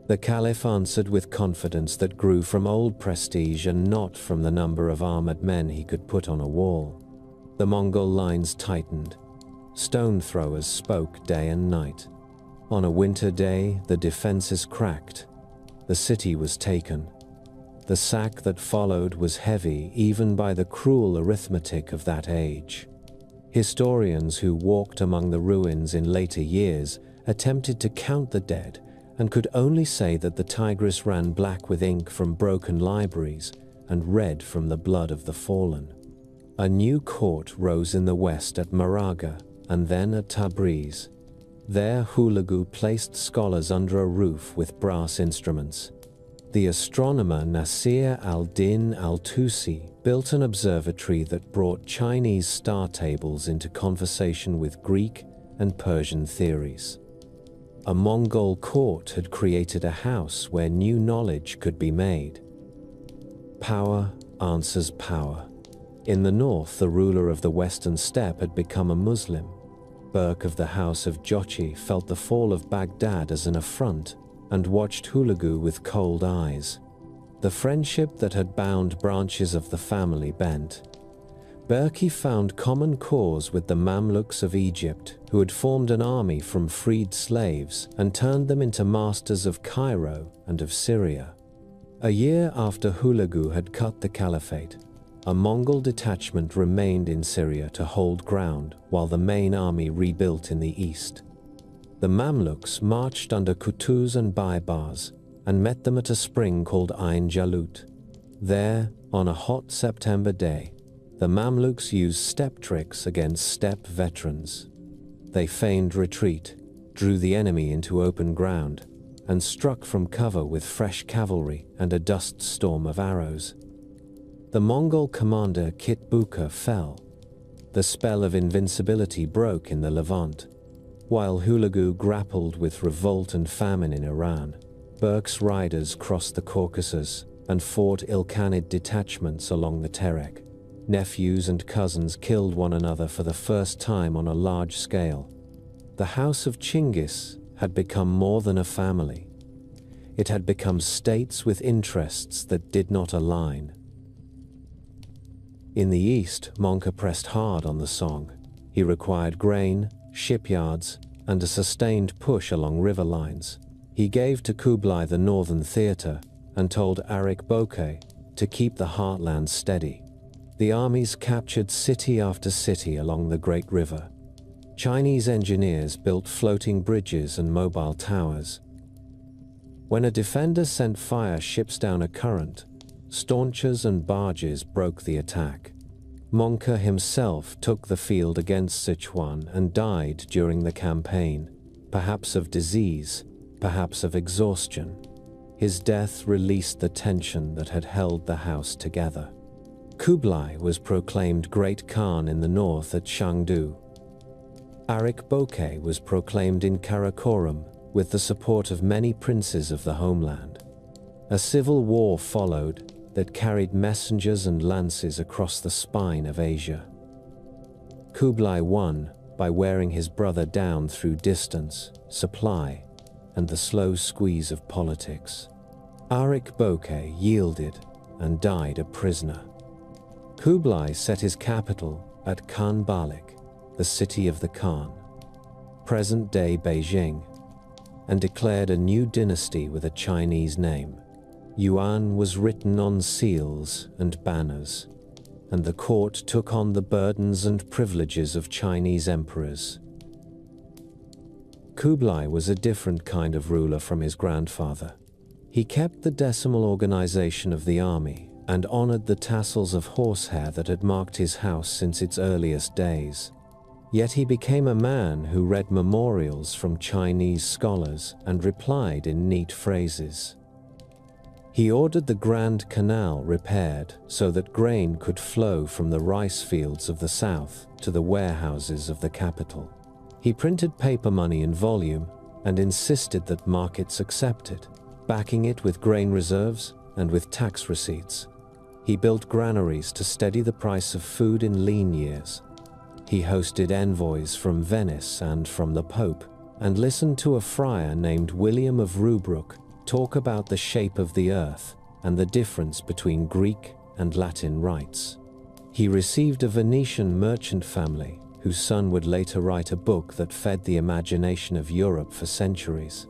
The Caliph answered with confidence that grew from old prestige and not from the number of armored men he could put on a wall. The Mongol lines tightened. Stone throwers spoke day and night. On a winter day, the defenses cracked. the city was taken. The sack that followed was heavy even by the cruel arithmetic of that age. Historians who walked among the ruins in later years attempted to count the dead and could only say that the Tigris ran black with ink from broken libraries and red from the blood of the fallen. A new court rose in the west at Maraga and then at Tabriz. There Hulagu placed scholars under a roof with brass instruments. The astronomer Nasir al-Din al-Tusi built an observatory that brought Chinese star tables into conversation with Greek and Persian theories. A Mongol court had created a house where new knowledge could be made. Power answers power. In the north, the ruler of the western steppe had become a Muslim. Burke of the House of Jochi felt the fall of Baghdad as an affront and watched Hulagu with cold eyes. The friendship that had bound branches of the family bent. Berke found common cause with the Mamluks of Egypt, who had formed an army from freed slaves and turned them into masters of Cairo and of Syria. A year after Hulagu had cut the caliphate, a Mongol detachment remained in Syria to hold ground while the main army rebuilt in the east. The Mamluks marched under Qutuz and Baibars and met them at a spring called Ain Jalut. There, on a hot September day, the Mamluks used steppe tricks against steppe veterans. They feigned retreat, drew the enemy into open ground, and struck from cover with fresh cavalry and a dust storm of arrows. The Mongol commander Kitbuka fell. The spell of invincibility broke in the Levant. While Hulagu grappled with revolt and famine in Iran, Berke's riders crossed the Caucasus and fought Ilkhanid detachments along the Terek. Nephews and cousins killed one another for the first time on a large scale. The House of Chinggis had become more than a family. It had become states with interests that did not align. In the east, Monka pressed hard on the Song. He required grain, shipyards, and a sustained push along river lines. He gave to Kublai the northern theater and told Arik Bokeh to keep the heartland steady. The armies captured city after city along the Great River. Chinese engineers built floating bridges and mobile towers. When a defender sent fire ships down a current, staunchers and barges broke the attack. Monka himself took the field against Sichuan and died during the campaign, perhaps of disease, perhaps of exhaustion. His death released the tension that had held the house together. Kublai was proclaimed Great Khan in the north at Chengdu. Arik Bokeh was proclaimed in Karakoram with the support of many princes of the homeland. A civil war followed that carried messengers and lances across the spine of Asia. Kublai won by wearing his brother down through distance, supply, and the slow squeeze of politics. Arik Bokeh yielded and died a prisoner. Kublai set his capital at Khan Balik, the city of the Khan, present-day Beijing, and declared a new dynasty with a Chinese name. Yuan was written on seals and banners, and the court took on the burdens and privileges of Chinese emperors. Kublai was a different kind of ruler from his grandfather. He kept the decimal organization of the army and honored the tassels of horsehair that had marked his house since its earliest days. Yet he became a man who read memorials from Chinese scholars and replied in neat phrases. He ordered the Grand Canal repaired so that grain could flow from the rice fields of the south to the warehouses of the capital. He printed paper money in volume and insisted that markets accept it, backing it with grain reserves and with tax receipts. He built granaries to steady the price of food in lean years. He hosted envoys from Venice and from the Pope, and listened to a friar named William of Rubruck talk about the shape of the earth and the difference between Greek and Latin rites. He received a Venetian merchant family whose son would later write a book that fed the imagination of Europe for centuries.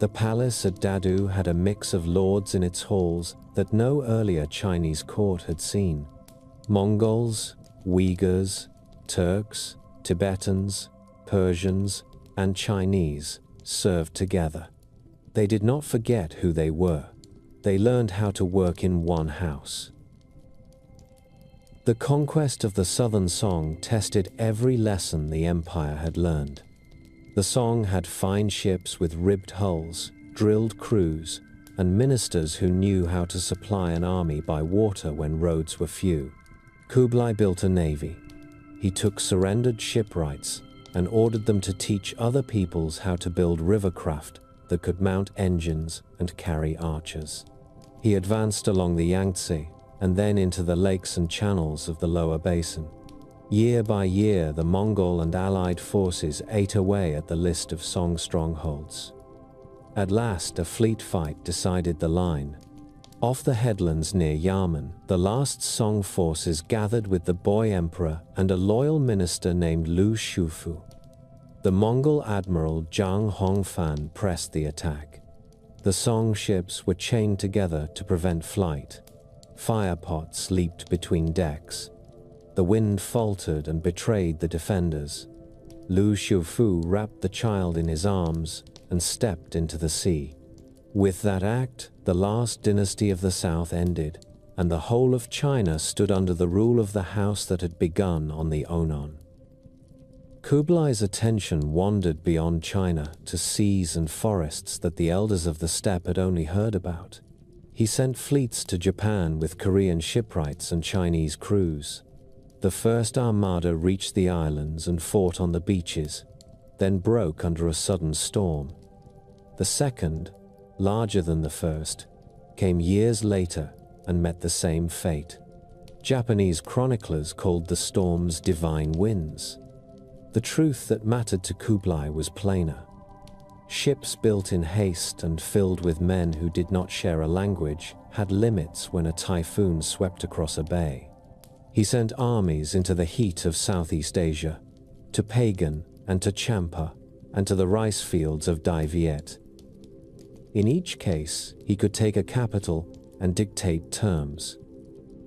The palace at Dadu had a mix of lords in its halls that no earlier Chinese court had seen. Mongols, Uyghurs, Turks, Tibetans, Persians, and Chinese served together. They did not forget who they were. They learned how to work in one house. The conquest of the Southern Song tested every lesson the empire had learned. The Song had fine ships with ribbed hulls, drilled crews, and ministers who knew how to supply an army by water when roads were few. Kublai built a navy. He took surrendered shipwrights and ordered them to teach other peoples how to build rivercraft that could mount engines and carry archers. He advanced along the Yangtze and then into the lakes and channels of the lower basin. Year by year, the Mongol and allied forces ate away at the list of Song strongholds. At last, a fleet fight decided the line. Off the headlands near Yarman, the last Song forces gathered with the boy emperor and a loyal minister named Lu Shufu. The Mongol admiral Zhang Hongfan pressed the attack. The Song ships were chained together to prevent flight. Firepots leaped between decks. The wind faltered and betrayed the defenders. Lu Shufu wrapped the child in his arms and stepped into the sea. With that act, the last dynasty of the South ended, and the whole of China stood under the rule of the house that had begun on the Onan. Kublai's attention wandered beyond China to seas and forests that the elders of the steppe had only heard about. He sent fleets to Japan with Korean shipwrights and Chinese crews. The first armada reached the islands and fought on the beaches, then broke under a sudden storm. The second, larger than the first, came years later and met the same fate. Japanese chroniclers called the storms divine winds. The truth that mattered to Kublai was plainer. Ships built in haste and filled with men who did not share a language had limits when a typhoon swept across a bay. He sent armies into the heat of Southeast Asia, to Pagan and to Champa, and to the rice fields of Dai Viet. In each case, he could take a capital and dictate terms.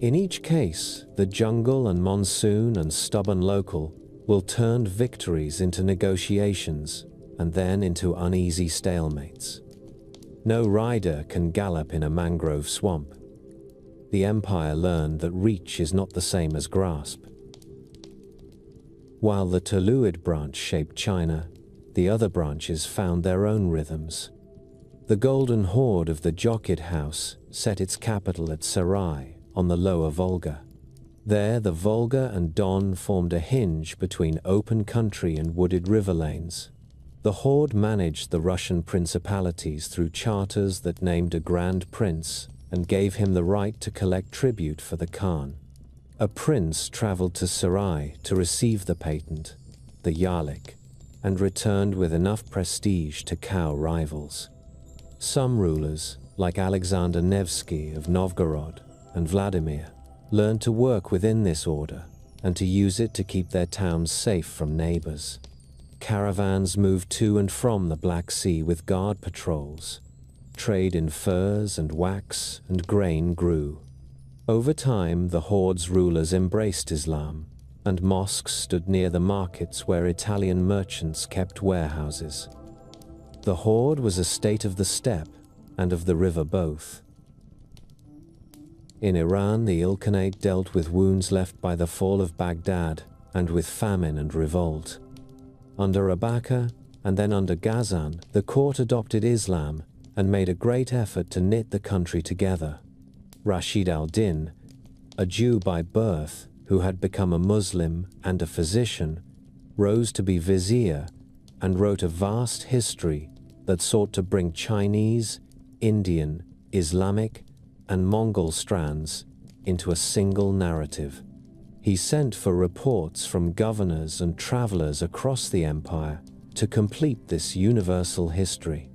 In each case, the jungle and monsoon and stubborn local will turn victories into negotiations and then into uneasy stalemates. No rider can gallop in a mangrove swamp. The empire learned that reach is not the same as grasp. While the Tuluid branch shaped China, the other branches found their own rhythms. The Golden Horde of the Jochid House set its capital at Sarai on the lower Volga. There, the Volga and Don formed a hinge between open country and wooded river lanes. The Horde managed the Russian principalities through charters that named a Grand Prince and gave him the right to collect tribute for the Khan. A prince traveled to Sarai to receive the patent, the Yalik, and returned with enough prestige to cow rivals. Some rulers, like Alexander Nevsky of Novgorod and Vladimir, learned to work within this order and to use it to keep their towns safe from neighbors. Caravans moved to and from the Black Sea with guard patrols. Trade in furs and wax and grain grew. Over time, the Horde's rulers embraced Islam, and mosques stood near the markets where Italian merchants kept warehouses. The Horde was a state of the steppe and of the river both. In Iran, the Ilkhanate dealt with wounds left by the fall of Baghdad and with famine and revolt. Under Abaka and then under Ghazan, the court adopted Islam and made a great effort to knit the country together. Rashid al-Din, a Jew by birth who had become a Muslim and a physician, rose to be vizier and wrote a vast history that sought to bring Chinese, Indian, Islamic, and Mongol strands into a single narrative. He sent for reports from governors and travelers across the empire to complete this universal history.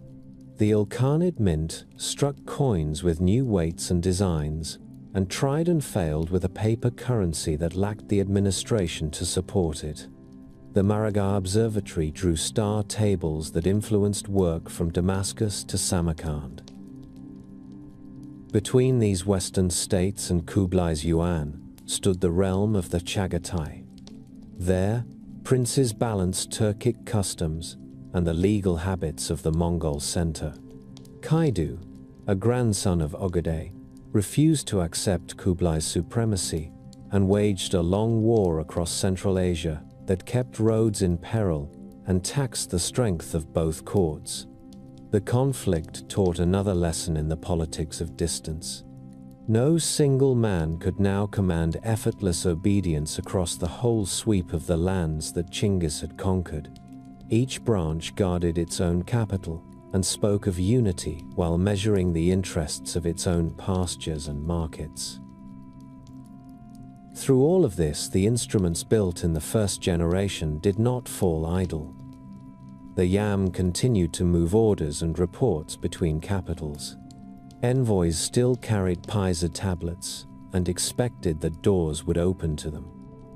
The Ilkhanid Mint struck coins with new weights and designs, and tried and failed with a paper currency that lacked the administration to support it. The Maragheh Observatory drew star tables that influenced work from Damascus to Samarkand. Between these western states and Kublai's Yuan stood the realm of the Chagatai. There, princes balanced Turkic customs and the legal habits of the Mongol center. Kaidu, a grandson of Ogedei, refused to accept Kublai's supremacy and waged a long war across Central Asia that kept Rhodes in peril and taxed the strength of both courts. The conflict taught another lesson in the politics of distance. No single man could now command effortless obedience across the whole sweep of the lands that Chinggis had conquered. Each branch guarded its own capital and spoke of unity while measuring the interests of its own pastures and markets. Through all of this, the instruments built in the first generation did not fall idle. The Yam continued to move orders and reports between capitals. Envoys still carried Pisa tablets and expected that doors would open to them.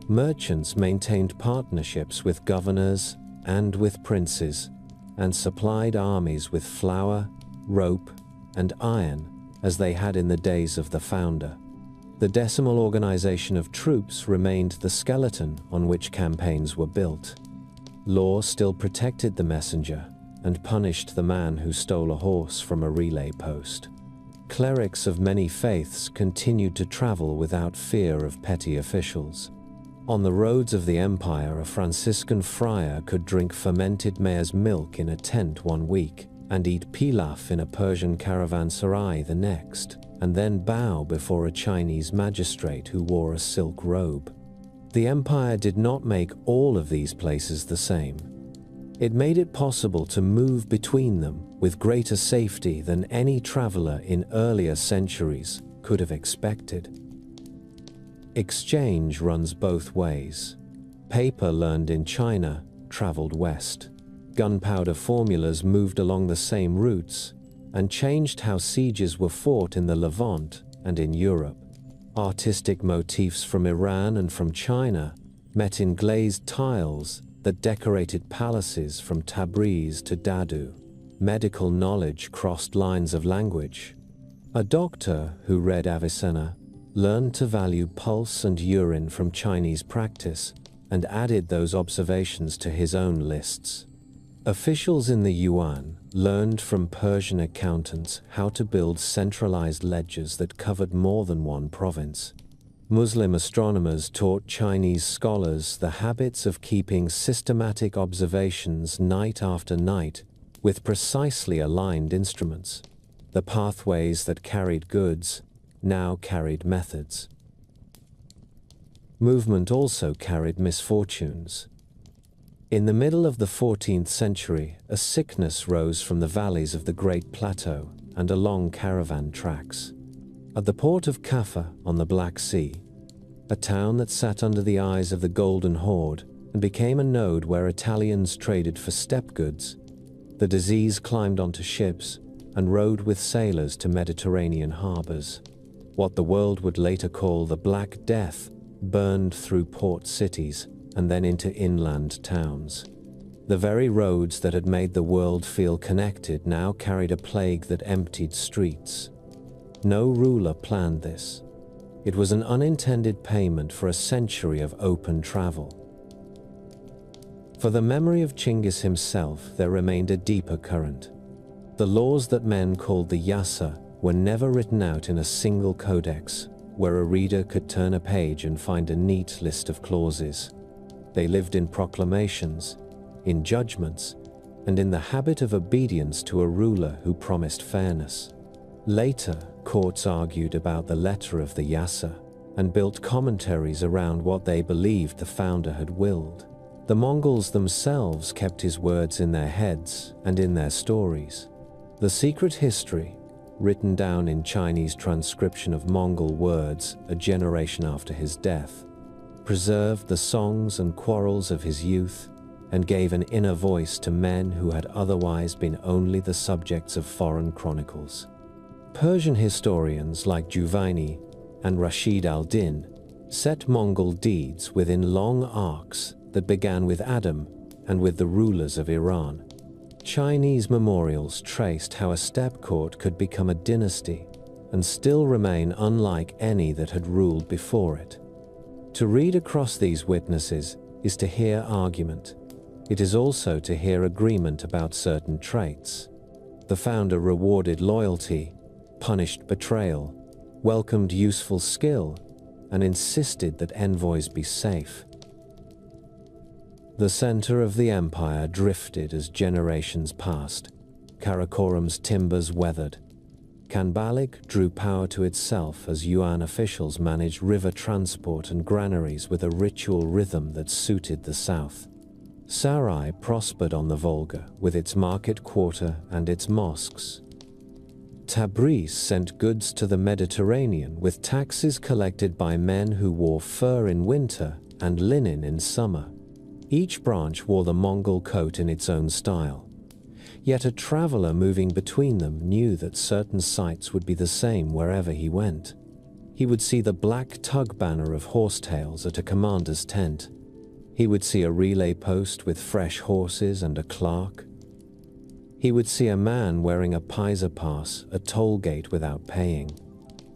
Merchants maintained partnerships with governors and with princes, and supplied armies with flour, rope, and iron as they had in the days of the founder. The decimal organization of troops remained the skeleton on which campaigns were built. Law still protected the messenger and punished the man who stole a horse from a relay post. Clerics of many faiths continued to travel without fear of petty officials. On the roads of the empire, a Franciscan friar could drink fermented mare's milk in a tent one week and eat pilaf in a Persian caravanserai the next, and then bow before a Chinese magistrate who wore a silk robe. The empire did not make all of these places the same. It made it possible to move between them with greater safety than any traveler in earlier centuries could have expected. Exchange runs both ways. Paper learned in China traveled west. Gunpowder formulas moved along the same routes and changed how sieges were fought in the Levant and in Europe. Artistic motifs from Iran and from China met in glazed tiles that decorated palaces from Tabriz to Dadu. Medical knowledge crossed lines of language. A doctor who read Avicenna learned to value pulse and urine from Chinese practice and added those observations to his own lists. Officials in the Yuan learned from Persian accountants how to build centralized ledgers that covered more than one province. Muslim astronomers taught Chinese scholars the habits of keeping systematic observations night after night with precisely aligned instruments. The pathways that carried goods now carried methods. Movement also carried misfortunes. In the middle of the 14th century, a sickness rose from the valleys of the Great Plateau and along caravan tracks. At the port of Kaffa on the Black Sea, a town that sat under the eyes of the Golden Horde and became a node where Italians traded for steppe goods, the disease climbed onto ships and rode with sailors to Mediterranean harbors. What the world would later call the Black Death burned through port cities and then into inland towns. The very roads that had made the world feel connected now carried a plague that emptied streets. No ruler planned this. It was an unintended payment for a century of open travel. For the memory of Chinggis himself, there remained a deeper current. The laws that men called the Yasa were never written out in a single codex, where a reader could turn a page and find a neat list of clauses. They lived in proclamations, in judgments, and in the habit of obedience to a ruler who promised fairness. Later, courts argued about the letter of the Yasa and built commentaries around what they believed the founder had willed. The Mongols themselves kept his words in their heads and in their stories. The secret history, written down in Chinese transcription of Mongol words a generation after his death, preserved the songs and quarrels of his youth and gave an inner voice to men who had otherwise been only the subjects of foreign chronicles. Persian historians like Juvaini and Rashid al-Din set Mongol deeds within long arcs that began with Adam and with the rulers of Iran. Chinese memorials traced how a steppe court could become a dynasty and still remain unlike any that had ruled before it. To read across these witnesses is to hear argument. It is also to hear agreement about certain traits. The founder rewarded loyalty, punished betrayal, welcomed useful skill, and insisted that envoys be safe. The center of the empire drifted as generations passed. Karakoram's timbers weathered. Kanbalik drew power to itself as Yuan officials managed river transport and granaries with a ritual rhythm that suited the south. Sarai prospered on the Volga with its market quarter and its mosques. Tabriz sent goods to the Mediterranean with taxes collected by men who wore fur in winter and linen in summer. Each branch wore the Mongol coat in its own style. Yet a traveler moving between them knew that certain sights would be the same wherever he went. He would see the black tug banner of horsetails at a commander's tent. He would see a relay post with fresh horses and a clerk. He would see a man wearing a Pisa pass, a toll gate without paying.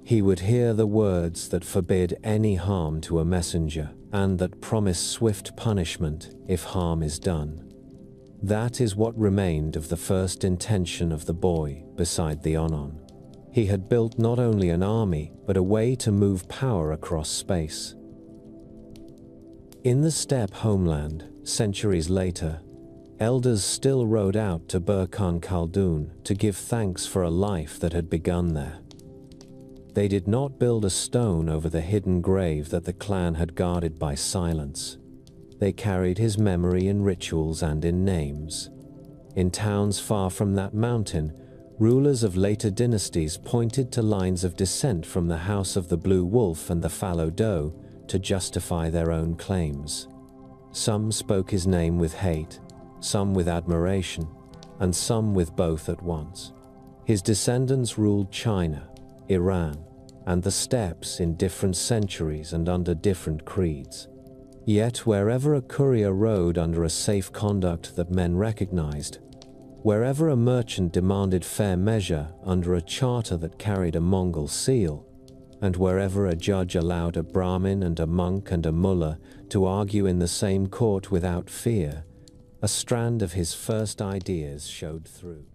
He would hear the words that forbid any harm to a messenger and that promise swift punishment if harm is done. That is what remained of the first intention of the boy beside the Onon. He had built not only an army, but a way to move power across space. In the steppe homeland, centuries later, elders still rode out to Burkhan Khaldun to give thanks for a life that had begun there. They did not build a stone over the hidden grave that the clan had guarded by silence. They carried his memory in rituals and in names. In towns far from that mountain, rulers of later dynasties pointed to lines of descent from the House of the Blue Wolf and the Fallow Doe to justify their own claims. Some spoke his name with hate, some with admiration, and some with both at once. His descendants ruled China, Iran, and the steppes in different centuries and under different creeds. Yet wherever a courier rode under a safe conduct that men recognized, wherever a merchant demanded fair measure under a charter that carried a Mongol seal, and wherever a judge allowed a Brahmin and a monk and a mullah to argue in the same court without fear, a strand of his first ideas showed through.